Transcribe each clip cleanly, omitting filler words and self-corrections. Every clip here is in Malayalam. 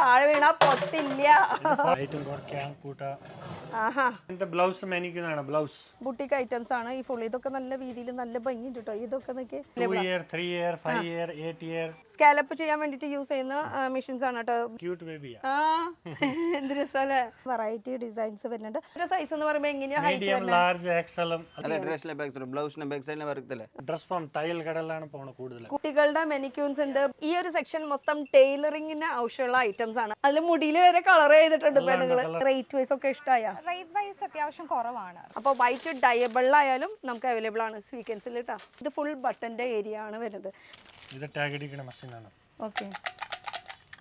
താഴെ വീണാ പൊട്ടില്ല. ബ്ലൗസ് മാനിക്യൂറാണ്. ബ്ലൗസ് ബുട്ടിക് ഐറ്റംസ് ആണ് ഈ ഫുൾ. ഇതൊക്കെ നല്ല രീതിയിൽ നല്ല ഭംഗിയുണ്ട് കേട്ടോ. ഇതൊക്കെ നോക്കി 2 year 3 year 5 year 8 year scallop ചെയ്യാൻ വേണ്ടിട്ട് യൂസ് ചെയ്യുന്ന മെഷീൻസ് ആണ് കേട്ടോ. ക്യൂട്ട് ബേബിയാ. എന്ത് രസമല്ലേ. വെറൈറ്റി ഡിസൈൻസ് വരുന്നുണ്ട്. സൈസ് എന്ന് പറയുമ്പോൾ എങ്ങനെയാ ഹൈറ്റ് മീഡിയം ലാർജ് എക്സലും അതെ ഡ്രസ്സിലെ ബാക്ക് സൈഡ് ബ്ലൗസിന്റെ ബാക്ക് സൈഡിലെ വർക്കല്ലേ ഡ്രസ് ഫോം തയ്യൽ കടലാണ് പോണ കൂടുതൽ. കുട്ടികളുടെ മെനിക്യൂൺസ് ഉണ്ട്. ഈ ഒരു സെക്ഷൻ മൊത്തം ടൈലറിംഗിന് ആവശ്യമുള്ള ഐറ്റംസ് ആണ്. അതിൽ മുടിയിൽ വരെ കളർ ചെയ്തിട്ടുണ്ട് പെണ്ണുങ്ങള്. റേറ്റ് വൈസ് ഒക്കെ ഇഷ്ടമായ? റേറ്റ് വൈസ് അത്യാവശ്യം കുറവാണ്. അപ്പോൾ വൈറ്റ് ഡയബിളായാലും നമുക്ക് അവൈലബിൾ ആണ് സ്വീക്കൻസിൽ കേട്ടോ. ഇത് ഫുൾ ബട്ടന്റെ ഏരിയ ആണ് വരുന്നത്. ഇത് ടാഗ് അടിക്കുന്ന മെഷീനാണ്. ഓക്കെ.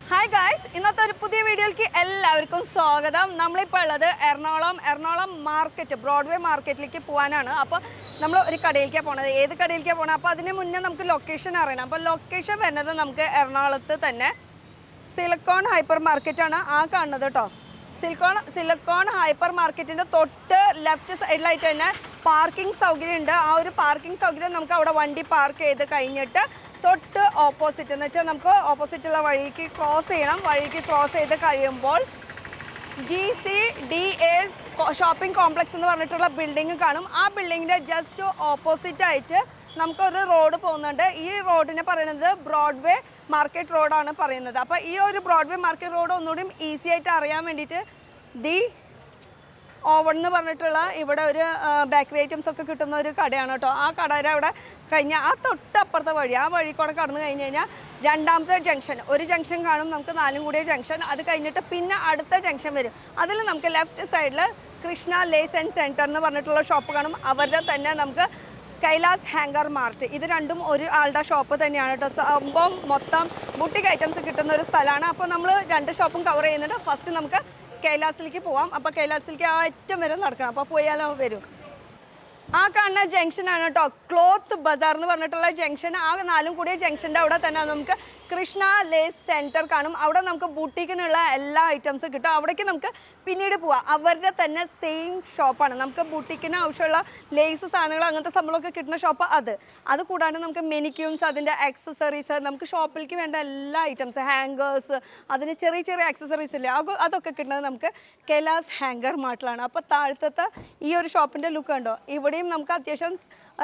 ഹായ് ഗായ്സ്, ഇന്നത്തെ ഒരു പുതിയ വീഡിയോയിലേക്ക് എല്ലാവർക്കും സ്വാഗതം. നമ്മളിപ്പോൾ ഉള്ളത് എറണാകുളം മാർക്കറ്റ്, ബ്രോഡ്വേ മാർക്കറ്റിലേക്ക് പോകാനാണ്. അപ്പോൾ നമ്മൾ ഒരു കടയിലേക്കാണ് പോണത്. ഏത് കടയിലേക്കാണ് പോകണത്? അപ്പോൾ അതിന് മുന്നേ നമുക്ക് ലൊക്കേഷൻ അറിയണം. അപ്പോൾ ലൊക്കേഷൻ വരുന്നത് നമുക്ക് എറണാകുളത്ത് തന്നെ സിലിക്കോൺ ഹൈപ്പർ മാർക്കറ്റാണ് ആ കാണുന്നത് കേട്ടോ. സിലിക്കോൺ ഹൈപ്പർ മാർക്കറ്റിൻ്റെ തൊട്ട് ലെഫ്റ്റ് സൈഡിലായിട്ട് തന്നെ പാർക്കിംഗ് സൗകര്യം ഉണ്ട്. ആ ഒരു പാർക്കിംഗ് സൗകര്യം നമുക്ക് അവിടെ വണ്ടി പാർക്ക് ചെയ്ത് കഴിഞ്ഞിട്ട് തൊട്ട് ഓപ്പോസിറ്റ് എന്ന് വെച്ചാൽ നമുക്ക് ഓപ്പോസിറ്റുള്ള വഴിക്ക് ക്രോസ് ചെയ്യണം. വഴിക്ക് ക്രോസ് ചെയ്ത് കഴിയുമ്പോൾ GCDA ഷോപ്പിംഗ് കോംപ്ലക്സ് എന്ന് പറഞ്ഞിട്ടുള്ള ബിൽഡിംഗ് കാണും. ആ ബിൽഡിങ്ങിൻ്റെ ജസ്റ്റ് ഓപ്പോസിറ്റ് ആയിട്ട് നമുക്കൊരു റോഡ് പോകുന്നുണ്ട്. ഈ റോഡിനെ പറയുന്നത് ബ്രോഡ്വേ മാർക്കറ്റ് റോഡാണ് പറയുന്നത്. അപ്പോൾ ഈ ഒരു ബ്രോഡ്വേ മാർക്കറ്റ് റോഡ് ഒന്നുകൂടി ഈസി ആയിട്ട് അറിയാൻ വേണ്ടിയിട്ട് ദി ഓവൺ എന്ന് പറഞ്ഞിട്ടുള്ള ഇവിടെ ഒരു ബേക്കറി ഐറ്റംസ് ഒക്കെ കിട്ടുന്ന ഒരു കടയാണ് കേട്ടോ. ആ കടയുടെ അവിടെ കഴിഞ്ഞാൽ ആ തൊട്ടപ്പുറത്തെ വഴി, ആ വഴി കൂടെ കടന്നു കഴിഞ്ഞ് കഴിഞ്ഞാൽ രണ്ടാമത്തെ ജംഗ്ഷൻ, ഒരു ജംഗ്ഷൻ കാണും നമുക്ക് 4 കൂടിയ ജംഗ്ഷൻ. അത് കഴിഞ്ഞിട്ട് പിന്നെ അടുത്ത ജംഗ്ഷൻ വരും. അതിൽ നമുക്ക് ലെഫ്റ്റ് സൈഡിൽ കൃഷ്ണ ലേസ് ആൻഡ് സെൻറ്റർ എന്ന് പറഞ്ഞിട്ടുള്ള ഷോപ്പ് കാണും. അവരുടെ തന്നെ നമുക്ക് കൈലാസ് ഹാങ്കർ മാർട്ട്, ഇത് രണ്ടും ഒരു ആളുടെ ഷോപ്പ് തന്നെയാണ് കേട്ടോ. സംഭവം മൊത്തം ബുട്ടിക് ഐറ്റംസ് കിട്ടുന്ന ഒരു സ്ഥലമാണ്. അപ്പോൾ നമ്മൾ 2 ഷോപ്പും കവർ ചെയ്യുന്നുണ്ട്. ഫസ്റ്റ് നമുക്ക് കൈലാസിലേക്ക് പോവാം. അപ്പോൾ കൈലാസിലേക്ക് ആ അറ്റം വരെ നടക്കണം. അപ്പോൾ പോയാലോ വരും. ആ കാണുന്ന ജംഗ്ഷനാണ് കേട്ടോ ക്ലോത്ത് ബസാർ എന്ന് പറഞ്ഞിട്ടുള്ള ജംഗ്ഷൻ. ആ 4 കൂടിയ ജംഗ്ഷൻ്റെ അവിടെ തന്നെ നമുക്ക് കൃഷ്ണ ലേസ് സെൻറ്റർ കാണും. അവിടെ നമുക്ക് ബൂട്ടിക്കിനുള്ള എല്ലാ ഐറ്റംസ് കിട്ടും. അവിടേക്ക് നമുക്ക് പിന്നീട് പോവാം. അവരുടെ തന്നെ സെയിം ഷോപ്പാണ്. നമുക്ക് ബൂട്ടിക്കിന് ആവശ്യമുള്ള ലേസ് സാധനങ്ങൾ അങ്ങനത്തെ സംഭവമൊക്കെ കിട്ടുന്ന ഷോപ്പ് അത് കൂടാണ്ട് നമുക്ക് മെനിക്യൂംസ്, അതിൻ്റെ ആക്സസറീസ്, നമുക്ക് ഷോപ്പിലേക്ക് വേണ്ട എല്ലാ ഐറ്റംസ്, ഹാങ്കേഴ്സ്, അതിന് ചെറിയ ചെറിയ ആക്സസറീസ് ഇല്ലേ അതൊക്കെ കിട്ടുന്നത് നമുക്ക് കൈലാസ് ഹാങ്കർ മാർട്ടിലാണ്. അപ്പോൾ താഴത്തെ ഈ ഒരു ഷോപ്പിൻ്റെ ലുക്ക് കണ്ടോ. ഇവിടെയും നമുക്ക് അത്യാവശ്യം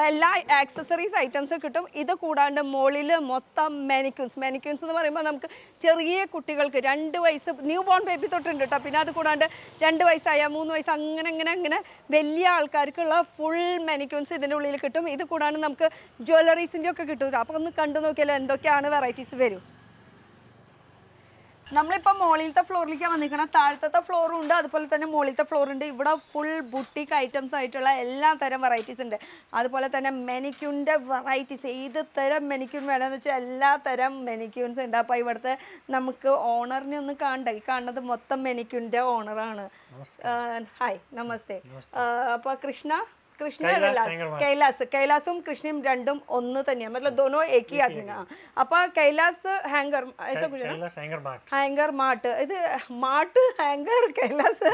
എല്ലാ ആക്സസറീസ് ഐറ്റംസ് കിട്ടും. ഇത് കൂടാണ്ട് മുകളിൽ മൊത്തം മെനിക്യൂൻസ് എന്ന് പറയുമ്പോൾ നമുക്ക് ചെറിയ കുട്ടികൾക്ക് 2 വയസ്സ് ന്യൂ ബോൺ ബേബി തൊട്ടുണ്ട് കേട്ടോ. പിന്നെ അത് കൂടാണ്ട് 2 വയസ്സായ 3 വയസ്സ് അങ്ങനെ വലിയ ആൾക്കാർക്കുള്ള ഫുൾ മെനിക്യൂൻസ് ഇതിൻ്റെ ഉള്ളിൽ കിട്ടും. ഇത് കൂടാണ്ട് നമുക്ക് ജ്വല്ലറീസിൻ്റെ ഒക്കെ കിട്ടും. അപ്പോൾ ഒന്ന് കണ്ടു നോക്കിയാലോ എന്തൊക്കെയാണ് വെറൈറ്റീസ് വരും. നമ്മളിപ്പോൾ മുകളിലത്തെ ഫ്ലോറിലേക്ക് വന്നിരിക്കണം. താഴത്തെ ഫ്ലോറും ഉണ്ട്, അതുപോലെ തന്നെ മുകളിലത്തെ ഫ്ലോർ ഉണ്ട്. ഇവിടെ ഫുൾ ബുട്ടിക് ഐറ്റംസ് ആയിട്ടുള്ള എല്ലാ തരം വെറൈറ്റീസ് ഉണ്ട്. അതുപോലെ തന്നെ മെനിക്യൂണിൻ്റെ വെറൈറ്റീസ്, ഏത് തരം മെനിക്യൂൺ വേണമെന്ന് വെച്ചാൽ എല്ലാ തരം മെനിക്യൂൺസ് ഉണ്ട്. അപ്പോൾ ഇവിടുത്തെ നമുക്ക് ഓണറിനെ ഒന്ന് കാണുന്നത് മൊത്തം മെനിക്യൂണിൻ്റെ ഓണറാണ്. ഹായ്, നമസ്തേ. അപ്പോൾ കൈലാസും കൃഷ്ണയും രണ്ടും ഒന്ന് തന്നെയാണ്. मतलब दोनों एक ही आदमी ना. അപ്പോൾ കൈലാസ് ഹാങ്കർ ഹാങ്കർ മാർട്ട്, ഇത് മാർട്ട് ഹാങ്കർ കൈലാസ്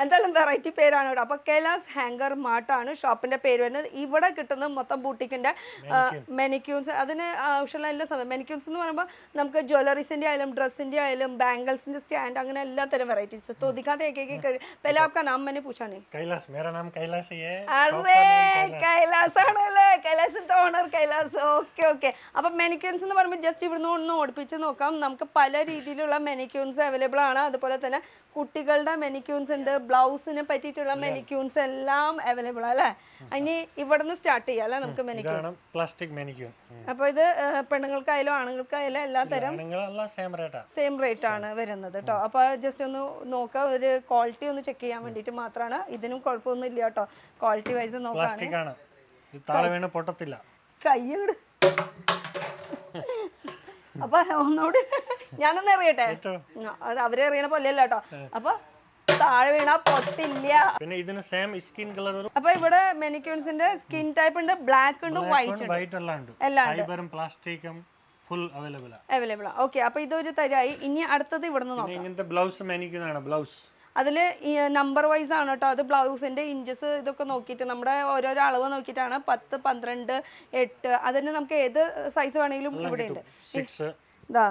എന്തായാലും വെറൈറ്റി പേരാണ് കേട്ടോ. അപ്പോൾ കൈലാസ് ഹാങ്കർ മാർട്ടാണ് ഷോപ്പിൻ്റെ പേര് വരുന്നത്. ഇവിടെ കിട്ടുന്നത് മൊത്തം ബൂട്ടിക്കിൻ്റെ മെനിക്യൂൺസ്, അതിന് ആവശ്യമുള്ള എല്ലാ സമയം. മെനിക്യൂൺസ് എന്ന് പറയുമ്പോൾ നമുക്ക് ജ്വല്ലറീസിൻ്റെ ആയാലും ഡ്രസ്സിൻ്റെ ആയാലും ബാംഗിൾസിൻ്റെ സ്റ്റാൻഡ്, അങ്ങനെ എല്ലാ തരം വെറൈറ്റീസ്. तो दिखाते हैं कि पहले आपका नाम मैंने पूछा नहीं. कैलाश, मेरा नाम कैलाश ही है. കൈലാസാണല്ലേ, കൈലാസിന്റെ ഓണർ കൈലാസ്. ഓക്കെ. അപ്പൊ മെനിക്യൂൺസ് എന്ന് പറയുമ്പോൾ ജസ്റ്റ് ഇവിടുന്ന് ഒന്ന് ഓടിപ്പിച്ച് നോക്കാം. നമുക്ക് പല രീതിയിലുള്ള മെനിക്യൂൺസ് അവൈലബിൾ ആണ്. അതുപോലെ തന്നെ കുട്ടികളുടെ മെനിക്യൂൺസ് ഉണ്ട്, ബ്ലൗസിനെ പറ്റിയിട്ടുള്ള മെനിക്യൂൺസ് എല്ലാം അവൈലബിൾ അല്ലേ. ഇനി ഇവിടുന്ന് സ്റ്റാർട്ട് ചെയ്യാം അല്ലേ നമുക്ക് മെനിക്യൂൺ. പ്ലാസ്റ്റിക് മെനിക്യൂൺ. അപ്പൊ ഇത് പെണ്ണുങ്ങൾക്കായാലും ആണുങ്ങൾക്കായാലും എല്ലാ തരം സെയിം റേറ്റ് ആണ് വരുന്നത് കേട്ടോ. അപ്പൊ ജസ്റ്റ് ഒന്ന് നോക്കാം, ഒരു ക്വാളിറ്റി ഒന്ന് ചെക്ക് ചെയ്യാൻ വേണ്ടിയിട്ട് മാത്രമാണ്. ഇതിനും കുഴപ്പമൊന്നും ഇല്ല കേട്ടോ. ക്വാളിറ്റി വൈസ് നോക്കാം. കയ്യോട് അപ്പൊ ഒന്നുകൂടി ഞാനൊന്ന് എറിയട്ടെ. അത് അവരെ എറിയണ പോലെയല്ല കേട്ടോ. അപ്പൊ താഴെ വീണാ പൊട്ടില്ല. അപ്പൊ ഇവിടെ മെനിക്യൂൺസിന്റെ സ്കിൻ ടൈപ്പ് ഉണ്ട്, ബ്ലാക്ക് ഉണ്ട്, വൈറ്റ് ഉണ്ട്, എല്ലാം അവൈലബിൾ. ഓക്കെ, അപ്പൊ ഇതൊരു തരായി. ഇനി അടുത്തത് ഇവിടുന്ന് നോക്കാം. ബ്ലൗസ് മെനിക്യൂൺ ആണ്. ബ്ലൗസ് അതിൽ നമ്പർ വൈസ് ആണ് കേട്ടോ. അത് ബ്ലൗസിൻ്റെ ഇഞ്ചസ് ഇതൊക്കെ നോക്കിയിട്ട് നമ്മുടെ ഓരോരോ അളവ് നോക്കിയിട്ടാണ്. 10, 12, 8 അതിന് നമുക്ക് ഏത് സൈസ് വേണമെങ്കിലും ഇവിടെ ഉണ്ട്. ഇതാ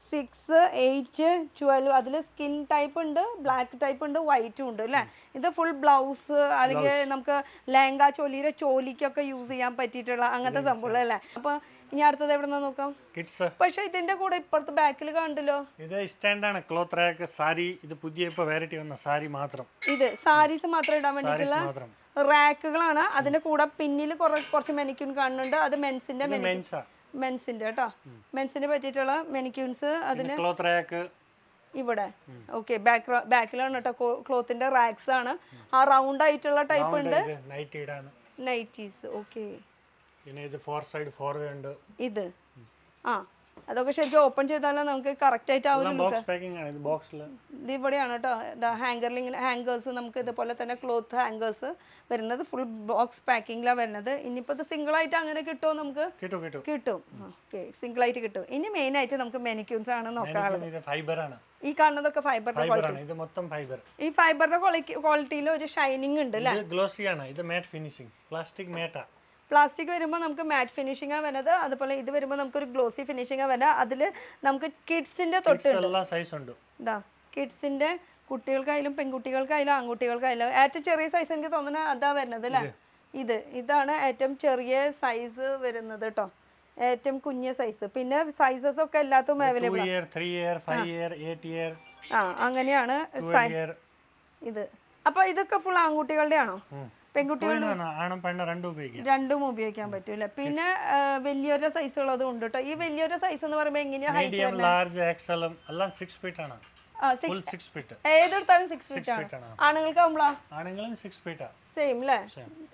6, 8, 12 അതിൽ സ്കിൻ ടൈപ്പ് ഉണ്ട്, ബ്ലാക്ക് ടൈപ്പ് ഉണ്ട്, വൈറ്റും ഉണ്ട് അല്ലേ. ഇത് ഫുൾ ബ്ലൗസ് അല്ലെങ്കിൽ നമുക്ക് ലെഹങ്ക ചോലിയുടെ ചോലിക്കൊക്കെ യൂസ് ചെയ്യാൻ പറ്റിയിട്ടുള്ള അങ്ങനത്തെ സംഭവം അല്ലേ. അപ്പോൾ ഇനി അടുത്തത് എവിടെ നിന്ന് നോക്കാം? കിഡ്സ് പക്ഷെ ഇതിന്റെ കൂടെ ഇപ്പുറത്ത് ബാക്കിൽ കണ്ടല്ലോ, ഇത് സ്റ്റാൻഡാണ് ക്ലോത്ത് റാക്ക് സാരി. ഇത് പുതിയ ഇപ്പോൾ വെറൈറ്റി വന്ന സാരി മാത്രം, ഇത് സാരീസ് മാത്രം ഇടാൻ സാരീസ് വേണ്ടിയിട്ടുള്ള മാത്രം. റാക്കുകളാണ്. അതിന്റെ കൂടെ പിന്നിൽ കുറച്ച് മെനിക്യൂൺ കാണുന്നുണ്ട്. അത് മെൻസിന്റെ മെൻസാ, മെൻസിന്റെ കേട്ടോ, മെൻസിന് പറ്റിയിട്ടുള്ള മെനിക്യൂൺസ് അതിന് ക്ലോത്ത് റാക്ക് ഇവിടെ. ഓക്കെ, ബാക്കിലാണ് കേട്ടോ ക്ലോത്തിന്റെ റാക്സ് ആണ്. ആ റൗണ്ട് ആയിട്ടുള്ള ടൈപ്പ് ഉണ്ട്, നൈറ്റ് ഇടാണ് നൈറ്റീസ്. ഓക്കെ, പിന്നെ ഇത് 4 സൈഡ് 4 വേ ഉണ്ട്. ഇത് ആ അതൊക്കെ ശരിക്കും ഓപ്പൺ ചെയ്താലേ നമുക്ക് കറക്റ്റ് ആയിട്ട് ആ ഒരു ബോക്സ് പാക്കിംഗ് ആണ്. ഇത് ബോക്സിൽ ഇത് ഇവിടെയാണ് കേട്ടോ. ഹാങ്കറിൽ ഹാങ്കേഴ്സ് നമുക്ക് ഇതുപോലെ തന്നെ ക്ലോത്ത് ഹാങ്കേഴ്സ് വരുന്നത് ഫുൾ ബോക്സ് പാക്കിങ്ങിലാണ് വരുന്നത്. ഇനിയിപ്പോൾ ഇത് സിംഗിൾ ആയിട്ട് അങ്ങനെ കിട്ടുമോ? നമുക്ക് കിട്ടും. ഓക്കെ, സിംഗിൾ ആയിട്ട് കിട്ടും. ഇനി മെയിൻ ആയിട്ട് നമുക്ക് മെനിക്യൂൺസ് ആണ് നോക്കാനുള്ളത്. ഫൈബർ ആണ് ഈ കാണുന്നതൊക്കെ ഫൈബറിന്റെ ക്വാളിറ്റി. ഇത് മൊത്തം ഫൈബർ. ഈ ഫൈബറിന്റെ ക്വാളിറ്റിയിൽ ഒരു ഷൈനിങ് ഉണ്ട് അല്ലേ. ഇത് ഗ്ലോസി ആണ്. ഇത് മാറ്റ് ഫിനിഷിംഗ്, പ്ലാസ്റ്റിക് മാറ്റാ. പ്ലാസ്റ്റിക് വരുമ്പോൾ നമുക്ക് മാറ്റ് ഫിനിഷിംഗാണ് വരുന്നത്. അതുപോലെ ഇത് വരുമ്പോൾ നമുക്കൊരു ഗ്ലോസി ഫിനിഷിംഗാണ് വരുന്നത്. അതിൽ നമുക്ക് കിഡ്സിന്റെ തൊട്ടുണ്ട്, എല്ലാ സൈസ് ഉണ്ട്. ഇതാ കിഡ്സിന്റെ കുട്ടികൾക്കായാലും പെൺകുട്ടികൾക്കായാലും ആൺകുട്ടികൾക്കായാലും ഏറ്റവും ചെറിയ സൈസ് എനിക്ക് തോന്നുന്നത് അതാ വരുന്നത് അല്ലേ. ഇതാണ് ഏറ്റവും ചെറിയ സൈസ് വരുന്നത് കേട്ടോ, ഏറ്റവും കുഞ്ഞ സൈസ്. പിന്നെ സൈസസ് ഒക്കെ എല്ലാത്തും അവൈലബിൾ ആണ്. 3 ഇയർ 5 ഇയർ 8 ഇയർ അങ്ങനെയാണ് ഇത്. അപ്പൊ ഇതൊക്കെ ഫുൾ ആൺകുട്ടികളുടെ ആണോ പെൺകുട്ടികളുടെ? രണ്ടും ഉപയോഗിക്കാൻ പറ്റൂല. പിന്നെ വലിയൊരു സൈസുള്ളതും ഉണ്ട് കേട്ടോ. ഈ വലിയൊരു സൈസ് എന്ന് പറയുമ്പോൾ എങ്ങനെയാ ഹൈറ്റ്? ഏതെടുത്താലും 6 ഫീറ്റ് ആണ്. ആണുങ്ങൾക്കാവുമ്പളാ സെയിം അല്ലേ.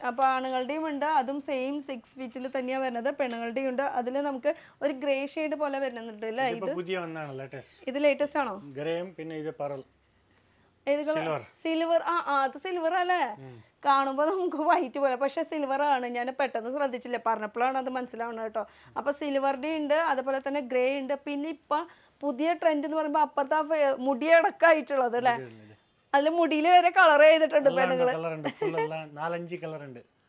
അപ്പൊ ആണുങ്ങളുടെയും ഉണ്ട്, അതും സെയിം 6 ഫീറ്റിൽ തന്നെയാണ് വരുന്നത്. പെണ്ണുങ്ങളുടെയും ഉണ്ട്. അതിൽ നമുക്ക് ഒരു ഗ്രേ ഷെയ്ഡ് പോലെ വരുന്നുണ്ട് അല്ലേ. ഇത് ലേറ്റസ്റ്റ് ആണോ? സിൽവർ. അത് സിൽവർ അല്ലേ. കാണുമ്പോൾ നമുക്ക് വൈറ്റ് പോലെ, പക്ഷെ സിൽവർ ആണ്. ഞാൻ പെട്ടെന്ന് ശ്രദ്ധിച്ചില്ല, പറഞ്ഞപ്പോഴാണ് അത് മനസ്സിലാവുന്നത് കേട്ടോ. അപ്പൊ സിൽവറിന്റെ ഉണ്ട്, അതുപോലെ തന്നെ ഗ്രേ ഉണ്ട്. പിന്നെ ഇപ്പൊ പുതിയ ട്രെൻഡ് എന്ന് പറയുമ്പോൾ അപ്പുറത്തെ മുടിയടക്കമായിട്ടുള്ളത് അല്ലേ. അതിൽ മുടിയിൽ വരെ കളർ ചെയ്തിട്ടുണ്ട് പെണ്ണുങ്ങള്.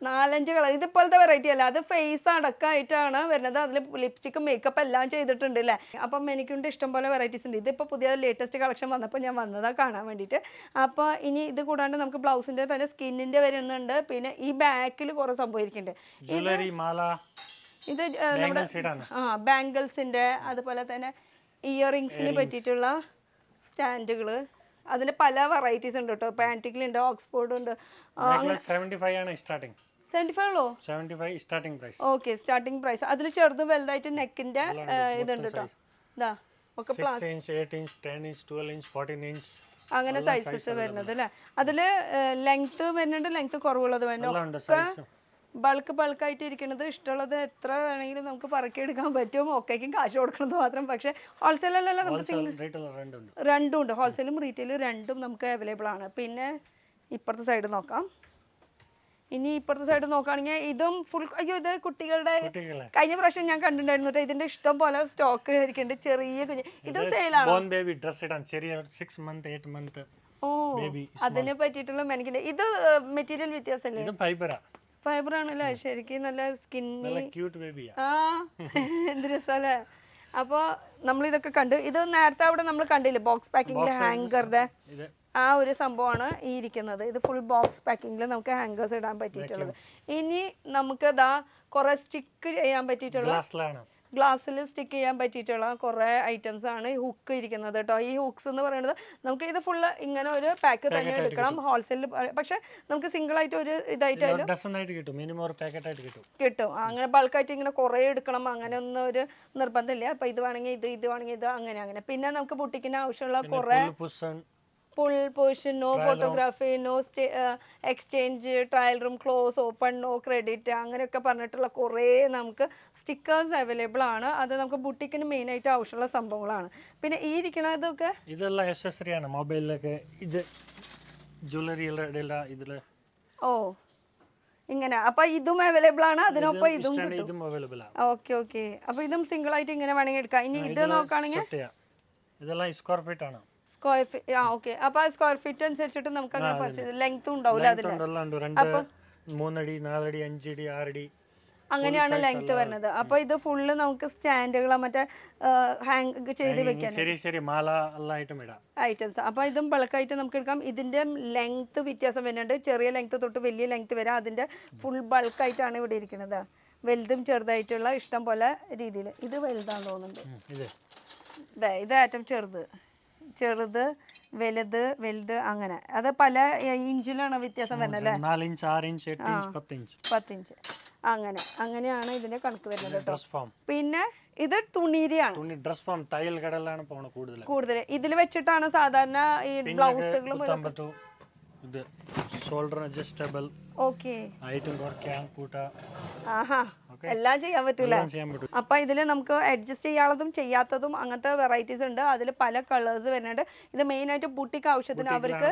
4-5 കളർ. ഇതിപ്പോഴത്തെ വെറൈറ്റി അല്ല, അത് ഫേസ് അടക്കമായിട്ടാണ് വരുന്നത്. അതിൽ ലിപ്സ്റ്റിക്കും മേക്കപ്പ് എല്ലാം ചെയ്തിട്ടുണ്ട് അല്ലേ. അപ്പം എനിക്കുണ്ട് ഇഷ്ടം പോലെ വെറൈറ്റീസ് ഉണ്ട്. ഇതിപ്പോൾ പുതിയ ലേറ്റസ്റ്റ് കളക്ഷൻ വന്നപ്പോൾ ഞാൻ വന്നതാണ് കാണാൻ വേണ്ടിയിട്ട്. അപ്പോൾ ഇനി ഇത് കൂടാണ്ട് നമുക്ക് ബ്ലൗസിൻ്റെ തന്നെ സ്കിന്നിൻ്റെ വരുന്നുണ്ട്. പിന്നെ ഈ ബാക്കിൽ കുറേ സംഭവം ഇരിക്കുന്നുണ്ട്. ഇത് നമ്മുടെ ബാംഗിൾസിൻ്റെ, അതുപോലെ തന്നെ ഇയറിങ്സിന് പറ്റിയിട്ടുള്ള സ്റ്റാൻഡുകൾ. അതിന് പല വെറൈറ്റീസ് ഉണ്ട് കേട്ടോ. പാൻറ്റിക്കിലുണ്ട്, ഓക്സ്ഫോർഡ് ഉണ്ട്. 75 ഉള്ളൂ. Okay, starting price. അതിൽ ചെറുതും വലുതായിട്ട് നെക്കിന്റെ ഇതുണ്ട് കേട്ടോ. ഇതാ ഒക്കെ അങ്ങനെ സൈസസ് വരുന്നത് അല്ലേ. അതില് ലെങ്ത് വരുന്നുണ്ട്, ലെങ്ത് കുറവുള്ളത് വരുന്നുണ്ട്. ഒക്കെ ബൾക്കായിട്ട് ഇരിക്കുന്നത്. ഇഷ്ടമുള്ളത് എത്ര വേണമെങ്കിലും നമുക്ക് പറക്കിയെടുക്കാൻ പറ്റും. ഒക്കേക്കും കാശ് കൊടുക്കുന്നത് മാത്രം. പക്ഷേ ഹോൾസെയിലല്ല, നമുക്ക് രണ്ടും ഉണ്ട്. ഹോൾസെയിലും റീറ്റെയിലും രണ്ടും നമുക്ക് അവൈലബിൾ ആണ്. പിന്നെ ഇപ്പുറത്തെ സൈഡ് നോക്കാം. ഇനി ഇപ്പുറത്തെ സൈഡ് നോക്കുകയാണെങ്കിൽ ഇതും ഫുൾ. അയ്യോ, ഇത് കുട്ടികളുടെ കഴിഞ്ഞ പ്രാവശ്യം ഞാൻ കണ്ടിട്ടുണ്ടായിരുന്നു കേട്ടോ. ഇതിന്റെ ഇഷ്ടം പോലെ സ്റ്റോക്ക് ഇരിക്കുന്നുണ്ട്. ചെറിയ കുഞ്ഞ് ഇതും സെയിലാണ്. ഓ, അതിനെ പറ്റിയിട്ടുള്ള മെനിക്കിന്റെ. ഇത് മെറ്റീരിയൽ വ്യത്യാസമല്ലേ? ഫൈബർ ആണല്ലേ. ശരിക്കും നല്ല സ്കിന്നി. എന്ത് രസമല്ലേ. അപ്പോൾ നമ്മളിതൊക്കെ കണ്ടു. ഇത് നേരത്തെ അവിടെ നമ്മൾ കണ്ടില്ലേ ബോക്സ് പാക്കിങ്ങിലെ ഹാങ്കറുടെ ആ ഒരു സംഭവമാണ് ഈ ഇരിക്കുന്നത്. ഇത് ഫുൾ ബോക്സ് പാക്കിങ്ങിൽ നമുക്ക് ഹാങ്കേഴ്സ് ഇടാൻ പറ്റിയിട്ടുള്ളത്. ഇനി നമുക്ക് ഇതാ കുറേ സ്റ്റിക്ക് ചെയ്യാൻ പറ്റിയിട്ടുള്ള, ഗ്ലാസ്സിൽ സ്റ്റിക്ക് ചെയ്യാൻ പറ്റിയിട്ടുള്ള കുറേ ഐറ്റംസ് ആണ് ഈ ഹുക്ക് ഇരിക്കുന്നത് കേട്ടോ. ഈ ഹുക്സ് എന്ന് പറയുന്നത് നമുക്ക് ഇത് ഫുള്ള് ഇങ്ങനെ ഒരു പാക്ക് തന്നെ എടുക്കണം ഹോൾസെയിൽ. പക്ഷെ നമുക്ക് സിംഗിൾ ആയിട്ട് ഒരു ഇതായിട്ടായാലും കിട്ടും. അങ്ങനെ ബൾക്കായിട്ട് ഇങ്ങനെ കുറേ എടുക്കണം അങ്ങനെ ഒന്നും ഒരു നിർബന്ധമില്ല. അപ്പൊ ഇത് വേണമെങ്കിൽ ഇത് വേണമെങ്കിൽ ഇത് അങ്ങനെ. പിന്നെ നമുക്ക് ബുട്ടിക്കിന് ആവശ്യമുള്ള കുറേ pull position, no photography, no exchange, trial room close, open, no credit, അങ്ങനെയൊക്കെ പറഞ്ഞിട്ടുള്ള കുറേ നമുക്ക് സ്റ്റിക്കേഴ്സ് അവൈലബിൾ ആണ്. അത് നമുക്ക് ബുട്ടിക്കിന് മെയിനായിട്ട് ആവശ്യമുള്ള സംഭവങ്ങളാണ്. പിന്നെ ഈ ഇരിക്കണതൊക്കെ ഇതെല്ലാം ആക്സസറി ആണ്. മൊബൈലിലൊക്കെ ഇത് ജ്വല്ലറി എല്ലാം ഇതിൽ. ഓ, ഇങ്ങനെ. അപ്പൊ ഇതും അവൈലബിൾ ആണ്, അതിനൊപ്പം ഇതും അവൈലബിൾ ആണ്. ഓക്കെ. അപ്പൊ ഇതും സിംഗിൾ ആയിട്ട് ഇങ്ങനെ വേണമെങ്കിൽ എടുക്കാം. ഇനി ഇത് നോക്കുകയാണെങ്കിൽ ഇതെല്ലാം സ്ക്വയർ ഫീറ്റ് ആണ്. Square feet. ഓക്കെ. അപ്പൊ ആ സ്ക്വയർ ഫീറ്റ് അനുസരിച്ചിട്ട് നമുക്ക് അങ്ങനെ പർച്ചേസ് ലെങ്ത്തും ഉണ്ടാവില്ല അതിൽ. അപ്പൊ 3 അടി 4 അടി 5 അടി 6 അടി അങ്ങനെയാണ് ലെങ്ത് വരുന്നത്. അപ്പോൾ ഇത് ഫുള്ള് നമുക്ക് സ്റ്റാൻഡുകൾ മറ്റേ ഹാങ് ചെയ്ത് വെക്കാൻ ചെറിയ ചെറിയ മാല എല്ലാ ഐറ്റം ഇടാം ഐറ്റംസ്. അപ്പോൾ ഇതും ബൾക്കായിട്ട് നമുക്ക് എടുക്കാം. ഇതിൻ്റെ ലെങ്ത് വ്യത്യാസം വരുന്നുണ്ട്. ചെറിയ ലെങ്ത് തൊട്ട് വലിയ ലെങ്ത് വരെ അതിൻ്റെ ഫുൾ ബൾക്കായിട്ടാണ് ഇവിടെ ഇരിക്കുന്നത്. വലുതും ചെറുതായിട്ടുള്ള ഇഷ്ടം പോലെ രീതിയിൽ. ഇത് വലുതാണെന്ന് തോന്നുന്നുണ്ട്. ഇത് ഏറ്റവും ചെറുത് വലുത് അങ്ങനെ. അത് പല ഇഞ്ചിലാണ് വ്യത്യാസം വരുന്നത് അല്ലേ? 4 ഇഞ്ച് 6 ഇഞ്ച് 8 ഇഞ്ച് 10 ഇഞ്ച് അങ്ങനെയാണ് ഇതിന്റെ കണക്ക് വരുന്നത് കേട്ടോ. Dress form. പിന്നെ ഇത് തുണീരിയാണ്. ഡ്രസ് ഫോം തയ്യൽ കടലാണ് പോണത് കൂടുതൽ ഇതിൽ വെച്ചിട്ടാണ് സാധാരണ ഈ ബ്ലൗസുകളും ഇത് ഷോൾഡർ അഡ്ജസ്റ്റബിൾ. ഓക്കെ. ഹൈറ്റും കുറയ്ക്കാം കൂട്ടാ. ആഹാ, എല്ലാം ചെയ്യാൻ പറ്റൂല. അപ്പൊ ഇതില് നമുക്ക് അഡ്ജസ്റ്റ് ചെയ്യാനുള്ളതും ചെയ്യാത്തതും അങ്ങനത്തെ വെറൈറ്റീസ് ഉണ്ട്. അതിൽ പല കളേഴ്സ് വരുന്നുണ്ട്. ഇത് മെയിൻ ആയിട്ട് ബുട്ടിക്ക് ആവശ്യത്തിന് അവർക്ക്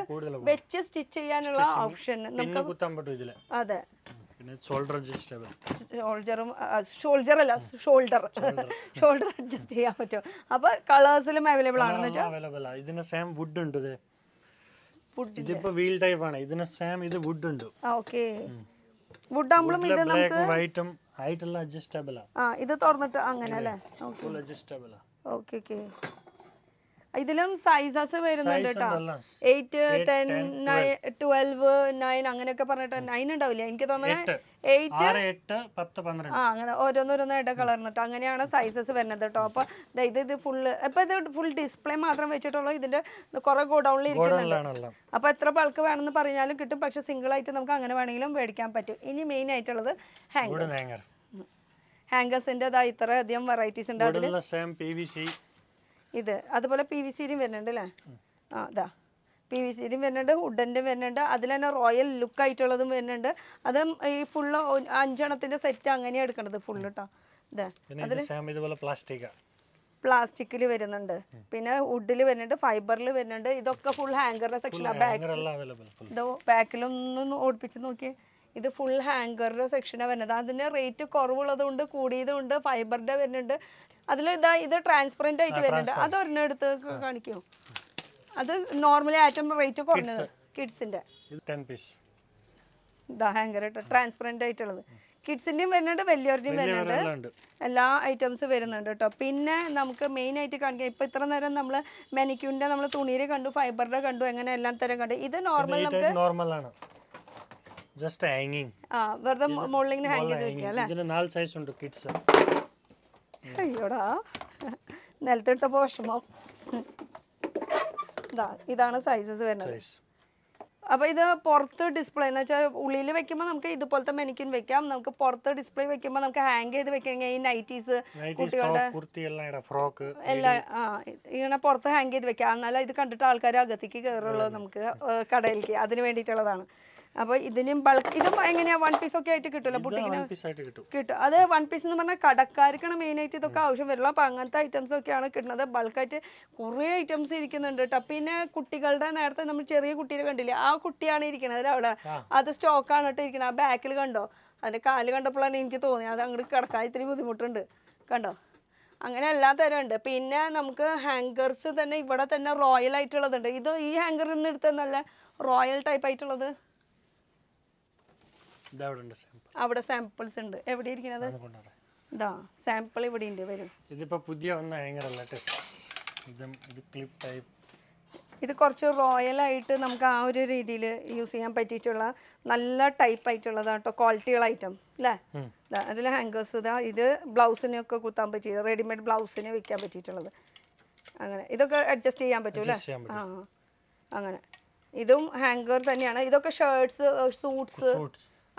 വെച്ച് സ്റ്റിച്ച് ചെയ്യാനുള്ള ഓപ്ഷൻ നമുക്ക്. അതെ, ഷോൾഡർ അഡ്ജസ്റ്റബിൾ. ഷോൾഡർ അഡ്ജസ്റ്റ് ചെയ്യാൻ പറ്റും. അപ്പൊ കളേഴ്സിലും അവൈലബിൾ ആണെന്ന് വെച്ചാൽ ഇതിന് സെയിം വുഡ് ഉണ്ട്. ഇതിപ്പോ വീൽ ടൈപ്പ് ആണ്. ഇതിന് സെയിം ഇത് വുഡ് ഉണ്ട്. ഓക്കേ, വുഡ് ആകുമ്പോഴും ഇത് നമുക്ക് വൈറ്റും ഹൈറ്റ് എല്ലാം അഡ്ജസ്റ്റബിൾ ആണ്. ഇത് തുറന്നിട്ട് അങ്ങനെ അല്ലേ? ഫുൾ അഡ്ജസ്റ്റബിൾ ആണ്. ഓക്കേ. ഇതിലും സൈസസ് വരുന്നുണ്ട് കേട്ടോ. 8, 10, 12, 9 അങ്ങനെയൊക്കെ പറഞ്ഞിട്ട് 9 ഉണ്ടാവില്ല എനിക്ക് തോന്നുന്നത്. 8, 10, 12 അങ്ങനെ ഓരോന്നോരോന്നായിട്ട് കളർന്നിട്ട് അങ്ങനെയാണ് സൈസസ് വരുന്നത് കേട്ടോ. അപ്പൊ ഇത് ഫുള്ള് ഇപ്പൊ ഇത് ഫുൾ ഡിസ്പ്ലേ മാത്രം വെച്ചിട്ടുള്ളൂ. ഇതിന്റെ കുറെ ഗോഡൌണിൽ ഇരിക്കുന്നുണ്ട്. അപ്പൊ എത്ര ബൾക്ക് വേണമെന്ന് പറഞ്ഞാലും കിട്ടും. പക്ഷെ സിംഗിൾ ആയിട്ട് നമുക്ക് അങ്ങനെ വേണമെങ്കിലും മേടിക്കാൻ പറ്റും. ഇനി മെയിൻ ആയിട്ടുള്ളത് ഹാങ്കേഴ്സിന്റെ ഇത്ര അധികം വെറൈറ്റീസ് ഉണ്ട് അതിൽ. ഇത് അതുപോലെ PVC-യും വരുന്നുണ്ട് അല്ലേ? PVC-യും വരുന്നുണ്ട്, വുഡൻ്റെ വരുന്നുണ്ട്. അതിൽ തന്നെ റോയൽ ലുക്ക് ആയിട്ടുള്ളതും വരുന്നുണ്ട്. അതും ഈ ഫുള്ള് 5 എണ്ണത്തിന്റെ സെറ്റ് അങ്ങനെയാണ് എടുക്കേണ്ടത് ഫുള്ള് കേട്ടോ. പ്ലാസ്റ്റിക്കിൽ വരുന്നുണ്ട്, പിന്നെ വുഡിൽ വരുന്നുണ്ട്, ഫൈബറിൽ വരുന്നുണ്ട്. ഇതൊക്കെ ഫുൾ ഹാങ്കറിന്റെ സെക്ഷനാണ്. ഇതോ ബാക്കിലൊന്നും ഓടിപ്പിച്ച് നോക്കിയേ. ഇത് ഫുൾ ഹാങ്കറിന്റെ സെക്ഷനാണ് വരുന്നത്. അതിന് റേറ്റ് കുറവുള്ളതുകൊണ്ട് കൂടിയതുണ്ട്. ഫൈബറിന്റെ വരുന്നുണ്ട്. അതിൽ ഇത് ട്രാൻസ്പെറന്റ് ആയിട്ട് വരുന്നുണ്ട്. അത് ഒരെണ്ണം എടുത്ത് കാണിക്കുമോ? അത് നോർമലി ആറ്റം റേറ്റ് കുറഞ്ഞത് കിഡ്സിന്റെ. ഹാങ്കർ കേട്ടോ, ട്രാൻസ്പെറന്റ് ആയിട്ടുള്ളത്. കിഡ്സിന്റെയും വരുന്നുണ്ട്, വലിയവരുടെയും വരുന്നുണ്ട്. എല്ലാ ഐറ്റംസ് വരുന്നുണ്ട് കേട്ടോ. പിന്നെ നമുക്ക് മെയിൻ ആയിട്ട് കാണിക്കാം. ഇപ്പൊ ഇത്ര നേരം നമ്മൾ മെനിക്യൂറിന്റെ നമ്മൾ തുണിയിൽ കണ്ടു, ഫൈബറിന്റെ കണ്ടു, എങ്ങനെ എല്ലാം തരം കണ്ടു. ഇത് നോർമൽ നമുക്ക് ജസ്റ്റ് ഹാങ്ങിങ്. വെറുതെ മോളിങ്ങനെ ഹാങ് ചെയ്ത് വെക്കാം അല്ലേ? ഇതിന് 4 സൈസ് ഉണ്ട് കിഡ്സ്. അയ്യോടാ, നിലത്തിട്ടപ്പോൾ വിഷമം. ഇതാണ് സൈസസ് വരുന്നത്. അപ്പോൾ ഇത് പുറത്ത് ഡിസ്പ്ലേ എന്ന് വെച്ചാൽ ഉള്ളിൽ വെക്കുമ്പോൾ നമുക്ക് ഇതുപോലത്തെ മെനിക്യൂൻ വെക്കാം. നമുക്ക് പുറത്ത് ഡിസ്പ്ലേ വെക്കുമ്പോൾ നമുക്ക് ഹാങ് ചെയ്ത് വെക്കണമെങ്കിൽ ഈ നൈറ്റീസ് കുട്ടികളുടെ എല്ലാം ഇങ്ങനെ പുറത്ത് ഹാങ് ചെയ്ത് വെക്കാം. എന്നാലും ഇത് കണ്ടിട്ട് ആൾക്കാർ അകത്തേക്ക് കയറുള്ളൂ നമുക്ക് കടയിലേക്ക്. അതിന് വേണ്ടിയിട്ടുള്ളതാണ്. അപ്പോൾ ഇതിനും ബൾക്ക് ഇതും എങ്ങനെയാ 1 പീസ് ഒക്കെ ആയിട്ട് കിട്ടുമല്ലോ ബുട്ടിക്കിന് കിട്ടും. അത് 1 പീസ് എന്ന് പറഞ്ഞാൽ കടക്കാർക്കാണ് മെയിനായിട്ട് ഇതൊക്കെ ആവശ്യം വരുള്ളൂ. അപ്പോൾ അങ്ങനത്തെ ഐറ്റംസ് ഒക്കെയാണ് കിട്ടുന്നത്. ബൾക്കായിട്ട് കുറേ ഐറ്റംസ് ഇരിക്കുന്നുണ്ട് കേട്ടോ. പിന്നെ കുട്ടികളുടെ നേരത്തെ നമ്മൾ ചെറിയ കുട്ടീനെ കണ്ടില്ലേ, ആ കുട്ടിയാണ് ഇരിക്കുന്നത് അവിടെ. അത് സ്റ്റോക്കാണ് കേട്ടോ ഇരിക്കുന്നത്. ആ ബാക്കിൽ കണ്ടോ, അതിൻ്റെ കാല് കണ്ടപ്പോഴാണ് എനിക്ക് തോന്നിയത് അത് അങ്ങോട്ട് കിടക്കാൻ ഇത്തിരി ബുദ്ധിമുട്ടുണ്ട്. കണ്ടോ, അങ്ങനെ എല്ലാ തരം ഉണ്ട്. പിന്നെ നമുക്ക് ഹാങ്കേഴ്സ് തന്നെ ഇവിടെ തന്നെ റോയൽ ആയിട്ടുള്ളതുണ്ട്. ഇത് ഈ ഹാങ്കറിൽ നിന്ന് എടുത്ത നല്ല റോയൽ ടൈപ്പ് ആയിട്ടുള്ളത് അവിടെ സാമ്പിൾസ് ഉണ്ട്. എവിടെ ഇരിക്കുന്നത്? ഇതാ സാമ്പിൾ ഇവിടെ ഉണ്ട്. വരും. ഇതിപ്പോ പുതിയ ഇത് കുറച്ച് റോയൽ ആയിട്ട് നമുക്ക് ആ ഒരു രീതിയിൽ യൂസ് ചെയ്യാൻ പറ്റിയിട്ടുള്ള നല്ല ടൈപ്പ് ആയിട്ടുള്ളതാണ് കേട്ടോ. ക്വാളിറ്റിയുള്ള ഐറ്റം അല്ലേ? അതിൽ ഹാങ്കേഴ്സ് ഇതാ. ഇത് ബ്ലൗസിനൊക്കെ കുത്താൻ പറ്റിയത്, റെഡിമെയ്ഡ് ബ്ലൗസിന് വെക്കാൻ പറ്റിയിട്ടുള്ളത്. അങ്ങനെ ഇതൊക്കെ അഡ്ജസ്റ്റ് ചെയ്യാൻ പറ്റൂല്ലേ? അങ്ങനെ ഇതും ഹാങ്കർ തന്നെയാണ്. ഇതൊക്കെ ഷർട്ട്സ്, സൂട്ട്സ്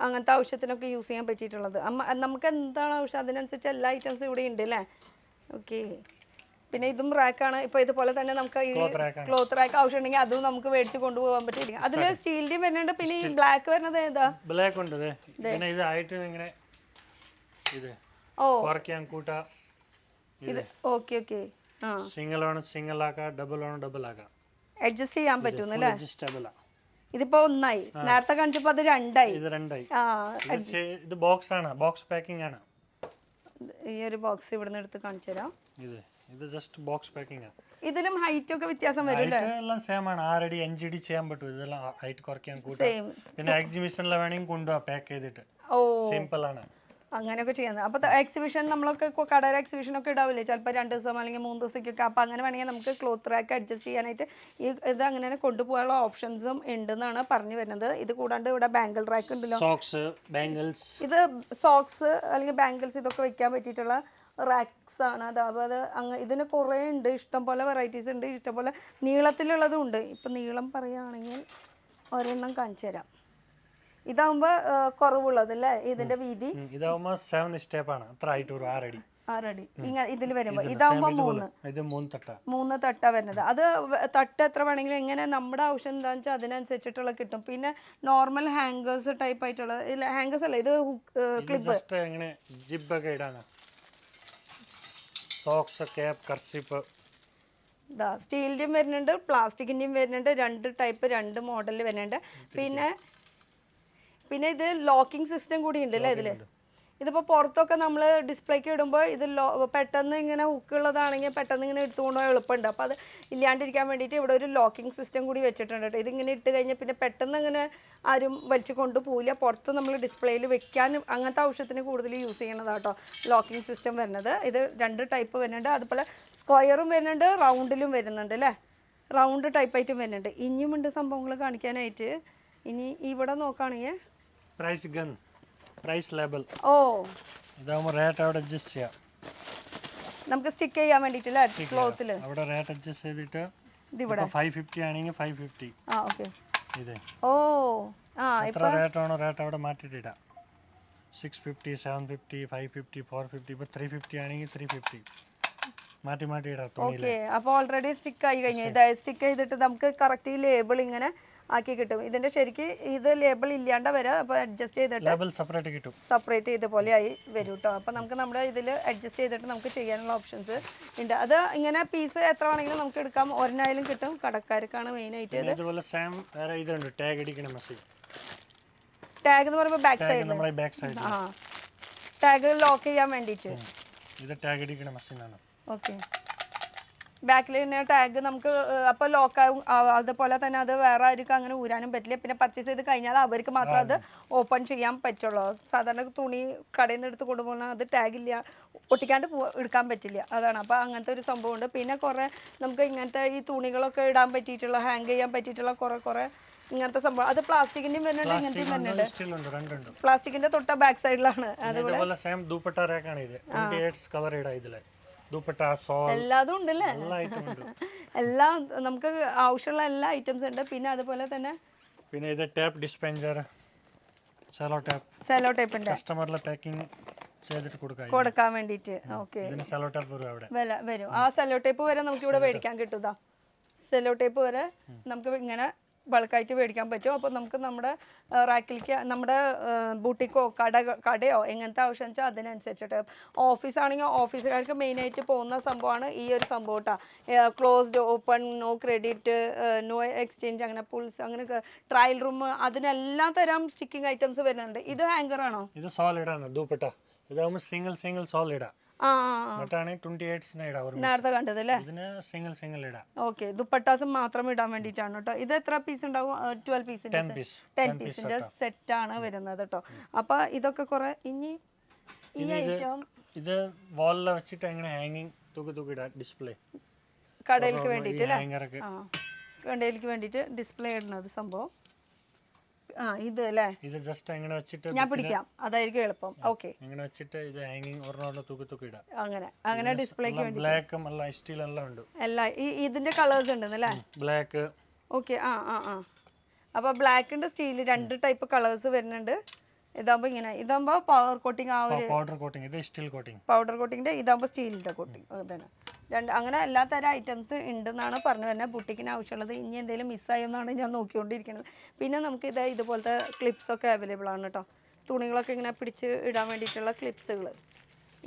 അങ്ങനത്തെ ആവശ്യത്തിനൊക്കെ യൂസ് ചെയ്യാൻ പറ്റിയിട്ടുള്ളത്. നമുക്ക് എന്താണ് ആവശ്യം അതിനനുസരിച്ച് എല്ലാ ഐറ്റംസും ഇവിടെ ഉണ്ട് അല്ലേ? ഓക്കെ. പിന്നെ ഇതും റാക്കാണ്. ഇപ്പോൾ ഇതുപോലെ തന്നെ നമുക്ക് ഈ ക്ലോത്ത് റാക്ക് ആവശ്യം ഉണ്ടെങ്കിൽ അതും നമുക്ക് മേടിച്ച് കൊണ്ടുപോകാൻ പറ്റില്ല. അതിൽ സ്റ്റീലിൻ്റെയും വരുന്നുണ്ട്. പിന്നെ ഈ ബ്ലാക്ക് വരുന്നത് ഏതാ? ബ്ലാക്ക് ഉണ്ട്. ഇത് ഓക്കെ ഓക്കെ. സിംഗിൾ ആണ് സിംഗിൾ ആക്കാം, ഡബിൾ ആണ് ഡബിൾ ആക്കാം. അഡ്ജസ്റ്റ് ചെയ്യാൻ പറ്റുന്നല്ലേ? ഇതിപ്പോ 1 നേരത്തെ കാണിച്ചപ്പോ അത് 2 ഇത് 2 ഇത് ബോക്സ് ആണ്, ബോക്സ് പാക്കിംഗ് ആണ്. ഈ ഒരു ബോക്സ് ഇവിടുന്ന് എടുത്ത് കാണിച്ചു തരാം. ഇത് ജസ്റ്റ് ബോക്സ് പാക്കിംഗ് ആണ്. ഇതിലും ഹൈറ്റ് ഒക്കെ വ്യത്യാസം വരില്ലേ? എല്ലാം സെയിം ആണ്. 6 അടി 5 അടി ചെയ്യാൻ പറ്റും. ഇതെല്ലാം ഹൈറ്റ് കുറയ്ക്കാൻ കൂട്ടാം. പിന്നെ എക്സിബിഷനിൽ വേണമെങ്കിൽ കൊണ്ടുപോകാം പാക്ക് ചെയ്തിട്ട്. സിമ്പിൾ ആണ്. അങ്ങനെയൊക്കെ ചെയ്യുന്നത്. അപ്പോൾ എക്സിബിഷൻ നമ്മളൊക്കെ കടയുടെ എക്സിബിഷനൊക്കെ ഇടാവില്ലേ ചിലപ്പോൾ 2 ദിവസം അല്ലെങ്കിൽ 3 ദിവസത്തേക്കൊക്കെ. അപ്പോൾ അങ്ങനെ വേണമെങ്കിൽ നമുക്ക് ക്ലോത്ത് റാക്ക് അഡ്ജസ്റ്റ് ചെയ്യാനായിട്ട് ഇത് അങ്ങനെ തന്നെ കൊണ്ടുപോകാനുള്ള ഓപ്ഷൻസും ഉണ്ടെന്നാണ് പറഞ്ഞു വരുന്നത്. ഇത് കൂടാണ്ട് ഇവിടെ ബാങ്കിൾ റാക്ക് ഉണ്ടല്ലോ, സോക്സ്, ബാംഗിൾസ്, ഇത് സോക്സ് അല്ലെങ്കിൽ ബാംഗിൾസ് ഇതൊക്കെ വെക്കാൻ പറ്റിയിട്ടുള്ള റാക്സ് ആണ്. അതായത് ഇതിന് കുറേ ഉണ്ട്, ഇഷ്ടംപോലെ വെറൈറ്റീസ് ഉണ്ട്, ഇഷ്ടംപോലെ നീളത്തിലുള്ളതും ഉണ്ട്. ഇപ്പം നീളം പറയുകയാണെങ്കിൽ ഒരെണ്ണം കാണിച്ചു തരാം. ഇതാകുമ്പോൾ കുറവുള്ളത് അല്ലേ ഇതിൻ്റെ വീതി? ഇതാവുമ്പോൾ 7 സ്റ്റെപ്പാണ്, അത്ര ആയിട്ട് ഒരു 6 അടി. 6 അടി ഇങ്ങനെ ഇതിൽ വരുമ്പോൾ. ഇതാകുമ്പോൾ 3. ഇത് 3 തട്ട. 3 തട്ട വരുന്നത്. അത് തട്ട് എത്ര വേണമെങ്കിലും എങ്ങനെ നമ്മുടെ ആവശ്യം എന്താണെന്ന് വെച്ചാൽ അതിനനുസരിച്ചിട്ടുള്ള കിട്ടും. പിന്നെ നോർമൽ ഹാങ്കേഴ്സ് ടൈപ്പ് ആയിട്ടുള്ള ഹാങ്കേഴ്സ് അല്ല, ഇത് ക്ലിപ്പ്. ജസ്റ്റ് എങ്ങനെ ജിബൊക്കെ ഇടാനാ. Socks, cap, കർച്ചിപ്പ്. ഇതാ സ്റ്റീലിൻ്റെയും വരുന്നുണ്ട്, പ്ലാസ്റ്റിക്കിൻ്റെയും വരുന്നുണ്ട്. 2 ടൈപ്പ് 2 മോഡലിൽ വരുന്നുണ്ട്. പിന്നെ ഇത് ലോക്കിംഗ് സിസ്റ്റം കൂടി ഉണ്ട് അല്ലേ ഇതിൽ. ഇതിപ്പോൾ പുറത്തൊക്കെ നമ്മൾ ഡിസ്പ്ലേക്ക് ഇടുമ്പോൾ ഇത് പെട്ടെന്ന് ഇങ്ങനെ ഹുക്കുള്ളതാണെങ്കിൽ പെട്ടെന്ന് ഇങ്ങനെ എടുത്തുകൊണ്ട് പോകാൻ എളുപ്പമുണ്ട്. അപ്പോൾ അത് ഇല്ലാണ്ടിരിക്കാൻ വേണ്ടിയിട്ട് ഇവിടെ ഒരു ലോക്കിംഗ് സിസ്റ്റം കൂടി വെച്ചിട്ടുണ്ട് കേട്ടോ. ഇതിങ്ങനെ ഇട്ട് കഴിഞ്ഞാൽ പിന്നെ പെട്ടെന്ന് ഇങ്ങനെ ആരും വലിച്ചു കൊണ്ടുപോകില്ല. പുറത്ത് നമ്മൾ ഡിസ്പ്ലേയിൽ വെക്കാൻ അങ്ങനത്തെ ആവശ്യത്തിന് കൂടുതൽ യൂസ് ചെയ്യണതാട്ടോ ലോക്കിംഗ് സിസ്റ്റം വരുന്നത്. ഇത് 2 ടൈപ്പ് വരുന്നുണ്ട്. അതുപോലെ സ്ക്വയറും വരുന്നുണ്ട്, റൗണ്ടിലും വരുന്നുണ്ട് അല്ലേ. റൗണ്ട് ടൈപ്പായിട്ടും വരുന്നുണ്ട്. ഇനിയുമുണ്ട് സംഭവങ്ങൾ കാണിക്കാനായിട്ട്. ഇനി ഇവിടെ നോക്കുകയാണെങ്കിൽ പ്രൈസ് ഗൺ, പ്രൈസ് ലേബൽ. ഓ, ഇതാവുമ്പോൾ റേറ്റ് അവിടെ അഡ്ജസ്റ്റ് ചെയ്യാം. നമുക്ക് സ്റ്റിക്ക് ചെയ്യാൻ വേണ്ടിയിട്ടില്ലേ ക്ലോത്തിൽ. അവിടെ റേറ്റ് അഡ്ജസ്റ്റ് ചെയ്തിട്ട് ഇതിവിടെ 550 ആണെങ്കിൽ 550. ആ ഓക്കെ. ഇതേ ഓ എത്ര റേറ്റ് ആണോ റേറ്റ് അവിടെ മാറ്റിയിട്ടിടാം. 650, 750, 550, 450. ഇപ്പോൾ 350 ആണെങ്കിൽ 350 മാറ്റി മാറ്റി ഇടാം. ഓക്കെ, അപ്പോൾ ഓൾറെഡി സ്റ്റിക്ക് ആയി കഴിഞ്ഞു. ഇതായത് സ്റ്റിക്ക് ചെയ്തിട്ട് നമുക്ക് കറക്റ്റ് ഈ ലേബിൾ ഇങ്ങനെ ആക്കി കിട്ടും. ഇതിൻ്റെ ശരിക്ക് ഇത് ലേബിൾ ഇല്ലാണ്ട് വരാം. അപ്പോൾ അഡ്ജസ്റ്റ് ചെയ്തിട്ട് ലേബൽ സെപ്പറേറ്റ് കിട്ടും, സെപ്പറേറ്റ് ചെയ്ത പോലെ ആയി വരും കേട്ടോ. അപ്പോൾ നമുക്ക് നമ്മുടെ ഇതിൽ അഡ്ജസ്റ്റ് ചെയ്തിട്ട് നമുക്ക് ചെയ്യാനുള്ള ഓപ്ഷൻസ് ഉണ്ട്. അത് ഇങ്ങനെ പീസ് എത്ര വേണമെങ്കിലും നമുക്ക് എടുക്കാം. ഒരെണ്ണായാലും കിട്ടും. കടക്കാർക്കാണ് മെയിനായിട്ട് ഇത്. അതുപോലെ സെയിം വേറെ ഇതുണ്ട്, ടാഗ് അടിക്കണ മെസ്സേജ്. ടാഗ് എന്ന് പറയുമ്പോൾ ബാക്ക് സൈഡ്, നമ്മുടെ ബാക്ക് സൈഡ്. ആ ടാഗ് ലോക്ക് ചെയ്യാൻ വേണ്ടിയിട്ട് ഇത് ടാഗ് അടിക്കണ മെസ്സേജാണ്. ഓക്കെ, ബാക്കിൽ തന്നെ ടാഗ് നമുക്ക് അപ്പോൾ ലോക്കാവും. അതുപോലെ തന്നെ അത് വേറെ ആർക്കും അങ്ങനെ ഊരാനും പറ്റില്ല. പിന്നെ പർച്ചേസ് ചെയ്ത് കഴിഞ്ഞാൽ അവർക്ക് മാത്രം അത് ഓപ്പൺ ചെയ്യാൻ പറ്റുള്ളൂ. സാധാരണ തുണി കടയിൽ നിന്ന് എടുത്ത് കൊണ്ടുപോകണം, അത് ടാഗില്ല, ഒട്ടിക്കാണ്ട് എടുക്കാൻ പറ്റില്ല. അതാണ്. അപ്പോൾ അങ്ങനത്തെ ഒരു സംഭവമുണ്ട്. പിന്നെ കുറേ നമുക്ക് ഇങ്ങനത്തെ ഈ തുണികളൊക്കെ ഇടാൻ പറ്റിയിട്ടുള്ള, ഹാങ് ചെയ്യാൻ പറ്റിയിട്ടുള്ള കുറേ ഇങ്ങനത്തെ സംഭവം. അത് പ്ലാസ്റ്റിക്കിൻ്റെയും വരുന്നുണ്ട്, ഇങ്ങനത്തെയും വരുന്നുണ്ട്. പ്ലാസ്റ്റിക്കിൻ്റെ തൊട്ട ബാക്ക് സൈഡിലാണ്. അതുപോലെ സെയിം ദുപ്പട്ട റാക്കാണ് ഇത്. 28 കളർ ഇടാം ഇതിലെ. ദുപ്പട്ട, സോൾ, എല്ലാതും ഉണ്ടല്ലേ. എല്ലാം നമുക്ക് ആവശ്യമുള്ള എല്ലാ ഐറ്റംസ് ഉണ്ട്. പിന്നെ അതുപോലെ തന്നെ പിന്നെ ഇത് ടേപ്പ് ഡിസ്പെൻസർ, സെലോ ടേപ്പിന്റെ കസ്റ്റമറിലെ പാക്കിംഗ് ചെയ്തിട്ട് കൊടുക്കാൻ വേണ്ടിയിട്ട്. ഓക്കെ, സെലോ ടേപ്പ് വരും. ആ സെലോ ടേപ്പ് വരെ നമുക്ക് ഇവിടെ മേടിക്കാൻ കിട്ടും. സെലോ ടേപ്പ് വരെ നമുക്ക് ഇങ്ങനെ ബൾക്കായിട്ട് മേടിക്കാൻ പറ്റും. അപ്പോൾ നമുക്ക് നമ്മുടെ റാക്കിലേക്ക് നമ്മുടെ ബൂട്ടിക്കോ കടയോ എങ്ങനത്തെ ആവശ്യം വെച്ചാൽ അതിനനുസരിച്ചിട്ട്. ഓഫീസാണെങ്കിൽ ഓഫീസുകാർക്ക് മെയിനായിട്ട് പോകുന്ന സംഭവമാണ് ഈ ഒരു സംഭവം കേട്ടോ. Closed, open, no credit, no exchange, അങ്ങനെ പുൾസ്, അങ്ങനെയൊക്കെ ട്രയൽ റൂം, അതിനെല്ലാം തരം സ്റ്റിക്കിംഗ് ഐറ്റംസ് വരുന്നുണ്ട്. ഇത് ഹാങ്കറാണോ? ഇത് സോളിഡാണ് ദുപ്പട്ട. ഇതാവുമ്പോൾ സിംഗിൾ സോൾ ഇടാം. നേരത്തെ കണ്ടത് അല്ലേ. സിംഗിൾ ഇടാം. ഓക്കെ, ദുപ്പട്ടാസും മാത്രം ഇടാൻ വേണ്ടിയിട്ടാണ് കേട്ടോ. ഇത് എത്ര പീസ് ഉണ്ടാവും? 12 പീസിന്റെ 10 പീസിന്റെ സെറ്റ് ആണ് വരുന്നത് കേട്ടോ. അപ്പൊ ഇതൊക്കെ കുറെ ഇനി ഈ ഐറ്റം ഇത് വാളിൽ വെച്ചിട്ട് എങ്ങനെ ഹാങ്ങിങ് തൂക്കിടാം. ഡിസ്പ്ലേ കടയിലേക്ക് വേണ്ടിയിട്ട് അല്ലേ. കടയിലേക്ക് വേണ്ടിയിട്ട് ഡിസ്പ്ലേ ഇടുന്നത് സംഭവം. ഇത് അല്ലേ. ഇത് ജസ്റ്റ് എങ്ങനെ വെച്ചിട്ട് ഞാൻ പിടിക്കാം, അതായിരിക്കും എളുപ്പം. ഓക്കെ, എങ്ങനെ വെച്ചിട്ട് ഇത് ഹാങ്ങിങ് ഒരെണ്ണം തൂക്കിടാം. അങ്ങനെ ഡിസ്പ്ലേക്ക് വേണ്ടി. ബ്ലാക്കും എല്ലാം സ്റ്റീൽ എല്ലാം ഉണ്ട്. എല്ലാം ഇതിന്റെ കളേഴ്സ് ഉണ്ടെന്നല്ലേ. ബ്ലാക്ക്. ഓക്കെ, അപ്പോൾ ബ്ലാക്ക് ഉണ്ട്, സ്റ്റീൽ, 2 ടൈപ്പ് കളേഴ്സ് വരുന്നുണ്ട്. ഇതാകുമ്പോൾ ഇതാകുമ്പോൾ പവർ കോട്ടിങ്, ആ ഒരു പൗഡർ കോട്ടിങ്. ഇത് സ്റ്റീൽ കോട്ടിങ്, പൗഡർ കോട്ടിങ്ങിൻ്റെ. ഇതാകുമ്പോൾ സ്റ്റീലിൻ്റെ കോട്ടിങ്. അതന്നെ, അങ്ങനെ എല്ലാ തരം ഐറ്റംസ് ഉണ്ടെന്നാണ് പറഞ്ഞു തന്നെ. ബുട്ടിക്കിന് ആവശ്യമുള്ളത്. ഇനി എന്തെങ്കിലും മിസ്സായെന്നാണ് ഞാൻ നോക്കിക്കൊണ്ടിരിക്കുന്നത്. പിന്നെ നമുക്ക് ഇതുപോലത്തെ ക്ലിപ്സൊക്കെ അവൈലബിൾ ആണ് കേട്ടോ. തുണികളൊക്കെ ഇങ്ങനെ പിടിച്ച് ഇടാൻ വേണ്ടിയിട്ടുള്ള ക്ലിപ്സുകൾ.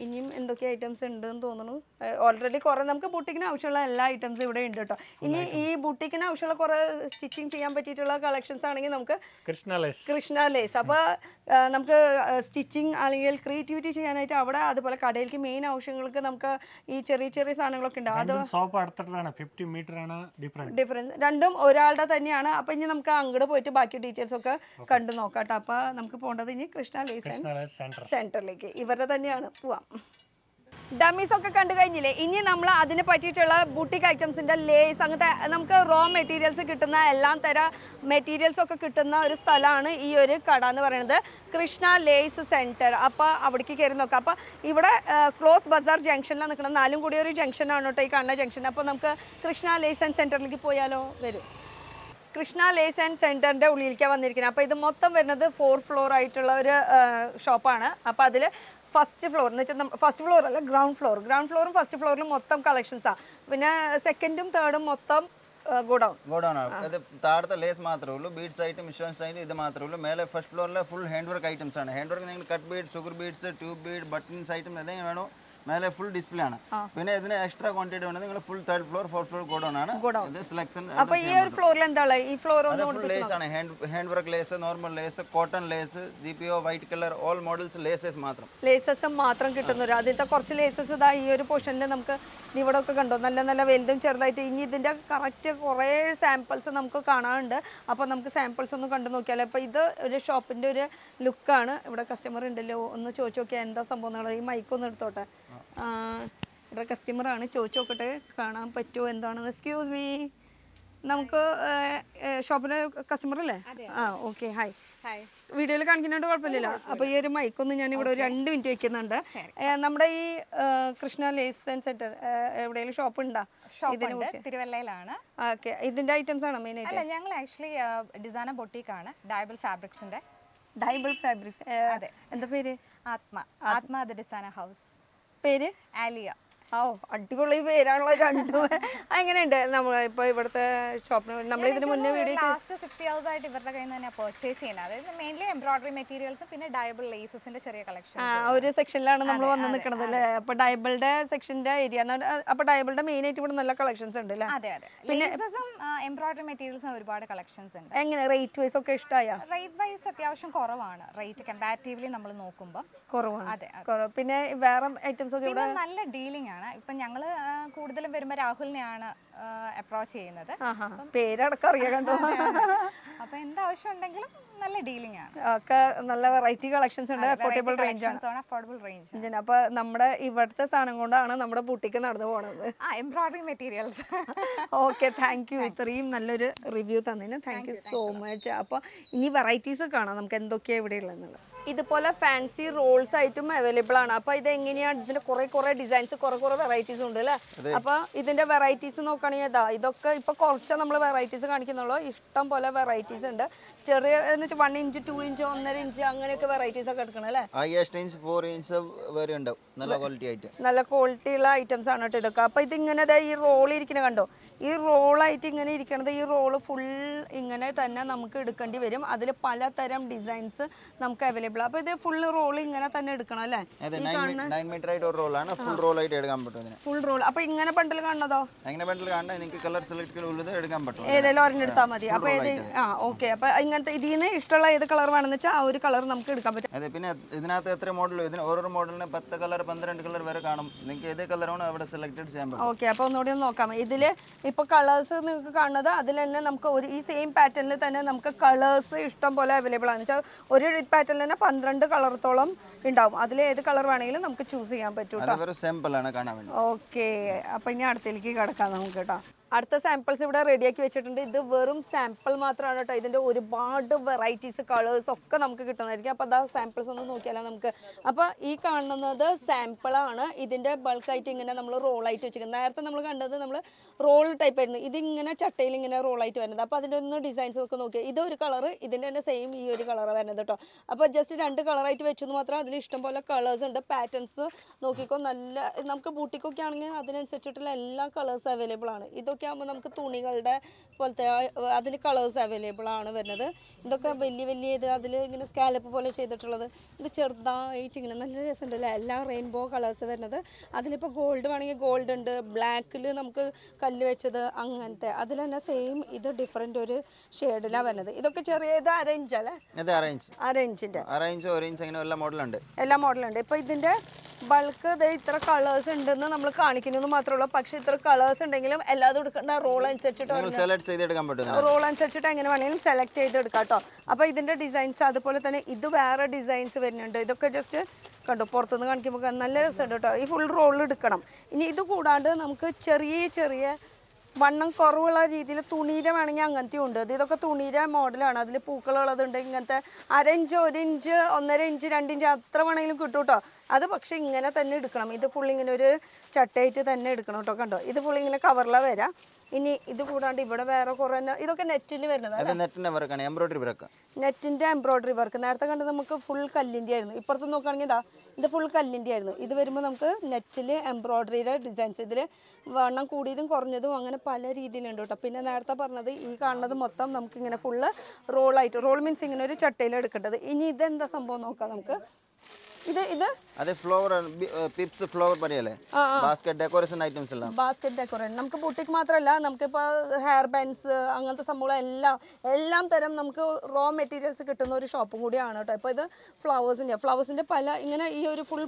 ഇനിയും എന്തൊക്കെ ഐറ്റംസ് ഉണ്ട് എന്ന് തോന്നുന്നു. ഓൾറെഡി കുറേ നമുക്ക് ബുട്ടിക്കിന് ആവശ്യമുള്ള എല്ലാ ഐറ്റംസും ഇവിടെ ഉണ്ട് കേട്ടോ. ഇനി ഈ ബുട്ടിക്കിന് ആവശ്യമുള്ള കുറേ സ്റ്റിച്ചിങ് ചെയ്യാൻ പറ്റിയിട്ടുള്ള കളക്ഷൻസ് ആണെങ്കിൽ നമുക്ക് കൃഷ്ണ ലേസ്. അപ്പോൾ നമുക്ക് സ്റ്റിച്ചിങ് അല്ലെങ്കിൽ ക്രിയേറ്റിവിറ്റി ചെയ്യാനായിട്ട് അവിടെ, അതുപോലെ കടയിലേക്ക് മെയിൻ ആവശ്യങ്ങൾക്ക് നമുക്ക് ഈ ചെറിയ ചെറിയ സാധനങ്ങളൊക്കെ ഉണ്ട്. അത് ഡിഫറൻസ് രണ്ടും ഒരാളുടെ തന്നെയാണ്. അപ്പോൾ ഇനി നമുക്ക് അങ്ങോട്ട് പോയിട്ട് ബാക്കി ഡീറ്റെയിൽസ് ഒക്കെ കണ്ടു നോക്കാം കേട്ടോ. അപ്പോൾ നമുക്ക് പോകേണ്ടത് ഇനി കൃഷ്ണ ലേസ് സെന്ററിലേക്ക്. ഇവരുടെ തന്നെയാണ് പോവാം. ഡമ്മീസ് ഒക്കെ കണ്ടു കഴിഞ്ഞില്ലേ? ഇനി നമ്മൾ അതിന് പറ്റിയിട്ടുള്ള ബുട്ടിക് ഐറ്റംസിൻ്റെ ലേസ്, അങ്ങനത്തെ നമുക്ക് റോ മെറ്റീരിയൽസ് കിട്ടുന്ന എല്ലാം തരം മെറ്റീരിയൽസ് ഒക്കെ കിട്ടുന്ന ഒരു സ്ഥലമാണ് ഈ ഒരു കട എന്ന് പറയുന്നത്, കൃഷ്ണ ലേസ് സെൻറ്റർ. അപ്പോൾ അവിടേക്ക് കയറി നോക്കാം. അപ്പോൾ ഇവിടെ ക്ലോത്ത് ബസാർ ജംഗ്ഷനിലാണ് നിൽക്കുന്നത്. 4 കൂടി ഒരു ജംഗ്ഷനാണ് കേട്ടോ ഈ കാണുന്ന ജംഗ്ഷൻ. അപ്പോൾ നമുക്ക് കൃഷ്ണ ലേസ് ആൻഡ് സെൻറ്ററിലേക്ക് പോയാലോ? വരും. കൃഷ്ണ ലേസ് ആൻഡ് സെൻറ്ററിൻ്റെ ഉള്ളിലേക്കാണ് വന്നിരിക്കുന്നത്. അപ്പോൾ ഇത് മൊത്തം വരുന്നത് 4 ഫ്ലോർ ആയിട്ടുള്ള ഒരു ഷോപ്പാണ്. അപ്പോൾ അതിൽ ഫസ്റ്റ് ഫ്ലോർ എന്ന് വെച്ചാൽ ഫസ്റ്റ് ഫ്ലോർ അല്ല, ഗ്രൗണ്ട് ഫ്ലോറും ഫസ്റ്റ് ഫ്ലോറിലും മൊത്തം കളക്ഷൻസാണ്. പിന്നെ സെക്കൻഡും തേർഡും മൊത്തം ഗോഡൗൺ ആണ്. ഇത് താഴത്തെ ലേസ് മാത്രമേ ഉള്ളൂ, ബീഡ്സ് ഐറ്റം, മിഷൻസ് ഐറ്റം ഇത് മാത്രമേ ഉള്ളൂ. മേലെ ഫസ്റ്റ് ഫ്ലോറിൽ ഫുൾ ഹാൻഡ് വർക്ക് ഐറ്റംസ് ആണ്. ഹാൻഡ് വർക്ക് നിങ്ങൾ cut Bede, sugar beads, tube Bede, buttons item എന്തെങ്കിലും വേണോ മേലെ ഫുൾ ഡിസ്പ്ലേ ആണ്. പിന്നെ ഇതിന് എക്സ്ട്രാ ക്വാണ്ടിറ്റി വേണമെങ്കിൽ നിങ്ങൾ full 3rd floor 4th floor godown ആണ്. ഇത് സെലക്ഷൻ. അപ്പോൾ ഈ ഒരു ഫ്ലോറിൽ എന്താണ് ഈ ഫ്ലോർ? ഫുൾ ലേസ് ആണ്. Hand work lace, normal lace, cotton lace, GPO, white colour, all models laces മാത്രം. ലേസസ് മാത്രം കിട്ടുന്നവർ. അതിൻ്റെ കുറച്ച് ലേസസ് ഇതാ ഈ ഒരു പോർഷനിൽ നമുക്ക് ഇവിടെ ഒക്കെ കണ്ടോ, നല്ല നല്ല വലുതും ചെറുതായിട്ട്. ഇനി ഇതിൻ്റെ കറക്റ്റ് കുറേ സാമ്പിൾസ് നമുക്ക് കാണാനുണ്ട്. അപ്പോൾ നമുക്ക് സാമ്പിൾസ് ഒന്ന് കണ്ടു നോക്കിയാലോ. അപ്പോൾ ഇത് ഒരു ഷോപ്പിൻ്റെ ഒരു ലുക്കാണ്. ഇവിടെ കസ്റ്റമർ ഉണ്ടല്ലോ, ഒന്ന് ചോദിച്ചു നോക്കിയാൽ എന്താ സംഭവം. ഈ മൈക്കൊന്ന് എടുത്തോട്ടെ. ഇവിടെ കസ്റ്റമറാണ്, ചോദിച്ചു നോക്കട്ടെ കാണാൻ പറ്റുമോ എന്താണെന്ന്. എക്സ്ക്യൂസ് മീ, നമുക്ക് ഷോപ്പിലെ കസ്റ്റമർ അല്ലേ? ഓക്കെ. ഹായ്. വീഡിയോയിൽ കാണിക്കുന്നതുകൊണ്ട് കുഴപ്പമില്ലല്ലോ. അപ്പോൾ ഈ ഒരു മൈക്കൊന്ന് ഞാൻ ഇവിടെ ഒരു 2 മിനിറ്റ് വെക്കുന്നുണ്ട്. നമ്മുടെ ഈ കൃഷ്ണ ലേസ് ആൻഡ് സെന്റർ എവിടെയെങ്കിലും ഷോപ്പ് ഉണ്ടോ? തിരുവല്ലയിലാണ്. ഓക്കെ. ഇതിന്റെ ഐറ്റംസ് ആണോ മെയിൻ ആയിട്ട്? അല്ല, ഞങ്ങൾ ആക്ച്വലി ഡിസൈനർ ബൊട്ടീക്കാണ്. ഡയബിൾ ഫാബ്രിക്സിന്റെ. എന്താ പേര്? ആത്മ ദ ഡിസൈനർ ഹൗസ്. പേര്? ആലിയ. അടിപൊളി പേരാണല്ലോ രണ്ടും. എങ്ങനെയുണ്ട് നമ്മൾ ഇപ്പോൾ ഇവിടുത്തെ ഷോപ്പിന്? നമ്മൾ ഇതിന് മുന്നേ വീഡിയോ ലാസ്റ്റ് 6 years ആയിട്ട് ഇവരുടെ കയ്യിൽ നിന്ന് തന്നെ പർച്ചേസ് ചെയ്യുന്നത്. അതായത് മെയിൻലി എംബ്രോയിഡറി മെറ്റീരിയൽസും പിന്നെ ഡയബിൾ ലേസസിന്റെ ചെറിയ കളക്ഷൻ. ഒരു സെക്ഷനിലാണ് നമ്മൾ വന്ന് നിൽക്കുന്നത് അല്ലേ? അപ്പോൾ ഡയബിളുടെ സെക്ഷൻ്റെ ഏരിയ. അപ്പോൾ ഡയബിളുടെ മെയിൻ ആയിട്ട് ഇവിടെ നല്ല കളക്ഷൻസ് ഉണ്ട് അല്ലേ? അതെ. ലേസസും എംബ്രോയിഡറി മെറ്റീരിയൽസും ഒരുപാട് കളക്ഷൻസ് ഉണ്ട്. എങ്ങനെ റേറ്റ് വൈസ് ഒക്കെ ഇഷ്ടമായോ? റേറ്റ് വൈസ് അത്യാവശ്യം കുറവാണ്. റേറ്റ് കമ്പാരിറ്റീവ്ലി നമ്മൾ നോക്കുമ്പോൾ കുറവാണ്. അതെ. പിന്നെ വേറെ ഐറ്റംസ് ഒക്കെ ഇവിടെ നല്ല ഡീലിംഗ് ആണ്. ഇപ്പം ഞങ്ങൾ കൂടുതലും വരുമ്പോൾ രാഹുലിനെയാണ് അപ്രോച്ച് ചെയ്യുന്നത്. പേരടക്കം അറിയാം കണ്ടോ. അപ്പോൾ എന്താവശ്യം ഉണ്ടെങ്കിലും നല്ല ഡീലിംഗ് ആണ്. ഒക്കെ നല്ല വെറൈറ്റി കളക്ഷൻസ് ഉണ്ട്. അഫോർഡബിൾ റേഞ്ച് ആണ്. അപ്പോൾ നമ്മുടെ ഇവിടുത്തെ സാധനം കൊണ്ടാണ് നമ്മുടെ ബുട്ടിക്ക് നടന്നു പോകുന്നത്. Embroidery materials. Okay, thank you. ഇത്രയും നല്ലൊരു റിവ്യൂ തന്നതിന് താങ്ക് യു സോ മച്ച്. അപ്പോൾ ഇനി വെറൈറ്റീസ് കാണാം നമുക്ക് എന്തൊക്കെയാണ് ഇവിടെ ഉള്ളതെന്നുള്ളത്. ഇതുപോലെ ഫാൻസി റോൾസ് ആയിട്ടും അവൈലബിൾ ആണ്. അപ്പോൾ ഇത് എങ്ങനെയാണ്? ഇതിൻ്റെ കുറേ ഡിസൈൻസ്, കുറേ വെറൈറ്റീസ് ഉണ്ട് അല്ലേ? അപ്പോൾ ഇതിൻ്റെ വെറൈറ്റീസ് നോക്കുകയാണെങ്കിൽ ഇതൊക്കെ ഇപ്പോൾ കുറച്ച് നമ്മൾ വെറൈറ്റീസ് കാണിക്കുന്നുള്ളൂ. ഇഷ്ടം പോലെ വെറൈറ്റീസ് ഉണ്ട്. ചെറിയ എന്ന് വെച്ചാൽ 1 ഇഞ്ച് 2 ഇഞ്ച് 1.5 ഇഞ്ച് അങ്ങനെയൊക്കെ വെറൈറ്റീസ് ഒക്കെ എടുക്കണം അല്ലേ? 4 ഇഞ്ച് വരെ ഉണ്ടാവും. നല്ല ക്വാളിറ്റി ആയിട്ട്, നല്ല ക്വാളിറ്റി ഉള്ള ഐറ്റംസ് ആണ് കേട്ടോ ഇതൊക്കെ. അപ്പോൾ ഇതിങ്ങനെ ഈ റോൾ ഇരിക്കുന്നത് കണ്ടോ? ഈ റോളായിട്ട് ഇങ്ങനെ ഇരിക്കണത്, ഈ റോള് ഫുൾ ഇങ്ങനെ തന്നെ നമുക്ക് എടുക്കേണ്ടി വരും. അതിൽ പലതരം ഡിസൈൻസ് നമുക്ക് അവൈലബിൾ. അപ്പോൾ ഇത് ഫുൾ റോൾ ഇങ്ങനെ തന്നെ എടുക്കണം അല്ലേ? 9 മീറ്റർ ആയിട്ട് ഒരു റോളാണ്. ഫുൾ റോൾ ആയിട്ട് എടുക്കാൻ പറ്റും. Full roll. അപ്പോൾ ഇങ്ങനെ ബണ്ടിൽ കാണുന്നതോ? അങ്ങനെ ബണ്ടിൽ കാണാൻ നിങ്ങൾക്ക് കളർ സെലക്ട് ഉള്ളത് എടുക്കാൻ പറ്റും. ഏതെങ്കിലും ഒരെണ്ണം എടുത്താൽ മതി. അപ്പോൾ ഓക്കെ. അപ്പോൾ ഇങ്ങനത്തെ ഇതിൽ നിന്ന് ഇഷ്ടമുള്ള ഏത് കളർ വേണമെന്ന് വെച്ചാൽ ആ ഒരു കളർ നമുക്ക് എടുക്കാൻ പറ്റും. അതെ. പിന്നെ ഇതിനകത്ത് എത്ര മോഡലും, ഇതിന് ഓരോ മോഡലിന് 10 കളർ 12 കളർ വരെ കാണും. നിങ്ങൾക്ക് ഏത് കളറാണോ അവിടെ സെലക്ട് ചെയ്യാൻ പറ്റും. ഓക്കെ. അപ്പോൾ ഒന്നുകൂടി ഒന്ന് നോക്കാം. ഇതിൽ ഇപ്പോൾ കളേഴ്സ് നിങ്ങൾക്ക് കാണുന്നത് അതിൽ തന്നെ നമുക്ക് ഈ സെയിം പാറ്റേണിൽ തന്നെ നമുക്ക് കളേഴ്സ് ഇഷ്ടം പോലെ അവൈലബിൾ ആണ്. വെച്ചാൽ ഒരു പാറ്റേണിൽ തന്നെ 12 കളറത്തോളം ഉണ്ടാവും. അതിൽ ഏത് കളർ വേണമെങ്കിലും നമുക്ക് ചൂസ് ചെയ്യാൻ പറ്റും. ഓക്കെ. അപ്പോൾ ഇനി അടുത്തേക്ക് കിടക്കാം നമുക്ക് കേട്ടോ. അടുത്ത സാമ്പിൾസ് ഇവിടെ റെഡിയാക്കി വെച്ചിട്ടുണ്ട്. ഇത് വെറും സാമ്പിൾ മാത്രമാണ് കേട്ടോ. ഇതിൻ്റെ ഒരുപാട് വെറൈറ്റീസ് കളേഴ്സ് ഒക്കെ നമുക്ക് കിട്ടുന്നതായിരിക്കും. അപ്പോൾ അതാ സാമ്പിൾസ് ഒന്ന് നോക്കിയാലോ നമുക്ക്. അപ്പോൾ ഈ കാണുന്നത് സാമ്പിളാണ്. ഇതിൻ്റെ ബൾക്കായിട്ട് ഇങ്ങനെ നമ്മൾ റോളായിട്ട് വെച്ചിരിക്കുന്നത്. നേരത്തെ നമ്മൾ കണ്ടത് നമ്മൾ റോൾ ടൈപ്പ് ആയിരുന്നു. ഇതിങ്ങനെ ചട്ടയിൽ ഇങ്ങനെ റോളായിട്ട് വരുന്നത്. അപ്പോൾ അതിൻ്റെ ഒന്ന് ഡിസൈൻസ് ഒക്കെ നോക്കിയാൽ ഇതൊരു കളർ, ഇതിൻ്റെ തന്നെ സെയിം ഈ ഒരു കളർ വരുന്നത് കേട്ടോ. അപ്പോൾ ജസ്റ്റ് 2 കളറായിട്ട് വെച്ചെന്ന് മാത്രം. അതിൽ ഇഷ്ടംപോലെ കളേഴ്സ് ഉണ്ട്. പാറ്റേൺസ് നോക്കിക്കോ. നല്ല നമുക്ക് ബൂട്ടിക്കൊക്കെ ആണെങ്കിൽ അതിനനുസരിച്ചിട്ടുള്ള എല്ലാ കളേഴ്സ് അവൈലബിൾ ആണ്. ഇതൊക്കെ ഇതൊക്കെ ആകുമ്പോൾ നമുക്ക് തുണികളുടെ പോലത്തെ അതിന് കളേഴ്സ് അവൈലബിൾ ആണ് വരുന്നത്. ഇതൊക്കെ വലിയ വലിയ ഇത് അതിൽ ഇങ്ങനെ സ്കാലപ്പ് പോലെ ചെയ്തിട്ടുള്ളത്. ഇത് ചെറുതായിട്ട് ഇങ്ങനെ നല്ല രസമുണ്ടല്ലേ, എല്ലാം റെയിൻബോ കളേഴ്സ് വരുന്നത്. അതിലിപ്പോൾ ഗോൾഡ് വേണമെങ്കിൽ ഗോൾഡ് ഉണ്ട്, ബ്ലാക്കിൽ നമുക്ക് കല്ല് വെച്ചത് അങ്ങനത്തെ. അതിൽ തന്നെ സെയിം ഇത് ഡിഫറെൻ്റ് ഒരു ഷെയ്ഡിലാണ് വരുന്നത്. ഇതൊക്കെ ചെറിയ ഇത് അറേഞ്ച് അല്ലേ? അറേഞ്ചിൻ്റെ ഓറഞ്ച് അങ്ങനെ എല്ലാ മോഡലുണ്ട്. എല്ലാ മോഡലുണ്ട്. ഇപ്പോൾ ഇതിൻ്റെ ബൾക്ക് ഇത് ഇത്ര കളേഴ്സ് ഉണ്ടെന്ന് നമ്മൾ കാണിക്കുന്നത് മാത്രമേ ഉള്ളൂ. പക്ഷേ ഇത്ര കളേഴ്സ് ഉണ്ടെങ്കിലും എല്ലാതും എടുക്കേണ്ട റോൾ അനുസരിച്ചിട്ട് റോൾ അനുസരിച്ചിട്ട് എങ്ങനെ വേണമെങ്കിലും സെലക്ട് ചെയ്തെടുക്കാം കേട്ടോ. അപ്പോൾ ഇതിൻ്റെ ഡിസൈൻസ് അതുപോലെ തന്നെ ഇത് വേറെ ഡിസൈൻസ് വരുന്നുണ്ട്. ഇതൊക്കെ ജസ്റ്റ് കണ്ടോ പുറത്തുനിന്ന് കാണിക്കുമ്പോൾ നല്ല രസമുണ്ട് കേട്ടോ. ഈ ഫുൾ റോൾ എടുക്കണം. ഇനി ഇത് കൂടാണ്ട് നമുക്ക് ചെറിയ ചെറിയ വണ്ണം കുറവുള്ള രീതിയിൽ തുണിയുടെ വേണമെങ്കിൽ അങ്ങനത്തെ ഉണ്ട്. ഇതൊക്കെ തുണിയുടെ മോഡലാണ്. അതിൽ പൂക്കളുള്ളതുണ്ട്. ഇങ്ങനത്തെ 1 ഇഞ്ച് 1 ഇഞ്ച് 1.5 ഇഞ്ച് 2 ഇഞ്ച് അത്ര വേണമെങ്കിലും കിട്ടും കേട്ടോ. അത് പക്ഷേ ഇങ്ങനെ തന്നെ എടുക്കണം. ഇത് ഫുൾ ഇങ്ങനെ ഒരു ചട്ടയായിട്ട് തന്നെ എടുക്കണം കേട്ടോ. കണ്ടോ ഇത് ഫുൾ ഇങ്ങനെ കവറിലാണ് വരാം. ഇനി ഇത് കൂടാണ്ട് ഇവിടെ വേറെ കുറേ ഇതൊക്കെ നെറ്റിൽ വരുന്നത്, നെറ്റിൻ്റെ എംബ്രോയിഡറി വർക്ക്. നേരത്തെ കണ്ട് നമുക്ക് ഫുൾ കല്ലിൻ്റെ ആയിരുന്നു. ഇപ്പുറത്ത് നോക്കുകയാണെങ്കിൽ ഇതാ ഇത് ഫുൾ കല്ലിൻ്റെ ആയിരുന്നു. ഇത് വരുമ്പോൾ നമുക്ക് നെറ്റിൽ എംബ്രോയിഡറിയുടെ ഡിസൈൻസ് ഇതിൽ വണ്ണം കൂടിയതും കുറഞ്ഞതും അങ്ങനെ പല രീതിയിലുണ്ട് കേട്ടോ. പിന്നെ നേരത്തെ പറഞ്ഞത് ഈ കാണുന്നത് മൊത്തം നമുക്കിങ്ങനെ ഫുള്ള് റോളായിട്ട്, റോൾ മീൻസ് ഇങ്ങനെ ഒരു ചട്ടയിൽ എടുക്കേണ്ടത്. ഇനി ഇതെന്താ സംഭവം നോക്കാം നമുക്ക്. ബാസ്ക്കറ്റ് ഡെക്കറേഷൻ നമുക്ക് ബുട്ടിക്ക് മാത്രമല്ല, നമുക്കിപ്പോൾ ഹെയർ ബാൻഡ്സ് അങ്ങനത്തെ സംഭവം എല്ലാം തരം നമുക്ക് റോ മെറ്റീരിയൽസ് കിട്ടുന്ന ഒരു ഷോപ്പും കൂടിയാണ് കേട്ടോ. ഇപ്പോൾ ഇത് ഫ്ലവേഴ്സിൻ്റെ പല ഇങ്ങനെ ഈ ഒരു ഫുൾ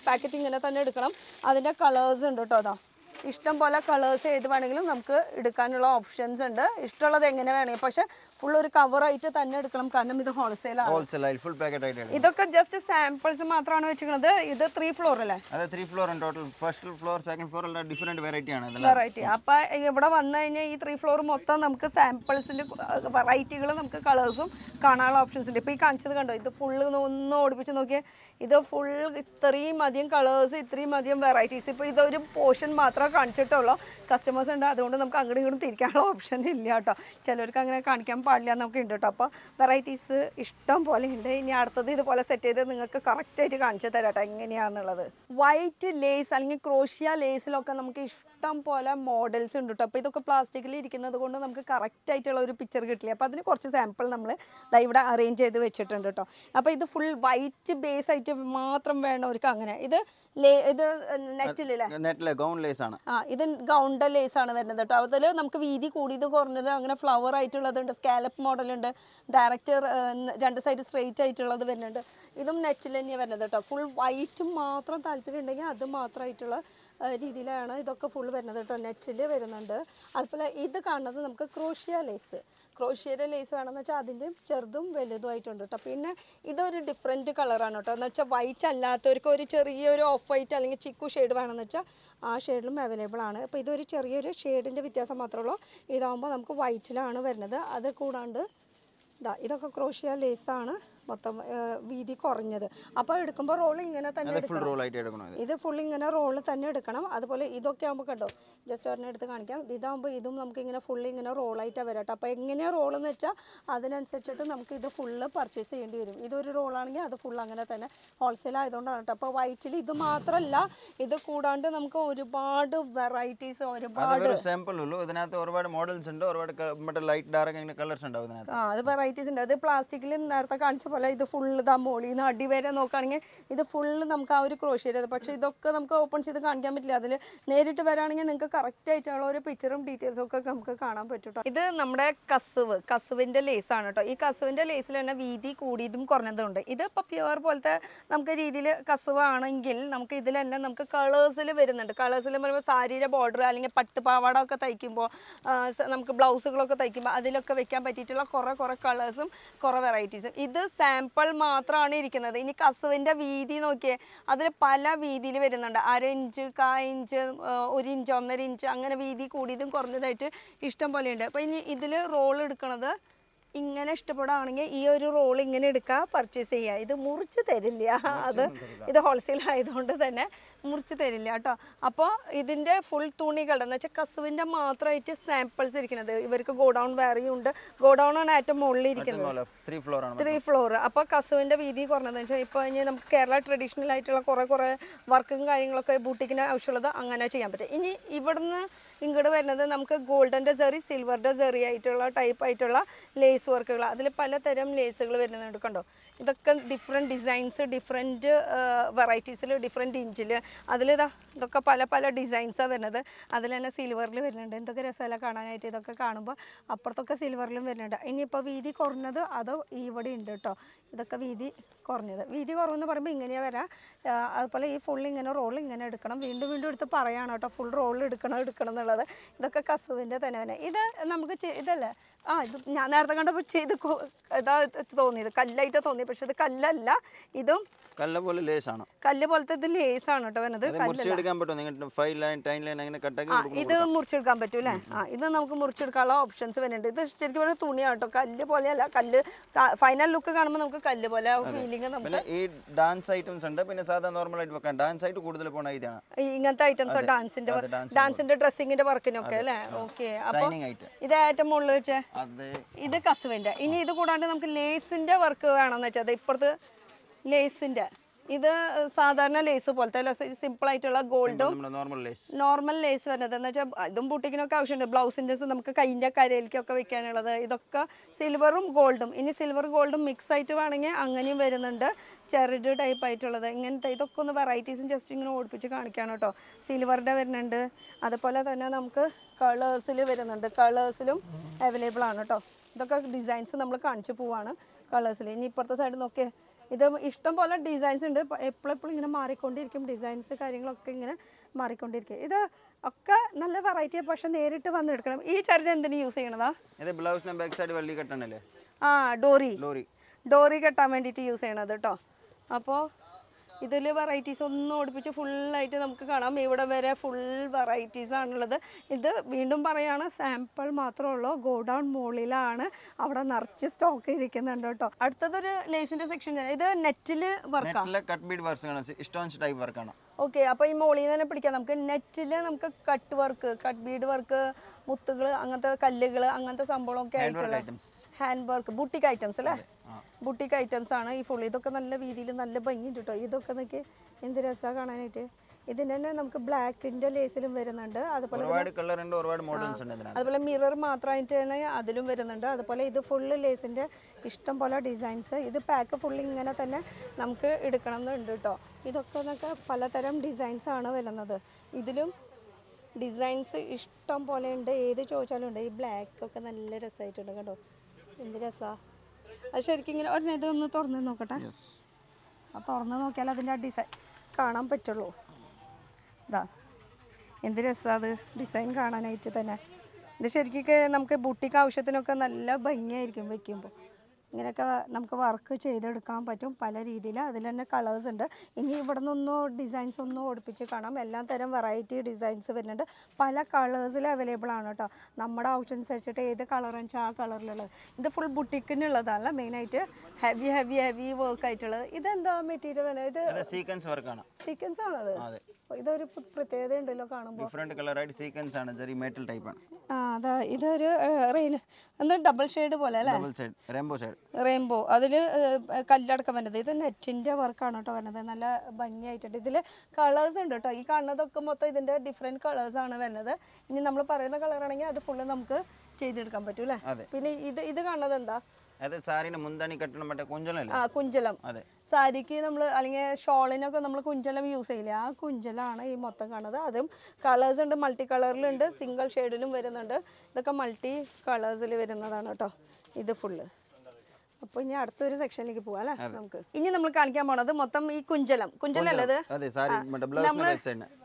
പാക്കറ്റ് ഇങ്ങനെ തന്നെ എടുക്കണം. അതിൻ്റെ കളേഴ്സ് ഉണ്ട് കേട്ടോ. അതാ ഇഷ്ടം പോലെ കളേഴ്സ് ഏത് വേണമെങ്കിലും നമുക്ക് എടുക്കാനുള്ള ഓപ്ഷൻസ് ഉണ്ട്. ഇഷ്ടമുള്ളത് എങ്ങനെ വേണമെങ്കിൽ, പക്ഷെ ഫുൾ ഒരു കവറായിട്ട് തന്നെ എടുക്കണം. കാരണം ഇത് ഹോൾസെയിലാണ്. ഇതൊക്കെ ജസ്റ്റ് സാമ്പിൾസ് മാത്രമാണ് വെച്ചിരിക്കുന്നത്. ഇത് 3 ഫ്ലോർ അല്ലേ? അതെ 3 ഫ്ലോർ ഉണ്ട് total. First floor second floor എല്ലാം ഡിഫറെന്റ് വെറൈറ്റി ആണ്. വെറൈറ്റി. അപ്പോൾ ഇവിടെ വന്നു കഴിഞ്ഞാൽ ഈ 3 ഫ്ലോർ മൊത്തം നമുക്ക് സാമ്പിൾസിൻ്റെ വെറൈറ്റികൾ നമുക്ക് കളേഴ്സും കാണാനുള്ള ഓപ്ഷൻസ് ഉണ്ട്. ഇപ്പോൾ ഈ കാണിച്ചത് കണ്ടോ, ഇത് ഫുള്ള് ഒന്ന് ഓടിപ്പിച്ച് നോക്കിയാൽ ഇത് ഫുൾ ഇത്രയും അധികം കളേഴ്സ്, ഇത്രയും അധികം വെറൈറ്റീസ്. ഇപ്പോൾ ഇതൊരു പോർഷൻ മാത്രമേ കാണിച്ചിട്ടുള്ളൂ. കസ്റ്റമേഴ്സ് ഉണ്ട്, അതുകൊണ്ട് നമുക്ക് അങ്ങോട്ടും ഇങ്ങോട്ടും തിരിക്കാനുള്ള ഓപ്ഷൻ ഇല്ല കേട്ടോ. ചിലർക്ക് അങ്ങനെ കാണിക്കാൻ പാടില്ല എന്നൊക്കെ ഉണ്ട് കേട്ടോ. അപ്പോൾ വെറൈറ്റീസ് ഇഷ്ടം പോലെ ഉണ്ട്. ഇനി അടുത്തത് ഇതുപോലെ സെറ്റ് ചെയ്ത് നിങ്ങൾക്ക് കറക്റ്റായിട്ട് കാണിച്ചു തരാം കേട്ടോ എങ്ങനെയാണെന്നുള്ളത്. വൈറ്റ് ലേസ് അല്ലെങ്കിൽ ക്രോഷ്യ ലേസിലൊക്കെ നമുക്ക് ഇഷ്ടം പോലെ മോഡൽസ് ഉണ്ട് കേട്ടോ. അപ്പോൾ ഇതൊക്കെ പ്ലാസ്റ്റിക്കിൽ ഇരിക്കുന്നത് കൊണ്ട് നമുക്ക് കറക്റ്റായിട്ടുള്ള ഒരു പിക്ചർ കിട്ടില്ല. അപ്പോൾ അതിന് കുറച്ച് സാമ്പിൾ നമ്മൾ ഇവിടെ അറേഞ്ച് ചെയ്ത് വെച്ചിട്ടുണ്ട് കേട്ടോ. അപ്പോൾ ഇത് ഫുൾ വൈറ്റ് ബേസ് ആയിട്ട് മാത്രം വേണവർക്ക് അങ്ങനെ. ഇത് നെറ്റിലെ ഗൗൺ ലേസ് ആണ്. ഇത് ഗൗണിന്റെ ലേസ് ആണ് വരുന്നത് കേട്ടോ. അതിൽ നമുക്ക് വീതി കൂടിയത് കുറഞ്ഞത് അങ്ങനെ ഫ്ലവർ ആയിട്ടുള്ളതുണ്ട്, സ്കാലപ്പ് മോഡലുണ്ട്, ഡയറക്റ്റ് 2 സൈഡ് സ്ട്രെയിറ്റ് ആയിട്ടുള്ളത് വരുന്നുണ്ട്. ഇതും നെറ്റിൽ തന്നെയാണ് വരുന്നത് കേട്ടോ. ഫുൾ വൈറ്റ് മാത്രം താല്പര്യം ഉണ്ടെങ്കിൽ അത് മാത്രമായിട്ടുള്ള രീതിയിലാണ് ഇതൊക്കെ ഫുൾ വരുന്നത് കേട്ടോ. നെറ്റിൽ വരുന്നുണ്ട്. അതുപോലെ ഇത് കാണുന്നത് നമുക്ക് ക്രോഷ്യയുടെ ലേസ് വേണമെന്ന് വെച്ചാൽ അതിൻ്റെ ചെറുതും വലുതുമായിട്ടുണ്ട് കേട്ടോ. പിന്നെ ഇതൊരു ഡിഫറെൻറ്റ് കളറാണ് കേട്ടോ. എന്ന് വെച്ചാൽ വൈറ്റ് അല്ലാത്തവർക്ക് ഒരു ചെറിയൊരു ഓഫ് വൈറ്റ് അല്ലെങ്കിൽ ചിക്കു ഷെയ്ഡ് വേണമെന്ന് വെച്ചാൽ ആ ഷെയ്ഡിലും അവൈലബിൾ ആണ്. അപ്പോൾ ഇതൊരു ചെറിയൊരു ഷെയ്ഡിൻ്റെ വ്യത്യാസം മാത്രമേ ഉള്ളൂ. ഇതാകുമ്പോൾ നമുക്ക് വൈറ്റിലാണ് വരുന്നത്. അത് കൂടാണ്ട് ഇതൊക്കെ ക്രോഷ്യ ലേസാണ് മൊത്തം വീതി കുറഞ്ഞത്. അപ്പോൾ എടുക്കുമ്പോൾ റോൾ ഇങ്ങനെ തന്നെ എടുക്കണം. ഇത് ഫുൾ ഇങ്ങനെ റോള് തന്നെ എടുക്കണം. അതുപോലെ ഇതൊക്കെ ആകുമ്പോൾ കണ്ടോ, ജസ്റ്റ് ഒരെണ്ണം എടുത്ത് കാണിക്കാം. ഇതാകുമ്പോൾ ഇതും നമുക്ക് ഇങ്ങനെ ഫുള്ള് ഇങ്ങനെ റോളായിട്ടാണ് വരാം കേട്ടോ. അപ്പോൾ എങ്ങനെയാണ് റോളെന്ന് വെച്ചാൽ അതിനനുസരിച്ചിട്ട് നമുക്ക് ഇത് ഫുള്ള് പർച്ചേസ് ചെയ്യേണ്ടി വരും. ഇതൊരു റോളാണെങ്കിൽ അത് ഫുൾ അങ്ങനെ തന്നെ ഹോൾസെയിൽ ആയതുകൊണ്ടാണ് കേട്ടോ. അപ്പോൾ വൈറ്റിൽ ഇത് മാത്രമല്ല, ഇത് കൂടാണ്ട് നമുക്ക് ഒരുപാട് വെറൈറ്റീസ്, ഒരുപാട് ഒരുപാട് മോഡൽസ് ഉണ്ട്, ഒരുപാട് ലൈറ്റ് ഡാർക്ക് കളേഴ്സ് ഉണ്ടാവും ഇതിനകത്ത്. അത് വെറൈറ്റീസ് ഉണ്ട്. അത് പ്ലാസ്റ്റിക്കിൽ നേരത്തെ കാണിച്ച പോലെ ഇത് ഫുള്ള് മോളിൽ നിന്ന് അടിവരെ നോക്കുകയാണെങ്കിൽ ഇത് ഫുള്ള് നമുക്ക് ആ ഒരു ക്രോഷ്യ. പക്ഷേ ഇതൊക്കെ നമുക്ക് ഓപ്പൺ ചെയ്ത് കാണിക്കാൻ പറ്റില്ല. അതിൽ നേരിട്ട് വരാണെങ്കിൽ നിങ്ങൾക്ക് കറക്റ്റ് ആയിട്ടുള്ള ഒരു പിക്ചറും ഡീറ്റെയിൽസും ഒക്കെ നമുക്ക് കാണാൻ പറ്റും കേട്ടോ. ഇത് നമ്മുടെ കസുവിൻ്റെ ലേസാണ് കേട്ടോ. ഈ കസുവിൻ്റെ ലേസിൽ തന്നെ വീതി കൂടിയതും കുറഞ്ഞതുണ്ട്. ഇത് ഇപ്പോൾ പ്യുവർ പോലത്തെ നമുക്ക് രീതിയിൽ കസുവ് ആണെങ്കിൽ നമുക്ക് ഇതിൽ തന്നെ നമുക്ക് കളേഴ്സിൽ വരുന്നുണ്ട്. കളേഴ്സിൽ പറയുമ്പോൾ സാരിയുടെ ബോർഡർ അല്ലെങ്കിൽ പട്ടുപാവാട ഒക്കെ തയ്ക്കുമ്പോൾ നമുക്ക് ബ്ലൗസുകളൊക്കെ തയ്ക്കുമ്പോൾ അതിലൊക്കെ വെക്കാൻ പറ്റിയിട്ടുള്ള കുറേ കളേഴ്സും കുറേ വെറൈറ്റീസും. ഇത് സാമ്പിൾ മാത്രമാണ് ഇരിക്കുന്നത്. ഇനി കസുവിൻ്റെ വീതി നോക്കിയേ, അതിൽ പല വീതിയിൽ വരുന്നുണ്ട്. 1/2 ഇഞ്ച്, 1/4 ഇഞ്ച്, 1 ഇഞ്ച്, 1.5 ഇഞ്ച് അങ്ങനെ വീതി കൂടിയതും കുറഞ്ഞതായിട്ട് ഇഷ്ടം പോലെയുണ്ട്. അപ്പോൾ ഇനി ഇതിൽ റോൾ എടുക്കണത് ഇങ്ങനെ ഇഷ്ടപ്പെടുകയാണെങ്കിൽ ഈ ഒരു റോൾ ഇങ്ങനെ എടുക്കുക, പർച്ചേസ് ചെയ്യുക. ഇത് മുറിച്ച് തരില്ല. ഇത് ഹോൾസെയിൽ ആയതുകൊണ്ട് തന്നെ മുറിച്ച് തരില്ല കേട്ടോ. അപ്പോൾ ഇതിൻ്റെ ഫുൾ തുണികളുടെ എന്ന് വെച്ചാൽ കസുവിൻ്റെ മാത്രമായിട്ട് സാമ്പിൾസ് ഇരിക്കുന്നത്. ഇവർക്ക് ഗോഡൗൺ വേറെയും ഉണ്ട്. ഗോഡൗൺ ആണ് ഏറ്റവും മുകളിൽ ഇരിക്കുന്നത്, 3 ഫ്ലോർ. അപ്പോൾ കസുവിൻ്റെ വീതി കുറഞ്ഞതെന്ന് വെച്ചാൽ ഇപ്പോൾ ഇനി നമുക്ക് കേരള ട്രഡീഷണൽ ആയിട്ടുള്ള കുറേ വർക്കും കാര്യങ്ങളൊക്കെ ബൂട്ടിക്കിന് ആവശ്യമുള്ളത് അങ്ങനെ ചെയ്യാൻ പറ്റും. ഇനി ഇവിടുന്ന് ഇങ്ങോട്ട് വരുന്നത് നമുക്ക് ഗോൾഡൻ്റെ സെറി സിൽവറിൻ്റെ സെറി ആയിട്ടുള്ള ടൈപ്പ് ആയിട്ടുള്ള ലേസ് വർക്കുകൾ, അതിൽ പലതരം ലേസുകൾ വരുന്നുണ്ട് കണ്ടോ. ഇതൊക്കെ ഡിഫറെൻറ്റ് ഡിസൈൻസ്, ഡിഫറെൻറ്റ് വെറൈറ്റീസിൽ, ഡിഫറെൻറ്റ് ഇഞ്ചിൽ, അതിലിതാ ഇതൊക്കെ പല പല ഡിസൈൻസാണ് വരുന്നത്. അതിൽ തന്നെ സിൽവറിൽ വരുന്നുണ്ട്. എന്തൊക്കെ രസമല്ല കാണാനായിട്ട്. ഇതൊക്കെ കാണുമ്പോൾ അപ്പുറത്തൊക്കെ സിൽവറിലും വരുന്നുണ്ട്. ഇനിയിപ്പോൾ വീതി കുറഞ്ഞത് അതോ ഇവിടെ ഉണ്ട് കേട്ടോ. ഇതൊക്കെ വീതി കുറഞ്ഞത്. വീതി കുറവെന്ന് പറയുമ്പോൾ ഇങ്ങനെയാണ് വരാം. അതുപോലെ ഈ ഫുൾ ഇങ്ങനെ റോൾ ഇങ്ങനെ എടുക്കണം. വീണ്ടും വീണ്ടും എടുത്ത് പറയാണ് കേട്ടോ, ഫുൾ റോൾ എടുക്കണം എന്നുള്ളത്. ഇതൊക്കെ കസുവിൻ്റെ തന്നെ. ഇത് നമുക്ക് ഇതല്ലേ, ഇത് ഞാൻ നേരത്തെ കണ്ടപ്പോൾ ഇതാ തോന്നിയത്, കല്ലായിട്ട് തോന്നി. പക്ഷെ ഇത് കല്ലല്ല, ഇതും കല്ല് പോലെ ലേസാണ്. കല്ല് പോലത്തെ ഇത് ലേസാണ് കേട്ടോ വരുന്നത്. മുറിച്ചെടുക്കാൻ പറ്റും. നിങ്ങൾ 5 ലൈൻ 10 ലൈൻ അങ്ങനെ കട്ടാക്കി ഇത് മുറിച്ചെടുക്കാൻ പറ്റും അല്ലേ? ഇത് നമുക്ക് മുറിച്ചെടുക്കാനുള്ള ഓപ്ഷൻസ് വരുന്നുണ്ട്. ഇത് ശരിക്കും പറഞ്ഞാൽ തുണിയാണ് കേട്ടോ, കല്ല് പോലെയല്ല. കല്ല് ഫൈനൽ ലുക്ക് കാണുമ്പോൾ നമുക്ക് കല്ല് പോലെ ഫീലിംഗ്. പിന്നെ ഈ ഡാൻസ് ഐറ്റംസ് ഉണ്ട്. പിന്നെ സാധാരണ നോർമൽ ആയിട്ട് വെക്കാം. ഡാൻസ് ആയിട്ട് കൂടുതൽ പോണ ഇതാണ് ഇങ്ങനത്തെ ഐറ്റംസ്, ഡാൻസിന്റെ ഡ്രസ്സിങ്ങിന്റെ വർക്കിനൊക്കെ അല്ലേ? ഓക്കെ. അപ്പൊ ഇത് ഏറ്റവും മുകളിൽ വെച്ചേ ഇത് കസുവിന്റെ. ഇനി ഇത് കൂടാണ്ട് നമുക്ക് ലേസിന്റെ വർക്ക് വേണമെന്ന് വെച്ചാൽ ഇപ്പുറത്ത് ലേസിന്റെ, ഇത് സാധാരണ ലേസ് പോലത്തെ സിമ്പിൾ ആയിട്ടുള്ള ഗോൾഡും നോർമൽ ലേസ് വരുന്നത് എന്ന് വെച്ചാൽ ഇതും ബുട്ടിക്കിനൊക്കെ ആവശ്യമുണ്ട്. ബ്ലൗസിൻ്റെ നമുക്ക് കൈൻ്റെ കരയിലേക്കൊക്കെ വെക്കാനുള്ളത്. ഇതൊക്കെ സിൽവറും ഗോൾഡും. ഇനി സിൽവർ ഗോൾഡും മിക്സ് ആയിട്ട് വേണമെങ്കിൽ അങ്ങനെയും വരുന്നുണ്ട്. ചെറിയ ടൈപ്പ് ആയിട്ടുള്ളത്. ഇങ്ങനത്തെ ഇതൊക്കെ ഒന്ന് വെറൈറ്റീസും ജസ്റ്റ് ഇങ്ങനെ ഓടിപ്പിച്ച് കാണിക്കാണ് കേട്ടോ. സിൽവറിൻ്റെ വരുന്നുണ്ട്. അതുപോലെ തന്നെ നമുക്ക് കളേഴ്സിൽ വരുന്നുണ്ട്. കളേഴ്സിലും അവൈലബിൾ ആണ് കേട്ടോ. ഇതൊക്കെ ഡിസൈൻസ് നമ്മൾ കാണിച്ചു പോവാണ് കളേഴ്സിൽ. ഇനി ഇപ്പുറത്തെ സൈഡ് നോക്കിയേ, ഇത് ഇഷ്ടം പോലെ ഡിസൈൻസ് ഉണ്ട്. എപ്പോഴെപ്പോഴും ഇങ്ങനെ മാറിക്കൊണ്ടിരിക്കും. ഡിസൈൻസ് കാര്യങ്ങളൊക്കെ ഇങ്ങനെ മാറിക്കൊണ്ടിരിക്കും. ഇത് ഒക്കെ നല്ല വെറൈറ്റി. പക്ഷെ നേരിട്ട് വന്നെടുക്കണം. ഈ ചരട് എന്തിനു യൂസ് ചെയ്യണതാ? ഡോറി കെട്ടാൻ വേണ്ടിയിട്ട് യൂസ് ചെയ്യണത് കേട്ടോ. അപ്പോൾ ഇതിൽ വെറൈറ്റീസ് ഒന്നും ഓടിപ്പിച്ച് ഫുള്ളായിട്ട് നമുക്ക് കാണാം. ഇവിടെ വരെ ഫുൾ വെറൈറ്റീസ് ആണുള്ളത്. ഇത് വീണ്ടും പറയുകയാണ്, സാമ്പിൾ മാത്രമേ ഉള്ളൂ. ഗോഡൗൺ മുകളിലാണ്, അവിടെ നിറച്ച് സ്റ്റോക്ക് ഇരിക്കുന്നുണ്ട് കേട്ടോ. അടുത്തതൊരു ലേസിന്റെ സെക്ഷൻ. ഇത് നെറ്റിൽ വർക്കാണ്. ഓക്കെ. അപ്പോൾ ഈ മോളിൽ നിന്ന് തന്നെ പിടിക്കാം. നമുക്ക് നെറ്റിൽ നമുക്ക് cut work, cut Bede work, മുത്തുകൾ, അങ്ങനത്തെ കല്ലുകൾ, അങ്ങനത്തെ സംഭവങ്ങളൊക്കെ ആയിട്ടുള്ള ഹാൻഡ് വർക്ക്, ബുട്ടിക് ഐറ്റംസ് അല്ലേ? ബുട്ടിക് ഐറ്റംസ് ആണ് ഈ ഫുൾ. ഇതൊക്കെ നല്ല രീതിയിൽ നല്ല ഭംഗിയുണ്ട് കേട്ടോ. ഇതൊക്കെ നോക്കി എന്ത് രസമാണ് കാണാനായിട്ട്. ഇതിന് തന്നെ നമുക്ക് ബ്ലാക്കിൻ്റെ ലേസിലും വരുന്നുണ്ട്. അതുപോലെ മിറർ മാത്രമായിട്ട് തന്നെ അതിലും വരുന്നുണ്ട്. അതുപോലെ ഇത് ഫുള്ള് ലേസിൻ്റെ ഇഷ്ടം പോലെ ഡിസൈൻസ്. ഇത് പാക്ക് ഫുള്ള് ഇങ്ങനെ തന്നെ നമുക്ക് എടുക്കണം എന്നുണ്ട് കേട്ടോ. ഇതൊക്കെ എന്നൊക്കെ പലതരം ഡിസൈൻസ് ആണ് വരുന്നത്. ഇതിലും ഡിസൈൻസ് ഇഷ്ടം പോലെ ഉണ്ട്. ഏത് ചോദിച്ചാലും ഉണ്ട്. ഈ ബ്ലാക്ക് ഒക്കെ നല്ല രസമായിട്ടുണ്ട് കേട്ടോ. എന്ത് രസമാണ് അത് ശരിക്കും. ഇങ്ങനെ ഒരെണ്ണം ഇതൊന്ന് തുറന്ന് നോക്കട്ടെ. ആ തുറന്ന് നോക്കിയാൽ അതിൻ്റെ ആ ഡിസൈൻ കാണാൻ പറ്റുള്ളൂ. ഇതാ എന്ത് രസമാണ് അത് ഡിസൈൻ കാണാനായിട്ട് തന്നെ. ഇത് ശരിക്കും നമുക്ക് ബുട്ടിക്ക് ആവശ്യത്തിനൊക്കെ നല്ല ഭംഗിയായിരിക്കും വെക്കുമ്പോൾ. ഇങ്ങനെയൊക്കെ നമുക്ക് വർക്ക് ചെയ്തെടുക്കാൻ പറ്റും പല രീതിയിൽ. അതിൽ തന്നെ കളേഴ്സ് ഉണ്ട്. ഇനി ഇവിടെ നിന്നൊന്നും ഡിസൈൻസ് ഒന്നും ഓടിപ്പിച്ച് കാണാം. എല്ലാ തരം വെറൈറ്റി ഡിസൈൻസ് വരുന്നുണ്ട്. പല കളേഴ്സിൽ അവൈലബിൾ ആണ് കേട്ടോ. നമ്മുടെ ആവശ്യം അനുസരിച്ചിട്ട് ഏത് കളറെന്ന് വെച്ചാൽ ആ കളറിലുള്ളത്. ഇത് ഫുൾ ബുട്ടിക്കിനുള്ളതല്ല, മെയിനായിട്ട് ഹെവി വർക്ക് ആയിട്ടുള്ളത്. ഇതെന്താ മെറ്റീരിയൽ? ഇത് സീക്വൻസ് വർക്കാണ്. സീക്വൻസ് ആണത്. ഇതൊരു പ്രത്യേകത ഉണ്ടല്ലോ കാണുമ്പോൾ. ഡിഫറെന്റ് കളർ ആയിട്ട് സീക്വൻസ് ആണ്. ചെറിയ മെറ്റൽ ടൈപ്പ് ആണ്. അതാ ഇതൊരു എന്താ ഡബിൾ ഷെയ്ഡ് പോലെ അല്ലേ? റെയിൻബോ. അതിൽ കല്ലടക്കം വരുന്നത്. ഇത് നെറ്റിൻ്റെ വർക്കാണ് കേട്ടോ വരുന്നത്. നല്ല ഭംഗിയായിട്ടുണ്ട്. ഇതിൽ കളേഴ്സ് ഉണ്ട് കേട്ടോ. ഈ കാണുന്നതൊക്കെ മൊത്തം ഇതിൻ്റെ ഡിഫറെൻറ്റ് കളേഴ്സാണ് വരുന്നത്. ഇനി നമ്മൾ പറയുന്ന കളറാണെങ്കിൽ അത് ഫുള്ള് നമുക്ക് ചെയ്തെടുക്കാൻ പറ്റും അല്ലേ? പിന്നെ ഇത് കാണുന്നത് എന്താ? കുഞ്ചലം. സാരിക്ക് നമ്മൾ അല്ലെങ്കിൽ ഷോളിനൊക്കെ നമ്മൾ കുഞ്ചലം യൂസ് ചെയ്യില്ലേ, ആ കുഞ്ചലാണ് ഈ മൊത്തം കാണുന്നത്. അതും കളേഴ്സ് ഉണ്ട്, മൾട്ടി കളറിലുണ്ട്, സിംഗിൾ ഷെയ്ഡിലും വരുന്നുണ്ട്. ഇതൊക്കെ മൾട്ടി കളേഴ്സിൽ വരുന്നതാണ് കേട്ടോ ഇത് ഫുള്ള്. അപ്പോൾ ഇനി അടുത്തൊരു സെക്ഷനിലേക്ക് പോവാം അല്ലേ നമുക്ക്. ഇനി നമ്മൾ കാണിക്കാൻ പോണത് മൊത്തം ഈ കുഞ്ചലല്ലത്.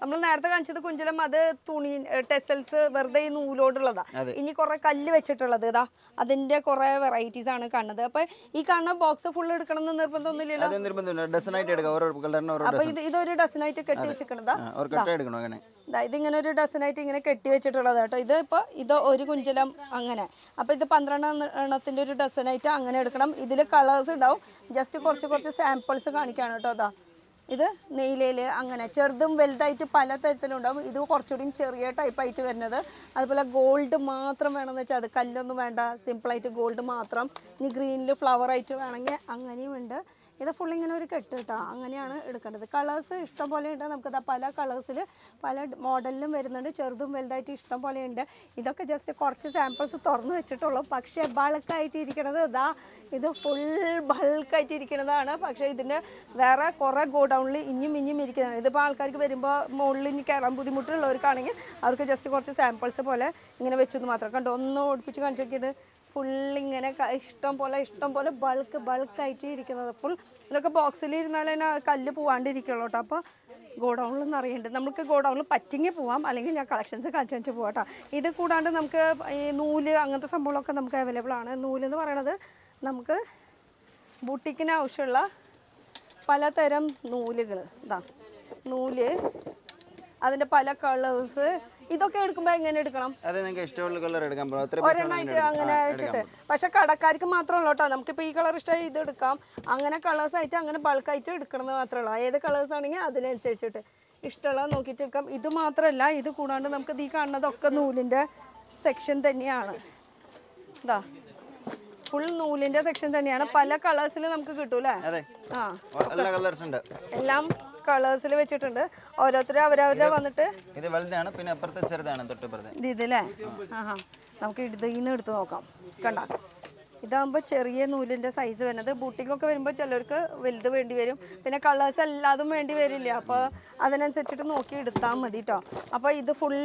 നമ്മൾ നേരത്തെ കാണിച്ചത് കുഞ്ചലം, അത് തുണി ടെസൽസ് വെറുതെ ഈ നൂലോടുള്ളതാ. ഇനി കുറെ കല്ല് വെച്ചിട്ടുള്ളത് ഇതാ അതിന്റെ കുറെ വെറൈറ്റീസ് ആണ് കാണുന്നത്. അപ്പൊ ഈ കാണുന്ന ബോക്സ് ഫുൾ എടുക്കണം എന്ന് നിർബന്ധമൊന്നുമില്ലല്ലോ. അപ്പൊ ഇതൊരു ഡസനായിട്ട് കെട്ടി വെച്ചിട്ടുള്ളതാ. ഇതിങ്ങനെ ഒരു ഡസനായിട്ട് ഇങ്ങനെ കെട്ടി വെച്ചിട്ടുള്ളത് കേട്ടോ. ഇത് ഒരു കുഞ്ചലം അങ്ങനെ. അപ്പോൾ ഇത് 12 എണ്ണത്തിൻ്റെ ഒരു ഡസനായിട്ട് അങ്ങനെ എടുക്കണം. ഇതിൽ കളേഴ്സ് ഉണ്ടാവും. ജസ്റ്റ് കുറച്ച് സാമ്പിൾസ് കാണിക്കാണ് കേട്ടോ. അതാ ഇത് നെയിലയിൽ അങ്ങനെ ചെറുതും വലുതായിട്ട് പല തരത്തിലുണ്ടാവും. ഇത് കുറച്ചുകൂടി ചെറിയ ടൈപ്പായിട്ട് വരുന്നത്. അതുപോലെ ഗോൾഡ് മാത്രം വേണമെന്ന് വെച്ചാൽ അത് കല്ലൊന്നും വേണ്ട, സിമ്പിളായിട്ട് ഗോൾഡ് മാത്രം. ഇനി ഗ്രീനിൽ ഫ്ലവറായിട്ട് വേണമെങ്കിൽ അങ്ങനെയും ഉണ്ട്. ഇത് ഫുൾ ഇങ്ങനെ ഒരു കെട്ട് കേട്ടോ, അങ്ങനെയാണ് എടുക്കേണ്ടത്. കളേഴ്സ് ഇഷ്ടം പോലെ ഉണ്ട്, നമുക്കിതാ പല കളേഴ്സിൽ പല മോഡലിലും വരുന്നുണ്ട്, ചെറുതും വലുതായിട്ട് ഇഷ്ടം പോലെ ഉണ്ട്. ഇതൊക്കെ ജസ്റ്റ് കുറച്ച് സാമ്പിൾസ് തുറന്ന് വെച്ചിട്ടുള്ളൂ. പക്ഷേ ബൾക്കായിട്ട് ഇരിക്കണത് ഇതാ, ഇത് ഫുൾ ബൾക്കായിട്ട് ഇരിക്കുന്നതാണ്. പക്ഷേ ഇതിൻ്റെ വേറെ കുറേ ഗോഡൗണിൽ ഇനിയും ഇരിക്കുന്നതാണ്. ഇതിപ്പോൾ ആൾക്കാർക്ക് വരുമ്പോൾ മുകളിൽ ഇനി കയറാൻ ബുദ്ധിമുട്ടുള്ളവർക്കാണെങ്കിൽ അവർക്ക് ജസ്റ്റ് കുറച്ച് സാമ്പിൾസ് പോലെ ഇങ്ങനെ വെച്ചെന്ന് മാത്രം. കണ്ടോ, ഒന്ന് ഓടിപ്പിച്ച് കാണിച്ചു നോക്കിയത് ഫുള്ളിങ്ങനെ ഇഷ്ടം പോലെ ബൾക്കായിട്ട് ഇരിക്കുന്നത് ഫുൾ. ഇതൊക്കെ ബോക്സിൽ ഇരുന്നാൽ തന്നെ കല്ല് പോവാണ്ടിരിക്കുള്ളൂ കേട്ടോ. അപ്പോൾ ഗോഡൗണിൽ നിറയുണ്ട്. നമുക്ക് ഗോഡൗണിൽ പറ്റിങ്ങി പോവാം, അല്ലെങ്കിൽ ഞാൻ കളക്ഷൻസ് കാണിച്ചു പോകാം കേട്ടോ. ഇത് കൂടാണ്ട് നമുക്ക് ഈ നൂല് അങ്ങനത്തെ സംഭവങ്ങളൊക്കെ നമുക്ക് അവൈലബിൾ ആണ്. നൂലെന്ന് പറയണത് നമുക്ക് ബൂട്ടിക്കിന് ആവശ്യമുള്ള പലതരം നൂലുകൾ. ഇതാ നൂല്, അതിൻ്റെ പല കളേഴ്സ്. ഇതൊക്കെ എടുക്കുമ്പോൾ എങ്ങനെ എടുക്കണം? അത് നിങ്ങൾക്ക് ഇഷ്ടമുള്ള കളർ എടുക്കാൻ ഒരെണ്ണമായിട്ട് അങ്ങനെ വെച്ചിട്ട്. പക്ഷെ കടക്കാർക്ക് മാത്രമല്ല കേട്ടോ, നമുക്കിപ്പോൾ ഈ കളർ ഇഷ്ടമായി ഇത് എടുക്കാം. അങ്ങനെ കളേഴ്സ് ആയിട്ട് അങ്ങനെ ബൾക്കായിട്ട് എടുക്കണമെന്ന് മാത്രമേ ഉള്ളൂ. ഏത് കളേഴ്സ് ആണെങ്കിൽ അതിനനുസരിച്ചിട്ട് ഇഷ്ടമുള്ള നോക്കിയിട്ട് എടുക്കാം. ഇത് മാത്രമല്ല, ഇത് കൂടാണ്ട് നമുക്ക് ഈ കാണുന്നതൊക്കെ നൂലിൻ്റെ സെക്ഷൻ തന്നെയാണ്. ഇതാ ഫുൾ നൂലിൻ്റെ സെക്ഷൻ തന്നെയാണ്. പല കളേഴ്സിൽ നമുക്ക് കിട്ടൂല്ലേ? ആ, എല്ലാ കളേഴ്സ് ഉണ്ട്. എല്ലാം കളേഴ്സിൽ വെച്ചിട്ടുണ്ട്. ഓരോരുത്തർ അവരവരുടെ വന്നിട്ട് ഇത് വലുതാണ്, പിന്നെ അപ്പുറത്തെ ചെറുതാണ്, തൊട്ടപ്പുറത്തെ ഇതല്ലേ. ആഹാ, നമുക്ക് ഇതിന്ന് എടുത്ത് നോക്കാം. കണ്ട, ഇതാകുമ്പോൾ ചെറിയ നൂലിൻ്റെ സൈസ് വരുന്നത്. ബൂട്ടിക്കൊക്കെ വരുമ്പോൾ ചിലർക്ക് വലുത് വേണ്ടി വരും, പിന്നെ കളേഴ്സ് എല്ലാതും വേണ്ടി വരില്ല. അപ്പോൾ അതിനനുസരിച്ചിട്ട് നോക്കി എടുത്താൽ മതി കേട്ടോ. അപ്പോൾ ഇത് ഫുൾ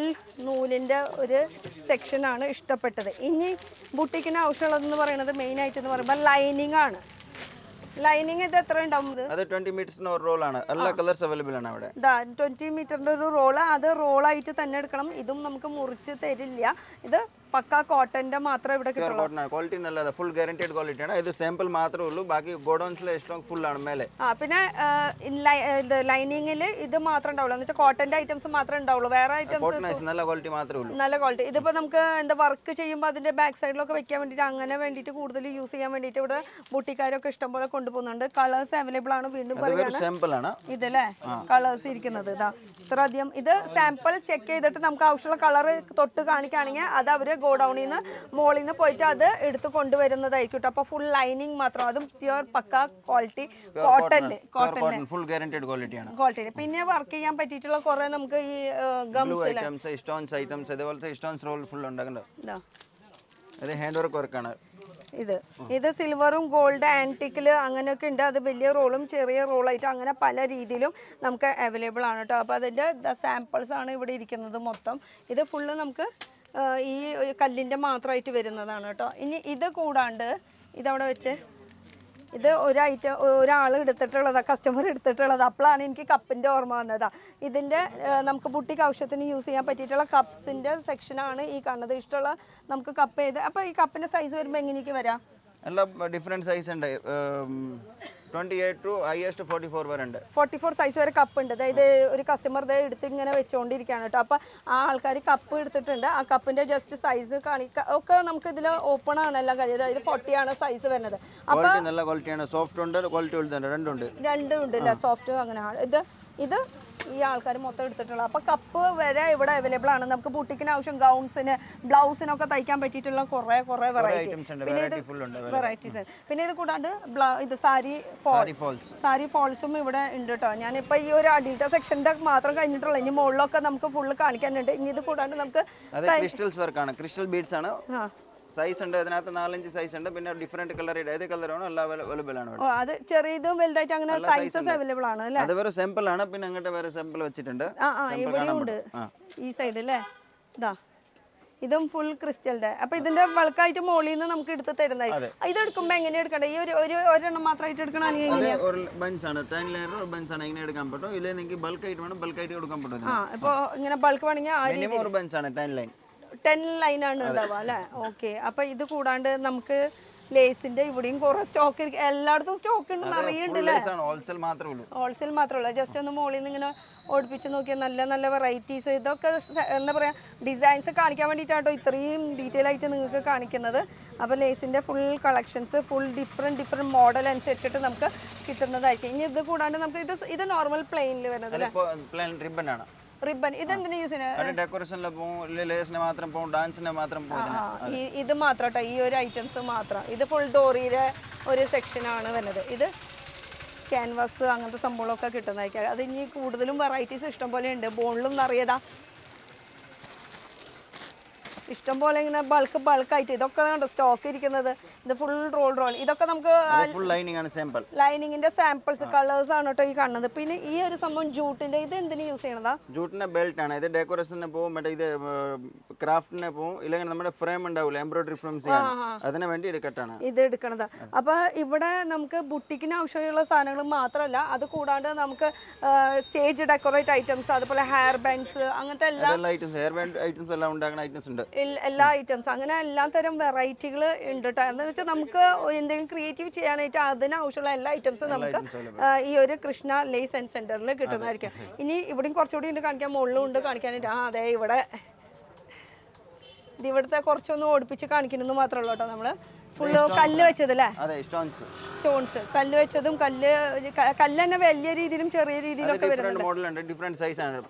നൂലിൻ്റെ ഒരു സെക്ഷനാണ് ഇഷ്ടപ്പെട്ടത്. ഇനി ബൂട്ടിക്കിന് ആവശ്യമുള്ളതെന്ന് പറയുന്നത് മെയിനായിട്ട് എന്ന് പറയുമ്പോൾ ലൈനിങ് ആണ്. ലൈനിങ് ഇത് എത്ര ഉണ്ടാവും? അത് 20 മീറ്റേഴ്സിന് ഒരു റോളാണ്. എല്ലാ കളേഴ്സ് അവൈലബിൾ ആണ് അവിടെ. 20 മീറ്ററിൻ്റെ ഒരു റോള്, അത് റോളായിട്ട് തന്നെ എടുക്കണം. ഇതും നമുക്ക് മുറിച്ച് തരില്ല. ഇത് പക്ക കോട്ടന്റെ മാത്രമേ ഇവിടെ കിട്ടുള്ളൂ. ക്വാളിറ്റി നല്ലതാണ്, ഫുൾ ഗ്യാരണ്ടീഡ് ക്വാളിറ്റി ആണ്. ഇത് സാമ്പിൾ മാത്രമേ ഉള്ളൂ, ബാക്കി ഗോഡൗൺസിലെ സ്റ്റോക്ക് ഫുൾ ആണ് മേലെ. പിന്നെ ലൈനിങ്ങിൽ ഇത് മാത്രം ഉണ്ടാവുള്ളൂ, എന്ന് വെച്ചാൽ കോട്ടന്റെ ഐറ്റംസ് മാത്രമേ ഉണ്ടാവുള്ളൂ. വേറെ ഐറ്റംസ് നല്ല ക്വാളിറ്റി മാത്രമേ ഉള്ളൂ. നല്ല ക്വാളിറ്റി. ഇതിപ്പോൾ നമുക്ക് എന്താ വർക്ക് ചെയ്യുമ്പോൾ അതിന്റെ ബാക്ക് സൈഡിലൊക്കെ വെക്കാൻ വേണ്ടിയിട്ട് അങ്ങനെ വേണ്ടിയിട്ട് കൂടുതൽ യൂസ് ചെയ്യാൻ വേണ്ടിയിട്ട് ഇവിടെ ബൂട്ടിക്കാരൊക്കെ ഇഷ്ടംപോലെ കൊണ്ടുപോകുന്നുണ്ട്. കളേഴ്സ് അവൈലബിൾ ആണ്. വീണ്ടും പറയുകയാണ് ഇതല്ലേ കളേഴ്സ് ഇരിക്കുന്നത്. ഇതാ ഇത്ര അധികം. ഇത് സാമ്പിൾ ചെക്ക് ചെയ്തിട്ട് നമുക്ക് ആവശ്യമുള്ള കളർ തൊട്ട് കാണിക്കുകയാണെങ്കിൽ അത് അവർ ഗോഡൗണിൽ നിന്ന് മോളിൽ നിന്ന് പോയിട്ട് അത് എടുത്ത് കൊണ്ടുവരുന്നതായിരിക്കും. അപ്പോൾ ഫുൾ ലൈനിങ് മാത്രം, അതും പ്യുവർ പക്ക ക്വാളിറ്റി കോട്ടൺ ഫുൾ ഗ്യാരണ്ടീഡ് ക്വാളിറ്റിയാണ്. ക്വാളിറ്റി. പിന്നെ വർക്ക് ചെയ്യാൻ പറ്റിയിട്ടുള്ള കുറെ നമുക്ക് ഈ ഐറ്റംസ്, സ്റ്റോൺസ് ഐറ്റംസ്, ഇതേപോലത്തെ സ്റ്റോൺസ് റോൾ ഫുൾ ഉണ്ടാകുന്നുണ്ട്. ഇത് ഹാൻഡ് വർക്ക് വർക്കാണ്. ഇത് സിൽവറും ഗോൾഡ് ആൻറ്റിക്കിൽ അങ്ങനെയൊക്കെ ഉണ്ട്. അത് വലിയ റോളും ചെറിയ റോളായിട്ട് അങ്ങനെ പല രീതിയിലും നമുക്ക് അവൈലബിൾ ആണ് കേട്ടോ. അപ്പോൾ അതിൻ്റെ സാമ്പിൾസ് ആണ് ഇവിടെ ഇരിക്കുന്നത് മൊത്തം. ഇത് ഫുള്ള് നമുക്ക് ഈ കല്ലിൻ്റെ മാത്രമായിട്ട് വരുന്നതാണ് കേട്ടോ. ഇനി ഇത് കൂടാണ്ട് ഇതവിടെ വെച്ച് ഇത് ഒരാൾ എടുത്തിട്ടുള്ളതാണ്, കസ്റ്റമർ എടുത്തിട്ടുള്ളത്. അപ്പോഴാണ് എനിക്ക് കപ്പിൻ്റെ ഓർമ്മ വന്നതാണ്. ഇതിൻ്റെ നമുക്ക് ബുട്ടിക്ക് ആവശ്യത്തിന് യൂസ് ചെയ്യാൻ പറ്റിയിട്ടുള്ള കപ്സിൻ്റെ സെക്ഷനാണ് ഈ കാണുന്നത്. ഇഷ്ടമുള്ള നമുക്ക് കപ്പ് ചെയ്ത്. അപ്പോൾ ഈ കപ്പിൻ്റെ സൈസ് വരുമ്പോൾ എങ്ങനെയൊക്കെ വരാം? എല്ലാം ഡിഫറെൻറ്റ് സൈസ് ഉണ്ട്. 28 ടു ഹൈയസ്റ്റ് 44 വരെ ഉണ്ട്. 44 സൈസ് വരെ കപ്പ് ഉണ്ട്. അതായത് ഒരു കസ്റ്റമർ എടുത്ത് ഇങ്ങനെ വെച്ചുകൊണ്ടിരിക്കുകയാണ് കേട്ടോ. അപ്പോൾ ആ ആൾക്കാർ കപ്പ് എടുത്തിട്ടുണ്ട്. ആ കപ്പിൻ്റെ ജസ്റ്റ് സൈസ് ഒക്കെ നമുക്ക് ഇതിൽ ഓപ്പൺ ആണ് എല്ലാം കാര്യം. അതായത് 40 ആണ് സൈസ് വരുന്നത്. അപ്പോൾ നല്ല ക്വാളിറ്റിയാണ്. സോഫ്റ്റ് ഉണ്ട്, ക്വാളിറ്റി ഉള്ളത് രണ്ടും ഉണ്ട് അല്ലേ? സോഫ്റ്റ് അങ്ങനെയാണ്. ഇത് ഈ ആൾക്കാർ മൊത്തം എടുത്തിട്ടുള്ളത്. അപ്പോൾ കപ്പ് വരെ ഇവിടെ അവൈലബിൾ ആണ്. നമുക്ക് ബുട്ടിക്കിന് ആവശ്യം ഗൗൺസിന് ബ്ലൗസിനൊക്കെ തയ്ക്കാൻ പറ്റിയിട്ടുള്ള കുറേ വെറൈറ്റീസ്. പിന്നെ ഇത് കൂടാണ്ട് ഇത് സാരി ഫോൾസും ഇവിടെ ഉണ്ട് കേട്ടോ. ഞാനിപ്പോൾ ഈ ഒരു അടിയിലത്തെ സെക്ഷൻ്റെ മാത്രം കഴിഞ്ഞിട്ടുള്ളൂ. ഇനി മുകളിലൊക്കെ നമുക്ക് ഫുള്ള് കാണിക്കാനുണ്ട്. ഇനി ഇത് കൂടാണ്ട് നമുക്ക് ക്രിസ്റ്റൽസ് വർക്കാണ്, ക്രിസ്റ്റൽ ബീഡ്സ് ആണ്. സൈസ് ഉണ്ട്, അതിനകത്ത് 4-5 സൈസ് ഉണ്ട്. പിന്നെ ഡിഫറെന്റ് കളർ, ഏത് കളറാണോ എല്ലാം അവൈലബിൾ ആണ്. അത് ചെറിയതും വലുതായിട്ട് അങ്ങനെ സൈസസ് അവൈലബിൾ ആണ് അല്ലേ? അത് വേറെ സാമ്പിൾ ആണ്. പിന്നെ അങ്ങോട്ട് വേറെ സാമ്പിൾ വെച്ചിട്ടുണ്ട്. ഇവിടെ ഉണ്ട് ഈ സൈഡ് അല്ലേ. ഇതാ ഇതും ഫുൾ ക്രിസ്റ്റലിന്റെ. അപ്പൊ ഇതിന്റെ ബൾക്കായിട്ട് മോളിൽ നിന്ന് നമുക്ക് എടുത്ത് തരുന്നതായി. ഇത് എടുക്കുമ്പോ എങ്ങനെ എടുക്കണ്ടേ? ഈ ഒരെണ്ണം മാത്രമായിട്ട് എടുക്കണം അല്ലെങ്കിൽ ബൾക്കായിട്ട് വേണം, ബൾക്കായിട്ട് കൊടുക്കാൻ പറ്റും. ഇപ്പൊ ഇങ്ങനെ ബൾക്ക് വേണമെങ്കിൽ 10 ലൈനാണ് ഉണ്ടാവുക അല്ലേ? ഓക്കെ. അപ്പൊ ഇത് കൂടാണ്ട് നമുക്ക് ലേസിന്റെ ഇവിടെയും കുറെ സ്റ്റോക്ക്, എല്ലായിടത്തും സ്റ്റോക്ക് ഉണ്ട്, അറിയണ്ടല്ലേ? ഹോൾസെയിൽ മാത്രമല്ല, ജസ്റ്റ് ഒന്ന് മോളിൽ നിന്ന് ഇങ്ങനെ ഓടിപ്പിച്ച് നോക്കിയാൽ നല്ല നല്ല വെറൈറ്റീസ്. ഇതൊക്കെ എന്താ പറയുക, ഡിസൈൻസ് കാണിക്കാൻ വേണ്ടിയിട്ടാട്ടോ ഇത്രയും ഡീറ്റെയിൽ ആയിട്ട് നിങ്ങൾക്ക് കാണിക്കുന്നത്. അപ്പോൾ ലേസിൻ്റെ full collections full different model അനുസരിച്ചിട്ട് നമുക്ക് കിട്ടുന്നതായിരിക്കും. ഇനി ഇത് കൂടാണ്ട് നമുക്ക് ഇത് നോർമൽ പ്ലെയിനിൽ വരുന്നത് റിബൺ. ഇതെന്തിനാ യൂസ് ചെയ്യുന്നത്? ഡെക്കറേഷനിൽ പോകും, ലേസിന് മാത്രം പോകും, ഡാൻസിന് മാത്രം പോകും. ഇത് മാത്രം കേട്ടോ, ഈ ഒരു ഐറ്റംസ് മാത്രം. ഇത് ഫുൾ ഡോറിയുടെ ഒരു സെക്ഷനാണ് വരുന്നത്. ഇത് ക്യാൻവാസ് അങ്ങനത്തെ സംഭവങ്ങളൊക്കെ കിട്ടുന്നതായിരിക്കും. അത് ഇനി കൂടുതലും വെറൈറ്റീസ് ഇഷ്ടം പോലെ ഉണ്ട്. ബോണിലും നിറയതാ ഇഷ്ടം പോലെ ഇങ്ങനെ ബൾക്കായിട്ട് ഇതൊക്കെ കണ്ടോ സ്റ്റോക്ക് ഇരിക്കുന്നത്. ഇത് ഫുൾ റോൾ ഇതൊക്കെ നമുക്ക് ഫുൾ ലൈനിങ് ആണ് സാമ്പിൾ. ലൈനിങ്ങിന്റെ സാമ്പിൾസ് കളേഴ്സ് ആണ് കേട്ടോ ഈ കാണുന്നത്. പിന്നെ ഈ ഒരു സംഭവം ജൂട്ടിന്റെ ഇത് എന്തിനു യൂസ് ചെയ്യണതാ? ജൂട്ടിന്റെ ബെൽറ്റ് ആണ് ഇത്. ഡെക്കറേഷന് പോകും, മറ്റേ ഇത് ക്രാഫ്റ്റിന് പോകും, ഇല്ലെങ്കിൽ നമ്മുടെ ഫ്രെയിം ഉണ്ടാവില്ല എംബ്രോയിഡറി ഫ്രെയിം ചെയ്യാൻ, അതിന് വേണ്ടി എടുക്കട്ടാണ് ഇത് എടുക്കണത്. അപ്പൊ ഇവിടെ നമുക്ക് ബുട്ടിക്കിന് ആവശ്യമുള്ള സാധനങ്ങൾ മാത്രമല്ല, അത് കൂടാണ്ട് നമുക്ക് സ്റ്റേജ് ഡെക്കറേറ്റ് ഐറ്റംസ്, അതുപോലെ ഹെയർ ബാൻഡ്സ്, അങ്ങനത്തെ എല്ലാ ഐറ്റംസ്, ഹെയർ ബാൻഡ് ഐറ്റംസ് എല്ലാം ഉണ്ടാക്കുന്ന ഐറ്റംസ് ഉണ്ട്. എല്ലാ ഐറ്റംസ് അങ്ങനെ എല്ലാ തരം വെറൈറ്റികൾ ഉണ്ട് കേട്ടോ. എന്താണെന്ന് വെച്ചാൽ നമുക്ക് എന്തെങ്കിലും ക്രിയേറ്റീവ് ചെയ്യാനായിട്ട് അതിനാവശ്യമുള്ള എല്ലാ ഐറ്റംസും നമുക്ക് ഈ ഒരു കൃഷ്ണ ലേസ് ആൻഡ് സെന്ററിൽ കിട്ടുന്നതായിരിക്കും. ഇനി ഇവിടെയും കുറച്ചുകൂടി ഉണ്ട് കാണിക്കാൻ, മുകളിലും ഉണ്ട് കാണിക്കാനായിട്ട്. അതെ, ഇവിടെ ഇവിടുത്തെ കുറച്ചൊന്ന് ഓടിപ്പിച്ച് കാണിക്കുന്നത് മാത്രമേ ഉള്ളൂ കേട്ടോ. നമ്മള് ഫുള്ള് കല്ല് വെച്ചതല്ലേ, സ്റ്റോൺസ് കല്ല് വെച്ചതും, കല്ല് തന്നെ വലിയ രീതിയിലും ചെറിയ രീതിയിലൊക്കെ വരുന്നുണ്ട്. ഡിഫറെന്റ് സൈസ് ആണ്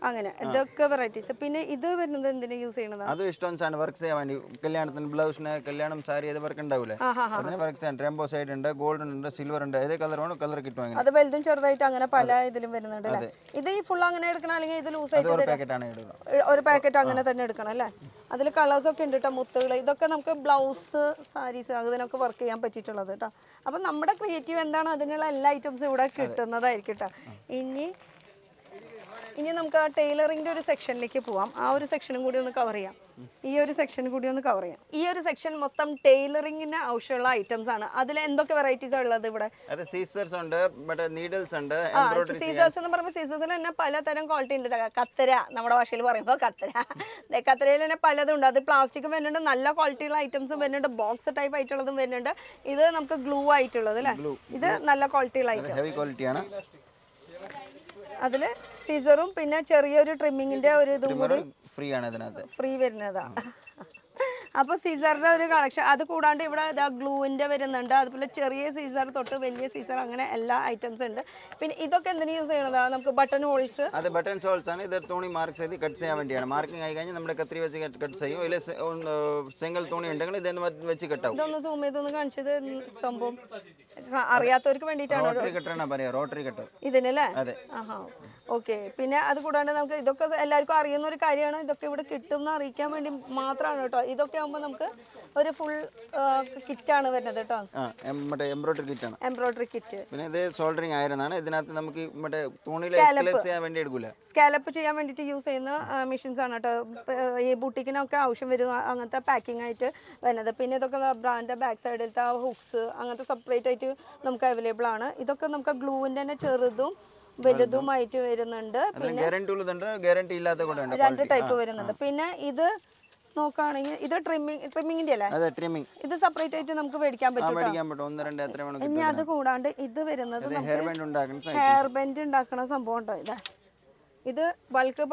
അങ്ങനെ ഇതൊക്കെ വെറൈറ്റീസ്. പിന്നെ ഇത് വരുന്നത് എന്തിനാ യൂസ് ചെയ്യണത്? അത് സ്റ്റോൺസ് ആണ് വർക്ക് ചെയ്യാൻ വേണ്ടി. കല്യാണത്തിന് ബ്ലൗസിന്, കല്യാണം സാരി ഇത് വർക്ക് ഉണ്ടാവില്ലേ, അതിന് വർക്ക് ചെയ്യാൻ. റെയിൻബോ സൈഡ് ഉണ്ട്, ഗോൾഡൻ ഉണ്ട്, സിൽവർ ഉണ്ട്, ഏത് കളർ വേണം കളർ കിട്ടും. അത് വലുതും ചെറുതായിട്ട് അങ്ങനെ പല ഇതിലും വരുന്നുണ്ട് അല്ലേ? ഇത് ഈ ഫുൾ അങ്ങനെ എടുക്കണം അല്ലെങ്കിൽ ഇത് ലൂസ് ആയിട്ട് ഒരു പാക്കറ്റ് ആണ് എടുക്കണം. ഒരു പാക്കറ്റ് അങ്ങനെ തന്നെ എടുക്കണം അല്ലേ? അതിൽ കളേഴ്സ് ഒക്കെ ഉണ്ട് കേട്ടോ, മുത്തുകൾ. ഇതൊക്കെ നമുക്ക് ബ്ലൗസ്, സാരീസ് അതിനൊക്കെ വർക്ക് ചെയ്യാൻ പറ്റിയിട്ടുള്ളത് കേട്ടോ. അപ്പം നമ്മുടെ ക്രിയേറ്റീവ് എന്താണ് അതിനുള്ള എല്ലാ ഐറ്റംസും ഇവിടെ കിട്ടുന്നതായിരിക്കും കേട്ടോ. ഇനി നമുക്ക് ആ ടൈലറിങ്ങിൻ്റെ ഒരു സെക്ഷനിലേക്ക് പോവാം. ആ ഒരു സെക്ഷനും കൂടി ഒന്ന് കവർ ചെയ്യാം. ഈ ഒരു സെക്ഷൻ കൂടി ഒന്ന് കവർ ചെയ്യാം. ഈ ഒരു സെക്ഷൻ മൊത്തം ടൈലറിങ്ങിന് ആവശ്യമുള്ള ഐറ്റംസ് ആണ്. അതിൽ എന്തൊക്കെ വെറൈറ്റീസ് ഉള്ളത് ഇവിടെ? സീസേഴ്സ് ഉണ്ട്, മറ്റേ നീഡിൽസ് ഉണ്ട്. സീസേഴ്സ് എന്ന് പറയുമ്പോൾ സീസേഴ്സിൽ തന്നെ പലതരം ക്വാളിറ്റി ഉണ്ട്. കത്തര, നമ്മുടെ ഭാഷയിൽ പറയുമ്പോൾ കത്തര. കത്തരയിൽ തന്നെ പലതും ഉണ്ട്. അത് പ്ലാസ്റ്റിക് വരുന്നുണ്ട്, നല്ല ക്വാളിറ്റിയുള്ള ഐറ്റംസും വരുന്നുണ്ട്, ബോക്സ് ടൈപ്പ് ആയിട്ടുള്ളതും വരുന്നുണ്ട്. ഇത് നമുക്ക് ഗ്ലൂ ആയിട്ടുള്ളത് അല്ലേ? ഇത് നല്ല ക്വാളിറ്റിയുള്ള ഐറ്റം, ഹെവി ക്വാളിറ്റിയാണ്. അതിൽ സീസറും പിന്നെ ചെറിയൊരു ട്രിമ്മിങ്ങിന്റെ ഒരു ഇതും കൂടി ഫ്രീ ആണ് ഇതിനകത്ത്, ഫ്രീ വരുന്നതാ. അപ്പോൾ സീസറിന്റെ ഒരു കളക്ഷൻ. അത് കൂടാണ്ട് ഇവിടെ ഗ്ലൂവിന്റെ വരുന്നുണ്ട്, അതുപോലെ ചെറിയ സീസർ തൊട്ട് വലിയ സീസർ, അങ്ങനെ എല്ലാ ഐറ്റംസ് ഉണ്ട്. പിന്നെ ഇതൊക്കെ എന്തിനു യൂസ് ചെയ്യണതാ? നമുക്ക് ബട്ടൺ ഹോൾസ്. അത് ബട്ടൺ ഹോൾസ് ആണ്. ഇത് തുണി മാർക്ക് ചെയ്ത് കട്ട് ചെയ്യാൻ വേണ്ടിയാണ്. മാർക്കിംഗ് ആയി കഴിഞ്ഞാൽ നമ്മുടെ കത്രി വെച്ച് കട്ട് ചെയ്യും. ഇല്ല സിംഗിൾ തുണി ഉണ്ടെങ്കിൽ ഇതൊന്ന് വെച്ച് കട്ടാവും. ഇതൊന്ന് സൂം ചെയ്തൊന്ന് കാണിച്ചത് സംഭവം അറിയാത്തവർക്ക് വേണ്ടിയിട്ടാണ്. റോട്ടറി കട്ടറാണ് പറയാ, റോട്ടറി കട്ടർ ഇതിനല്ലേ? അതെ. ആഹാ, ഓക്കെ. പിന്നെ അത് കൂടാണ്ട് നമുക്ക് ഇതൊക്കെ എല്ലാവർക്കും അറിയുന്ന ഒരു കാര്യമാണ്. ഇതൊക്കെ ഇവിടെ കിട്ടും എന്ന് അറിയിക്കാൻ വേണ്ടി മാത്രമാണ് കേട്ടോ. ഇതൊക്കെ ആകുമ്പോൾ നമുക്ക് ഒരു ഫുൾ കിറ്റാണ് വരുന്നത് കേട്ടോ. മറ്റേ എംബ്രോയിഡറി കിറ്റ് ആണ്, എംബ്രോയിഡറി കിറ്റ്. പിന്നെ ഇത് സോൾഡറിങ് ആയിരുന്നാണ്. ഇതിനകത്ത് നമുക്ക് മറ്റേ തുണിയിൽ ചെയ്യാൻ വേണ്ടി എടുക്കൂല, സ്കാലപ്പ് ചെയ്യാൻ വേണ്ടിയിട്ട് യൂസ് ചെയ്യുന്ന മെഷീൻസ് ആണ് കേട്ടോ. ഈ ബുട്ടിക്കിനൊക്കെ ആവശ്യം വരും അങ്ങനത്തെ പാക്കിംഗ് ആയിട്ട് വരുന്നത്. പിന്നെ ഇതൊക്കെ ബ്രാൻഡ് ബാക്ക് സൈഡിലത്തെ ഹുക്സ് അങ്ങനത്തെ സെപ്പറേറ്റ് ആയിട്ട് നമുക്ക് അവൈലബിൾ ആണ്. ഇതൊക്കെ നമുക്ക് ഗ്ലൂവിൻ്റെ തന്നെ ചെറുതും വലുതുമായിട്ട് വരുന്നുണ്ട്. പിന്നെ ഗ്യാരണ്ടി ഇല്ലാത്ത കൂടെ ഉണ്ട്, 2 ടൈപ്പ് വരുന്നുണ്ട്. പിന്നെ ഇത് നോക്കുകയാണെങ്കിൽ ഇത് ട്രിമ്മിങ്ങിന്റെ അല്ലേ? അതെ, ട്രിമ്മിങ്. ഇത് സെപ്പറേറ്റ് ആയിട്ട് നമുക്ക് മേടിക്കാൻ പറ്റും. 1, 2 എത്ര വേണം. ഇനി അത് കൂടാണ്ട് ഇത് വരുന്നത് ഹെയർ ബാൻഡ് ഉണ്ടാക്കുന്ന സംഭവം ഉണ്ടോ? ഇത്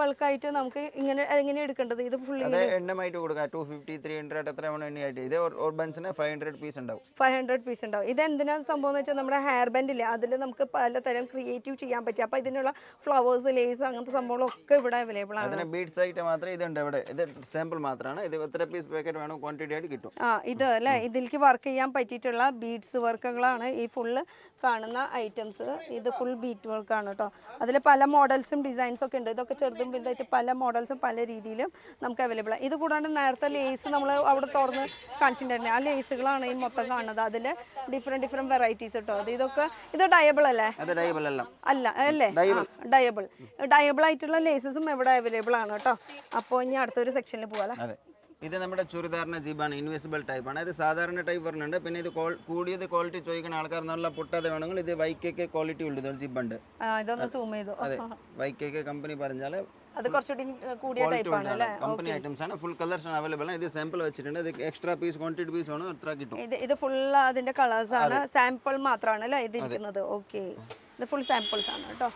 ബൾക്കായിട്ട് നമുക്ക് എങ്ങനെ എടുക്കേണ്ടത്? ഇത് ഫുൾ എണ്ണമായിട്ട് കൊടുക്കാം. 250, 300 എത്ര വേണം എണ്ണയായിട്ട്. ഇത് ഓർബൻസിന് 500 പീസ് ഉണ്ടാവും. 500 പീസ് ഉണ്ടാവും. ഇത് എന്തിനാണ് സംഭവം എന്ന് വെച്ചാൽ നമ്മുടെ ഹെയർ ബാൻഡ് ഇല്ലേ, അതിൽ നമുക്ക് പലതരം ക്രിയേറ്റീവ് ചെയ്യാൻ പറ്റും. അപ്പോൾ ഇതിനുള്ള ഫ്ലവേഴ്സ്, ലേസ് അങ്ങനത്തെ സംഭവങ്ങളൊക്കെ ഇവിടെ അവൈലബിൾ ആണ്. അതിന് ബീഡ്സ് ആയിട്ട് മാത്രമേ ഇതുണ്ട് ഇവിടെ. ഇത് സാമ്പിൾ മാത്രമാണ്. ഇത് എത്ര പീസ് പാക്കറ്റ് വേണം ക്വാണ്ടിറ്റി ആയിട്ട് കിട്ടും. ഇത് അല്ലേ, ഇതിലേക്ക് വർക്ക് ചെയ്യാൻ പറ്റിയിട്ടുള്ള ബീഡ്സ് വർക്കുകളാണ് ഈ ഫുള്ള് കാണുന്ന ഐറ്റംസ്. ഇത് ഫുൾ ബീറ്റ് വർക്കാണ് കേട്ടോ. അതിൽ പല മോഡൽസും ഡിസൈൻസും ഒക്കെ ഉണ്ട്. ഇതൊക്കെ ചെറുതും വലുതായിട്ട് പല മോഡൽസും പല രീതിയിലും നമുക്ക് അവൈലബിൾ ആണ്. ഇത് കൂടാണ്ട് നേരത്തെ ലേസ് നമ്മൾ അവിടെ തുറന്ന് കാണിച്ചിട്ടുണ്ടായിരുന്നു. ആ ലേസുകളാണ് ഈ മൊത്തം കാണുന്നത്. അതിൽ ഡിഫറെൻറ്റ് വെറൈറ്റീസ് കേട്ടോ. ഇത് ഡയബിൾ അല്ലേ? അല്ല അല്ലേ? ഡയബിൾ ആയിട്ടുള്ള ലേസസും ഇവിടെ അവൈലബിൾ ആണ് കേട്ടോ. അപ്പോൾ ഇനി അടുത്തൊരു സെക്ഷനിൽ പോകാം. ഇത് നമ്മുടെ ചുരിദാറിന്റെ ജിബാണ്, ഇൻവിസിബിൾ ടൈപ്പ് ആണ്. ഇത് സാധാരണ ടൈപ്പ് വരുന്നുണ്ട്. പിന്നെ ഇത് കൂടിയത് ക്വാളിറ്റി ചോദിക്കുന്ന ആൾക്കാർ നല്ല പൊട്ടാതെ വേണമെങ്കിൽ ഇത് വൈക്കൊക്കെ ക്വാളിറ്റി ഉണ്ട് ജിബുണ്ട്. ഇതൊന്ന് സൂം ചെയ്തു. അതെ, വൈക്കൊക്കെ കമ്പനി പറഞ്ഞാൽ അത് കുറച്ചുകൂടി കൂടിയ ടൈപ്പ് ആണ് അല്ലേ? കമ്പനി ഐറ്റംസ് ആണ്. ഫുൾ കളേഴ്സ് ആണ് അവൈലബിൾ ആണ്. ഇത് സാമ്പിൾ വെച്ചിട്ടുണ്ട്. ഇത് എക്സ്ട്രാ പീസ് ക്വാണ്ടിറ്റി പീസ് വേണം എത്ര കിട്ടും. ഇത് ഫുൾ അതിന്റെ കളേഴ്സ് ആണ്, സാമ്പിൾ മാത്രമാണ് അല്ലേ ഇത് ഇരിക്കുന്നത്? ഓക്കെ, ഇത് ഫുൾ സാമ്പിൾസ് ആണ് കേട്ടോ.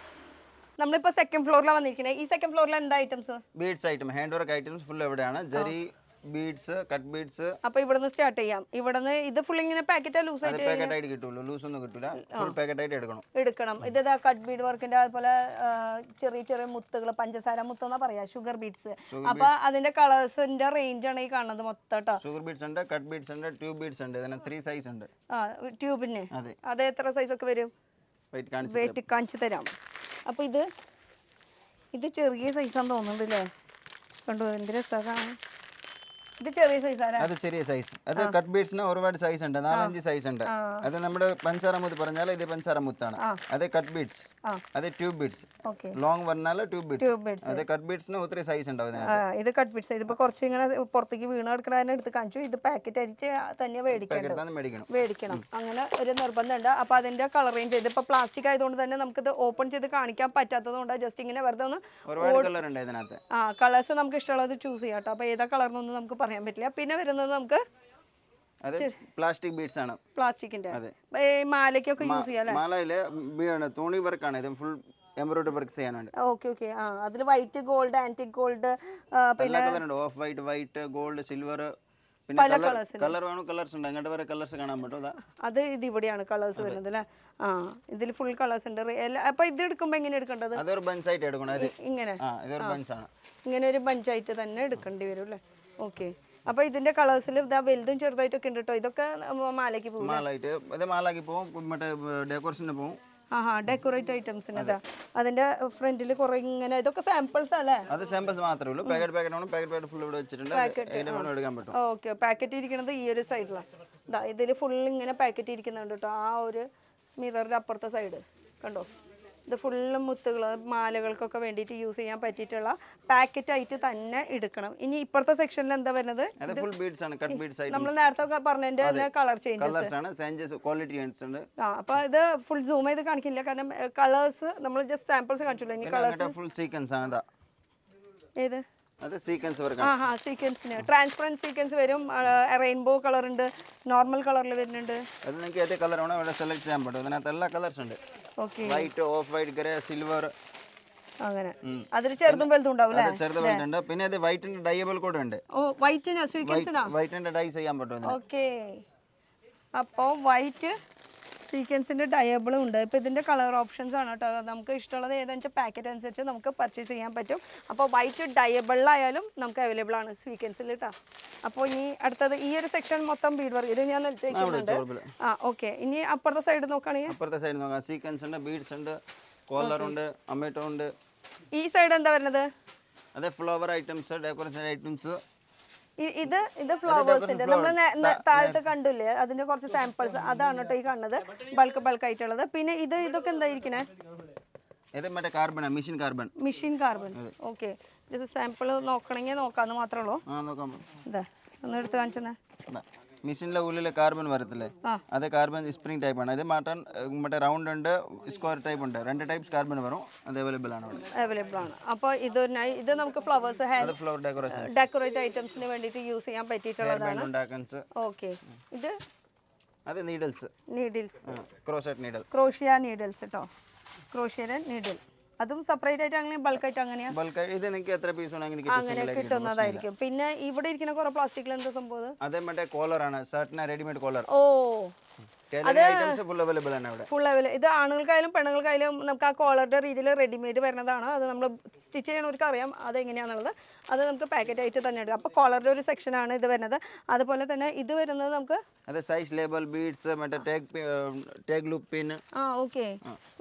നമ്മളിപ്പോൾ സെക്കൻഡ് ഫ്ലോറിലാണ് വന്നിരിക്കുന്നത്. ഈ സെക്കൻഡ് ഫ്ലോറിൽ എന്താ items? Beads item, hand work items full എവിടെയാണ്. ജെറി ബീഡ്സ്, കട്ട് ബീഡ്സ്. അപ്പോൾ ഇവിടുന്ന് സ്റ്റാർട്ട് ചെയ്യാം. ഇവിടുന്ന് ഇത് ഫുൾ ഇങ്ങനെ പാക്കറ്റ് ലൂസ് ആയിട്ട് പാക്കറ്റായിട്ട് കിട്ടുള്ളൂ, ലൂസ് ഒന്നും കിട്ടില്ല. ഫുൾ പാക്കറ്റായിട്ട് എടുക്കണം. ഇത് കട്ട് ബീഡ് വർക്കിന്റെ അതുപോലെ ചെറിയ മുത്തുകൾ, പഞ്ചസാര മുത്ത് എന്നാ പറയാ, ഷുഗർ ബീഡ്സ്. അപ്പൊ അതിന്റെ കളേഴ്സിന്റെ റേഞ്ച് ആണ് ഈ കാണുന്നത് മൊത്തം കേട്ടോ. ഷുഗർ ബീഡ്സ് ഉണ്ട്, കട്ട് ബീഡ്സ് ഉണ്ട്, ട്യൂബ് ബീഡ്സ് ഉണ്ട്. ഇതിന് 3 സൈസ് ഉണ്ട്. ട്യൂബിന് അത് എത്ര സൈസ് ഒക്കെ വരും? വെയിറ്റ് കാണിച്ചു വെയിറ്റ് കാണിച്ചു തരാം. അപ്പോൾ ഇത് ചെറിയ സൈസാന്ന് തോന്നുന്നുണ്ട് അല്ലേ? കണ്ടു എന്ത് രസമാണ്. ഇത് ചെറിയ സൈസാണ്. അത് ചെറിയ സൈസ്. അത് കട്ട് ബീഡ്സിന് ഒരുപാട് സൈസ് ഉണ്ട്, 4-5 സൈസ് ഉണ്ട്. അത് നമ്മുടെ പഞ്ചാരമുത്ത് പറഞ്ഞാൽ ഇത് പഞ്ചാരമുത്താണ്. അത് കട്ട് ബീഡ്സ്, അത് ട്യൂബ് ബീഡ്സ്. ഓക്കെ, ലോങ് പറഞ്ഞാൽ ട്യൂബ് ബീഡ്സ്. അത് കട്ട് ബീഡ്സിന് ഒത്തിരി സൈസ് ഉണ്ടാവും. ഇത് കട്ട് ബീഡ്സ്. ഇതിപ്പോൾ കുറച്ച് ഇങ്ങനെ പുറത്തേക്ക് വീണ് കിടക്കണതിനെ എടുത്ത് കാണിച്ചു. ഇത് പാക്കറ്റ് ആയിട്ട് തന്നെ മേടിക്കണം, അങ്ങനെ ഒരു നിർബന്ധമുണ്ട്. അപ്പോൾ അതിൻ്റെ കളർ റേഞ്ച് ഇതിപ്പോൾ പ്ലാസ്റ്റിക് ആയതുകൊണ്ട് തന്നെ നമുക്കിത് ഓപ്പൺ ചെയ്ത് കാണിക്കാൻ പറ്റാത്തതുകൊണ്ട് ജസ്റ്റ് ഇങ്ങനെ വെറുതെ ഒന്ന് കളർ ഉണ്ട് ഇതിനകത്ത്. കളേഴ്സ് നമുക്ക് ഇഷ്ടമുള്ളത് ചൂസ് ചെയ്യാം കേട്ടോ. അപ്പോൾ ഏതാ കളർന്നൊന്നും നമുക്ക് പറയാൻ പറ്റില്ല. പിന്നെ വരുന്നത് നമുക്ക് പ്ലാസ്റ്റിക് ബീഡ്സ് ആണ്, പ്ലാസ്റ്റിക്കിന്റെ മാലയ്ക്കൊക്കെ യൂസ് ചെയ്യാം. മാലയില് തുണി വർക്കാണ്, ഇത് ഫുൾ എംബ്രോയിഡറി വർക്ക് ചെയ്യാനുണ്ട്. Okay okay. അതിൽ വൈറ്റ് ഗോൾഡ്, ആന്റിക് ഗോൾഡ്, പിന്നെ ഓഫ് വൈറ്റ് ഗോൾഡ്, സിൽവർ, പിന്നെ കളർ വേണം. കളേഴ്സ് ഉണ്ട്, അങ്ങോട്ട് വരെ കളേഴ്സ് കാണാൻ പറ്റും. അത് ഇത് ഇവിടെയാണ് കളേഴ്സ് വരുന്നത് അല്ലേ? ഇതിൽ ഫുൾ കളേഴ്സ് ഉണ്ട്. അപ്പൊ ഇത് എടുക്കുമ്പോ എങ്ങനെ എടുക്കേണ്ടത്? അതൊരു ബഞ്ച് ആയിട്ട് എടുക്കണം. ഇങ്ങനെ ഇതൊരു ബഞ്ച് ആണ്, ഇങ്ങനെ ഒരു ബഞ്ചായിട്ട് തന്നെ എടുക്കേണ്ടി വരും അല്ലേ? ഓക്കെ. അപ്പൊ ഇതിന്റെ കളേഴ്സിൽ ഇതാ വലുതും ചെറുതായിട്ടൊക്കെ ഉണ്ട് കേട്ടോ. ഇതൊക്കെ മാലയ്ക്ക് പോകും. മാലാക്കി പോകും, മറ്റേ ഡെക്കറേഷന് പോകും. ഡെക്കറേറ്റ് ഐറ്റംസിന് ഇതാ അതിന്റെ ഫ്രണ്ടിൽ കുറെ ഇങ്ങനെ. ഇതൊക്കെ സാമ്പിൾസ് അല്ലേ? അത് സാമ്പിൾസ് മാത്രമേ ഉള്ളൂ. പാക്കറ്റ് ഫുൾ ഇവിടെ വെച്ചിട്ടുണ്ട്, എടുക്കാൻ പറ്റും. ഓക്കെ. പാക്കറ്റ് ഇരിക്കുന്നത് ഈ ഒരു സൈഡിലാണ്. ഇതാ ഇതിൽ ഫുൾ ഇങ്ങനെ പാക്കറ്റ് ഇരിക്കുന്നുണ്ട് കേട്ടോ. ആ ഒരു മിററിന്റെ അപ്പുറത്തെ സൈഡ് കണ്ടോ? ഇത് ഫുള്ള് മുത്തുകൾ, മാലകൾക്കൊക്കെ വേണ്ടിയിട്ട് യൂസ് ചെയ്യാൻ പറ്റിയിട്ടുള്ള പാക്കറ്റ് ആയിട്ട് തന്നെ എടുക്കണം. ഇനി ഇപ്പുറത്തെ സെക്ഷനിൽ എന്താ വരുന്നത്? നമ്മൾ നേരത്തെ പറഞ്ഞതിന്റെ കളർ ചേഞ്ചസ്. അപ്പൊ ഇത് ഫുൾ സൂം ചെയ്ത് കാണിക്കില്ല, കാരണം കളേഴ്സ് നമ്മൾ ജസ്റ്റ് സാമ്പിൾസ് കാണിച്ചില്ല. ഇനി കളേഴ്സ് ഫുൾ സീക്വൻസ് ആണ്. ഏത്? അത് സീക്വൻസ് വർക്ക്. സീക്വൻസിന് ട്രാൻസ്പെറന്റ് സീക്വൻസ് വരും. റെയിൻബോ കളർ ഉണ്ട്, നോർമൽ കളറിൽ വരുന്നുണ്ട്. അത് നിങ്ങൾക്ക് ഏത് കളർ വേണോ ഇവിടെ സെലക്ട് ചെയ്യാൻ പറ്റും. അതിനകത്ത് എല്ലാ കളേഴ്സ് ഉണ്ട്. White, of white, grey, silver, അങ്ങനെ. അതിൽ ചെറുതും വലുതും ഉണ്ടാവും അല്ലേ? ചെറുതും വലുതുണ്ട്. പിന്നെ അത് വൈറ്റിന്റെ ഡൈബിൾ കോഡ് ഉണ്ട്. വൈറ്റിന്റെ ഡൈ ചെയ്യാൻ പറ്റും. ഓക്കെ. അപ്പോൾ വൈറ്റ് സീക്വൻസിന്റെ ഡയബിളും ഉണ്ട്. ഇപ്പോൾ ഇതിന്റെ കളർ ഓപ്ഷൻസ് ആണ് കേട്ടോ. നമുക്ക് ഇഷ്ടമുള്ളത് ഏതാണെന്ന് വെച്ചാൽ പാക്കറ്റ് അനുസരിച്ച് നമുക്ക് പർച്ചേസ് ചെയ്യാൻ പറ്റും. അപ്പോൾ വൈറ്റ് ഡയബിളിലായാലും നമുക്ക് അവൈലബിൾ ആണ് സ്വീക്വൻസിൽ കേട്ടോ. അപ്പോൾ ഇനി അടുത്തത് ഈ ഒരു സെക്ഷൻ മൊത്തം ബീഡ് വർക്ക്. ഇത് ഞാൻ വെക്കുന്നുണ്ട്. ഓക്കെ. ഇനി അപ്പുറത്തെ സൈഡ് നോക്കുകയാണെങ്കിൽ അപ്പുറത്തെ സൈഡ് നോക്കാം. സീക്വൻസ് ഉണ്ട്, ബീഡ്സ് ഉണ്ട്, കോളർ ഉണ്ട്, അമേറ്റോ ഉണ്ട്. ഈ സൈഡ് എന്താ വരുന്നത്? അതെ, ഫ്ലവർ ഐറ്റംസ്, ഡെക്കറേഷൻ ഐറ്റംസ്. ഇത് ഫ്ലവേഴ്സിന്റെ നമ്മൾ താഴത്ത് കണ്ടില്ലേ, അതിന്റെ കുറച്ച് സാമ്പിൾസ്. അതാണ് കേട്ടോ ഈ കാണുന്നത്, ബൾക്ക് ആയിട്ടുള്ളത്. പിന്നെ ഇതൊക്കെ എന്തായിരിക്കണേ? ഇത് മറ്റേ കാർബൺ, മെഷീൻ കാർബൺ. ഓക്കെ. ഇത് സാമ്പിൾ നോക്കണമെങ്കിൽ നോക്കാന്ന് മാത്രമേ ഉള്ളൂ. ഇതാ ഒന്ന് എടുത്ത് കാണിച്ചെന്നാ. മെഷീനിലെ ഉള്ളിൽ കാർബൺ വരത്തില്ലേ, അത് കാർബൺ സ്പ്രിംഗ് ടൈപ്പ് ആണ്. ഇത് മാറ്റാൻ മറ്റേ റൗണ്ട് ഉണ്ട്, സ്ക്വയർ ടൈപ്പ് ഉണ്ട്. 2 ടൈപ്സ് കാർബൺ വരും. അത് അവൈലബിൾ ആണ്. അപ്പോൾ ഇത് നമുക്ക് ഫ്ലവേഴ്സ്, ഫ്ലവർ ഡെക്കറേറ്റ് ഐറ്റംസിന് വേണ്ടിയിട്ട് യൂസ് ചെയ്യാൻ പറ്റിയിട്ടുള്ളതാണ്. ഓക്കെ. ഇത് അത് നീഡിൽസ്, ക്രോഷ്യ നീഡിൽസ് കേട്ടോ. ക്രോഷ്യ നീഡിൽ അതും സെപ്പറേറ്റ് ആയിട്ട് അങ്ങനെ ബൾക്കായിട്ട് ഇത് നിങ്ങൾക്ക് എത്ര പീസ് അങ്ങനെ കിട്ടുന്നതായിരിക്കും. പിന്നെ ഇവിടെ ഇരിക്കുന്ന കുറെ പ്ലാസ്റ്റിക്കിൽ എന്താ സംഭവം? അത് മറ്റേ കോളർ ആണ്, ഷർട്ടിന് റെഡിമെയ്ഡ് കോളർ. ഓ, ഫുൾ അവൈലബിൾ ആണ് ഇവിടെ. Full available. ഇത് ആണുങ്ങൾക്കായാലും പെണ്ണുങ്ങൾക്കായാലും നമുക്ക് ആ കോളറുടെ രീതിയിൽ റെഡിമെയ്ഡ് വരുന്നതാണ്. അത് നമ്മൾ സ്റ്റിച്ച് ചെയ്യണവർക്ക് അറിയാം അതെങ്ങനെയാണെന്നുള്ളത്. അത് നമുക്ക് പാക്കറ്റ് ആയിട്ട് തന്നെ എടുക്കാം. അപ്പോൾ കോളറുടെ ഒരു സെക്ഷനാണ് ഇത് വരുന്നത്. അതുപോലെ തന്നെ ഇത് വരുന്നത് നമുക്ക് അത് സൈസ് ലേബൽ, ബീഡ്സ്, മറ്റേ ടാഗ് ലൂപ്പ് പിൻ. ഓക്കെ.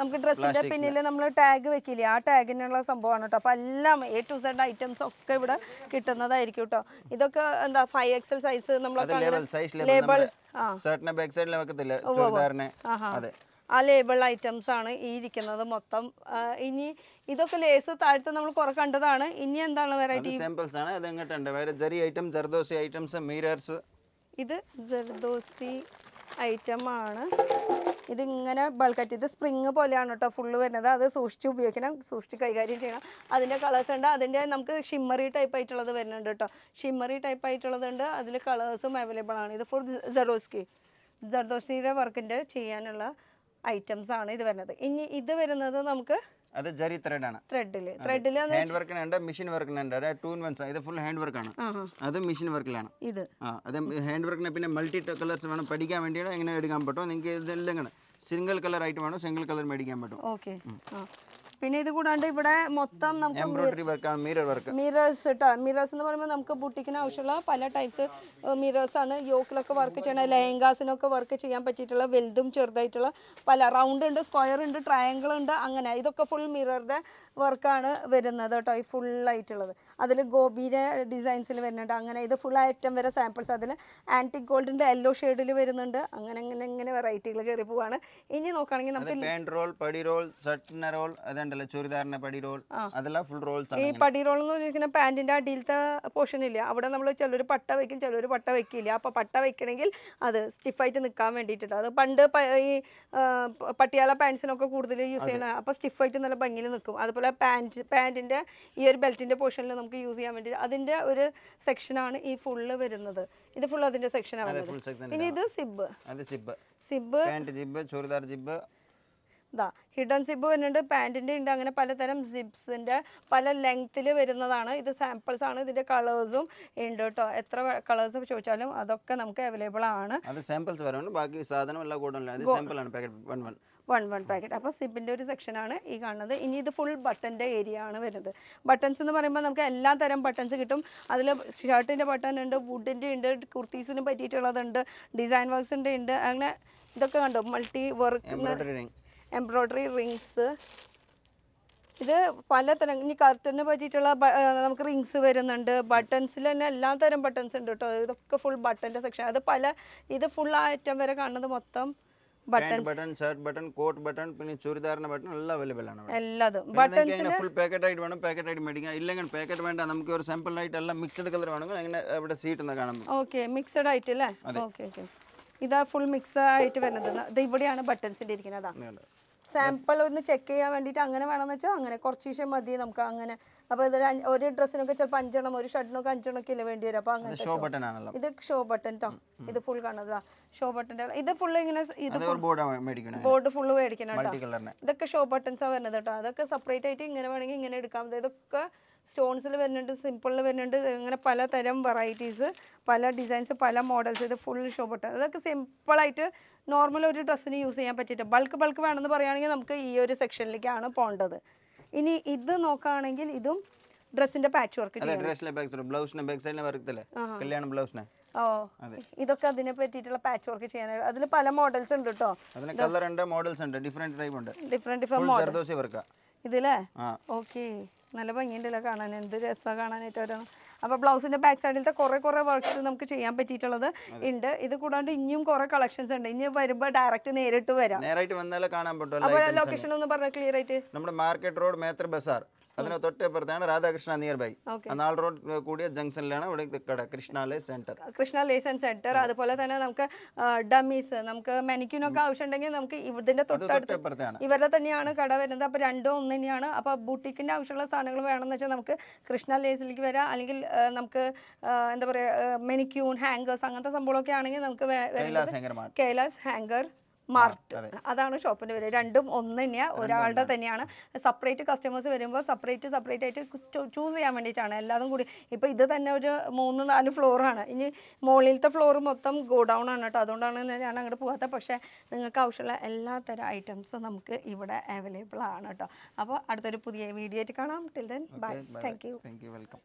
നമുക്ക് ഡ്രസ്സിന്റെ പിന്നിൽ നമ്മൾ ടാഗ് വെക്കില്ലേ, ആ ടാഗിനുള്ള സംഭവമാണ് കേട്ടോ. അപ്പോൾ എല്ലാം A to Z ഐറ്റംസ് ഒക്കെ ഇവിടെ കിട്ടുന്നതായിരിക്കും കേട്ടോ. ഇതൊക്കെ എന്താ 5XL സൈസ് നമ്മളൊക്കെ ലേബിൾ ബാക്ക് സൈഡിൽ വെക്കത്തില്ല ചുരിദാറിനെ. അതെ, ആ ലേബിൾ ഐറ്റംസ് ആണ് ഈ ഇരിക്കുന്നത് മൊത്തം. ഇനി ഇതൊക്കെ ലേസ് താഴത്ത് നമ്മൾ കുറെ കണ്ടതാണ്. ഇനി എന്താണ് വെറൈറ്റി? സാമ്പിൾസ് ആണ്. അത് എങ്ങോട്ടുണ്ട് വേറെ Jerry item, zardozi items, mirrors. ഇത് ജർദോസി ഐറ്റം ആണ്. ഇതിങ്ങനെ ബൾക്കായിട്ട് ഇത് സ്പ്രിങ് പോലെയാണ് കേട്ടോ ഫുള്ള് വരുന്നത്. അത് സൂക്ഷിച്ച് ഉപയോഗിക്കണം, സൂക്ഷിച്ച് കൈകാര്യം ചെയ്യണം. അതിൻ്റെ കളേഴ്സ് ഉണ്ട്. അതിൻ്റെ നമുക്ക് ഷിമ്മറി ടൈപ്പ് ആയിട്ടുള്ളത് വരുന്നുണ്ട് കേട്ടോ. ഷിമ്മറി ടൈപ്പ് ആയിട്ടുള്ളതുണ്ട്. അതിൽ കളേഴ്സും അവൈലബിൾ ആണ്. ഇത് ഫോർ ജർദോസിയുടെ വർക്കിൻ്റെ ചെയ്യാനുള്ള ഐറ്റംസ് ആണ് ഇത് വരുന്നത്. ഇനി ഇത് വരുന്നത് നമുക്ക് അത് ജരി ത്രെഡ് ആണ്. ത്രെഡിൽ ഹാൻഡ് വർക്കിനുണ്ട്, മെഷീൻ വർക്കിനുണ്ട്. 2 in 1. ഇത് ഫുൾ ഹാൻഡ് വർക്കാണ്. അത് മെഷീൻ വർക്കിലാണ്. ഇത് അത് ഹാൻഡ് വർക്കിന് പിന്നെ മൾട്ടി കളേഴ്സ് വേണം പഠിക്കാൻ വേണ്ടിയാണ്. എങ്ങനെ എടുക്കാൻ പറ്റും നിങ്ങൾക്ക്? ഇതെല്ലാം സിംഗിൾ കളർ ആയിട്ട് വേണം, സിംഗിൾ കളർ മേടിക്കാൻ പറ്റും. ഓക്കെ. പിന്നെ ഇത് കൂടാണ്ട് ഇവിടെ മൊത്തം നമുക്ക് എംബ്രോയിഡറി വർക്കാണ്, മിറർ വർക്ക്. മിറേഴ്സ് കേട്ടോ. മിറേഴ്സ് എന്ന് പറയുമ്പോൾ നമുക്ക് ബുട്ടിക്കിന് ആവശ്യമുള്ള പല ടൈപ്സ് മിറേഴ്സ് ആണ്. യോക്കിലൊക്കെ വർക്ക് ചെയ്യണ ലെഹങ്കാസിനൊക്കെ വർക്ക് ചെയ്യാൻ പറ്റിയിട്ടുള്ള വലുതും ചെറുതായിട്ടുള്ള പല റൗണ്ട് ഉണ്ട്, സ്ക്വയർ ഉണ്ട്, ട്രയാങ്കിൾ ഉണ്ട്, അങ്ങനെ ഇതൊക്കെ ഫുൾ മിററുടെ വർക്കാണ് വരുന്നത് കേട്ടോ. ഈ ഫുള്ളായിട്ടുള്ളത് അതിൽ ഗോപിയുടെ ഡിസൈൻസിൽ വരുന്നുണ്ട്. അങ്ങനെ ഇത് ഫുൾ ഐറ്റം വരെ സാമ്പിൾസ്. അതിൽ ആൻറ്റിക് ഗോൾഡിൻ്റെ യെല്ലോ ഷെയ്ഡിൽ വരുന്നുണ്ട്. അങ്ങനെ അങ്ങനെ ഇങ്ങനെ വെറൈറ്റികൾ കയറി പോവാണ്. ഇനി നോക്കുകയാണെങ്കിൽ നമുക്ക് പാൻറ് റോൾ, പടി റോൾ, ഷർട്ടിന്റെ റോൾ, അതുണ്ടല്ലോ ചുരിദാറിന്റെ പടി റോൾ, അതെല്ലാം ഫുൾ റോൾസ് ഈ ആണ്. പടി റോൾ എന്ന് വെച്ചിരിക്കുന്ന പാൻറ്റിൻ്റെ അടിയിലത്തെ പോർഷൻ ഇല്ല, അവിടെ നമ്മൾ ചിലർ പട്ട വയ്ക്കും, ചിലർ പട്ട വയ്ക്കില്ല. അപ്പോൾ പട്ട വയ്ക്കണമെങ്കിൽ അത് സ്റ്റിഫായിട്ട് നിൽക്കാൻ വേണ്ടിയിട്ടുണ്ട്. അത് പണ്ട് ഈ പട്ടിയാല പാൻസിനൊക്കെ കൂടുതൽ യൂസ് ചെയ്യണം. അപ്പോൾ സ്റ്റിഫായിട്ട് നല്ല ഭംഗിയിൽ നിൽക്കും. അതുപോലെ പാൻറ്റിൻ്റെ ഈ ഒരു ബെൽറ്റിൻ്റെ പോർഷനിൽ നമുക്ക് യൂസ് ചെയ്യാൻ വേണ്ടി അതിൻ്റെ ഒരു സെക്ഷനാണ് ഈ ഫുള്ള് വരുന്നത്. ഇത് ഫുൾ അതിൻ്റെ സെക്ഷനാണ് വരുന്നത്. ഇനി ഇത് സിബ്, സിബ് പാൻറ് ജിബ്, ചുരിദാർ ജിബ്, ഇതാ ഹിഡൻ സിബ് വരുന്നുണ്ട്, പാൻറ്റിൻ്റെ ഉണ്ട്. അങ്ങനെ പലതരം സിബ്സിൻ്റെ പല ലെങ്ത്തിൽ വരുന്നതാണ്. ഇത് സാമ്പിൾസ് ആണ്. ഇതിൻ്റെ കളേഴ്സും ഉണ്ട് കേട്ടോ. എത്ര കളേഴ്സ് ചോദിച്ചാലും അതൊക്കെ നമുക്ക് അവൈലബിൾ ആണ്. അത് സാമ്പിൾസ് വരുന്നുണ്ട്, ബാക്കി സാധനം എല്ലാം കൂടുതലാണ്. ഇത് സാമ്പിൾ ആണ്, പാക്കറ്റ് 1 പാക്കറ്റ്. അപ്പോൾ സിബിൻ്റെ ഒരു സെക്ഷനാണ് ഈ കാണുന്നത്. ഇനി ഇത് ഫുൾ ബട്ടൻ്റെ ഏരിയ ആണ് വരുന്നത്. ബട്ടൺസ് എന്ന് പറയുമ്പോൾ നമുക്ക് എല്ലാ തരം ബട്ടൺസ് കിട്ടും. അതിൽ ഷർട്ടിൻ്റെ ബട്ടൺ ഉണ്ട്, വുഡിൻ്റെ ഉണ്ട്, കുർത്തീസിന് പറ്റിയിട്ടുള്ളതുണ്ട്, ഡിസൈൻ വർക്ക്സിൻ്റെ ഉണ്ട്. അങ്ങനെ ഇതൊക്കെ കണ്ടോ, മൾട്ടി വർക്ക് എംബ്രോയ്ഡറി റിങ്സ്. ഇത് പലതരം. ഇനി കർട്ടന് പറ്റിയിട്ടുള്ള നമുക്ക് റിങ്സ് വരുന്നുണ്ട്. ബട്ടൺസിൽ തന്നെ എല്ലാ തരം ബട്ടൺസ് ഉണ്ട് കേട്ടോ. ഇതൊക്കെ ഫുൾ ബട്ടൻ്റെ സെക്ഷൻ. അത് ഇത് ഫുൾ ഐറ്റം വരെ കാണുന്നത് മൊത്തം button, shirt button, coat button, പിന്നെ ചുരിദാറിന്റെ ബട്ടൺ എല്ലാം അവൈലബിൾ ആണ്. എല്ലാതും ഫുൾ പാക്കറ്റ് ആയിട്ട് വേണം, പാക്കറ്റ് ആയിട്ട് മേടിക്കാം. ഇല്ലെങ്കിൽ പാക്കറ്റ് വേണ്ട, നമുക്ക് ഒരു സാമ്പിൾ ആയിട്ട് എല്ലാം മിക്സഡ് കളർ വേണമെങ്കിൽ അങ്ങനെ ഇവിടെ സീറ്റ് ഒന്ന് കാണാം. ഓക്കെ, മിക്സഡ് ആയിട്ട് അല്ലേ? Okay okay. ഇതാ ഫുൾ മിക്സ് ആയിട്ട് വരുന്നത്. ഇത് ഇവിടെയാണ് ബട്ടൺസിൻ്റെ ഇരിക്കുന്നത്. അതാ സാമ്പിൾ ഒന്ന് ചെക്ക് ചെയ്യാൻ വേണ്ടിയിട്ട് അങ്ങനെ വേണമെന്ന് വെച്ചാൽ അങ്ങനെ കുറച്ച് ശേഷം മതി നമുക്ക് അങ്ങനെ. അപ്പോൾ ഇത് ഒരു ഡ്രസ്സിനൊക്കെ ചിലപ്പോൾ 5 എണ്ണം, ഒരു ഷർട്ടിനൊക്കെ 5 എണ്ണമൊക്കെ അല്ലേ വേണ്ടി വരും. അപ്പോൾ അങ്ങനെ ഷോ ബട്ടൺ ആണല്ലോ. ഇത് ഷോ ബട്ടൺ ട്ടോ. ഇത് ഫുൾ കാണുന്നതാ ഷോ ബട്ടൻ്റെ. ഇത് ഫുൾ ഇങ്ങനെ ഇത് ബോർഡ് ഫുള്ള് മേടിക്കണം കേട്ടോ. ഇതൊക്കെ ഷോ ബട്ടൺസാണ് വരുന്നത് കേട്ടോ. അതൊക്കെ സെപ്പറേറ്റ് ആയിട്ട് ഇങ്ങനെ വേണമെങ്കിൽ ഇങ്ങനെ എടുക്കാം. ഇതൊക്കെ സ്റ്റോൺസിൽ വരുന്നുണ്ട്, സിമ്പിളിൽ വരുന്നുണ്ട്. അങ്ങനെ പലതരം വെറൈറ്റീസ്, പല ഡിസൈൻസ്, പല മോഡൽസ്. ഇത് ഫുൾ ഷോ ബട്ടൺ. അതൊക്കെ സിമ്പിളായിട്ട് നോർമൽ ഒരു ഡ്രസ്സിന് യൂസ് ചെയ്യാൻ പറ്റിയിട്ട് ബൾക്ക് വേണമെന്ന് പറയുകയാണെങ്കിൽ നമുക്ക് ഈ ഒരു സെക്ഷനിലേക്കാണ് പോകേണ്ടത്. ഇനി ഇത് നോക്കുകയാണെങ്കിൽ ഇതും ഡ്രസ്സിന്റെ പാച്ച് വർക്ക് ഇതൊക്കെ അതിനെ പറ്റിയിട്ടുള്ള പാച്ച് വർക്ക് ചെയ്യാനായിട്ട് അതിൽ പല മോഡൽസ് ഉണ്ട് കേട്ടോ. ഡിഫറെന്റ് ഇതില്ലേ? ഓക്കെ, നല്ല ഭംഗിയുണ്ടല്ലോ കാണാൻ. എന്ത് രസമാണ് കാണാനായിട്ട് ഓരോന്ന്. അപ്പോൾ ബ്ലൗസിൻ്റെ ബാക്ക് സൈഡിലത്തെ കുറേ വർക്ക്സ് നമുക്ക് ചെയ്യാൻ പറ്റിയിട്ടുള്ളത് ഉണ്ട്. ഇത് കൂടാണ്ട് ഇനിയും കുറേ കളക്ഷൻസ് ഉണ്ട്. ഇനി വരുമ്പോൾ ഡയറക്റ്റ് നേരിട്ട് വരാം. നേരിട്ട് വന്നാലേ കാണാൻ പറ്റും. അപ്പോൾ ലൊക്കേഷൻ ഒന്ന് പറഞ്ഞാൽ ക്ലിയർ ആയിട്ട്. നമ്മുടെ മാർക്കറ്റ് റോഡ്, മേത്ര ബസാർ, അതിന് തൊട്ടപ്പുറത്താണ് രാധാകൃഷ്ണ നിയർ ബൈ. നാൾ റോഡ് കൂടിയ ജംഗ്ഷനിലാണ് ഇവിടെ കട, കൃഷ്ണ ലേസൺ സെന്റർ. അതുപോലെ തന്നെ നമുക്ക് ഡമ്മീസ്, നമുക്ക് മെനിക്യൂനൊക്കെ ആവശ്യമുണ്ടെങ്കിൽ നമുക്ക് ഇതിന്റെ തൊട്ടടുത്ത് ഇവരുടെ തന്നെയാണ് കട വരുന്നത്. അപ്പോൾ രണ്ടും ഒന്ന് തന്നെയാണ്. അപ്പോൾ ബൂട്ടിക്കിന്റെ ആവശ്യമുള്ള സാധനങ്ങൾ വേണമെന്ന് വെച്ചാൽ നമുക്ക് കൃഷ്ണ ലേസിലേക്ക് വരാം. അല്ലെങ്കിൽ നമുക്ക് എന്താ പറയുക, മെനിക്യൂൺ, ഹാങ്കേഴ്സ് അങ്ങനത്തെ സംഭവമൊക്കെ ആണെങ്കിൽ നമുക്ക് കൈലാസ് ഹാങ്കർ മാർട്ട്, അതാണ് ഷോപ്പിൻ്റെ പേര്. രണ്ടും ഒന്ന് തന്നെയാണ്, ഒരാളുടെ തന്നെയാണ്. സെപ്പറേറ്റ് കസ്റ്റമേഴ്സ് വരുമ്പോൾ സെപ്പറേറ്റ് ആയിട്ട് ചൂസ് ചെയ്യാൻ വേണ്ടിയിട്ടാണ്. എല്ലാതും കൂടി ഇപ്പോൾ ഇത് തന്നെ ഒരു 3-4 ഫ്ലോറാണ്. ഇനി മുകളിലത്തെ ഫ്ലോർ മൊത്തം ഗോഡൗൺ ആണ് കേട്ടോ. അതുകൊണ്ടാണ് ഞാൻ അങ്ങോട്ട് പോകാത്തത്. പക്ഷേ നിങ്ങൾക്ക് ആവശ്യമുള്ള എല്ലാ തരം ഐറ്റംസും നമുക്ക് ഇവിടെ അവൈലബിൾ ആണ് കേട്ടോ. അപ്പോൾ അടുത്തൊരു പുതിയ വീഡിയോ ആയിട്ട് കാണാം. Till then bye. Thank you. Welcome.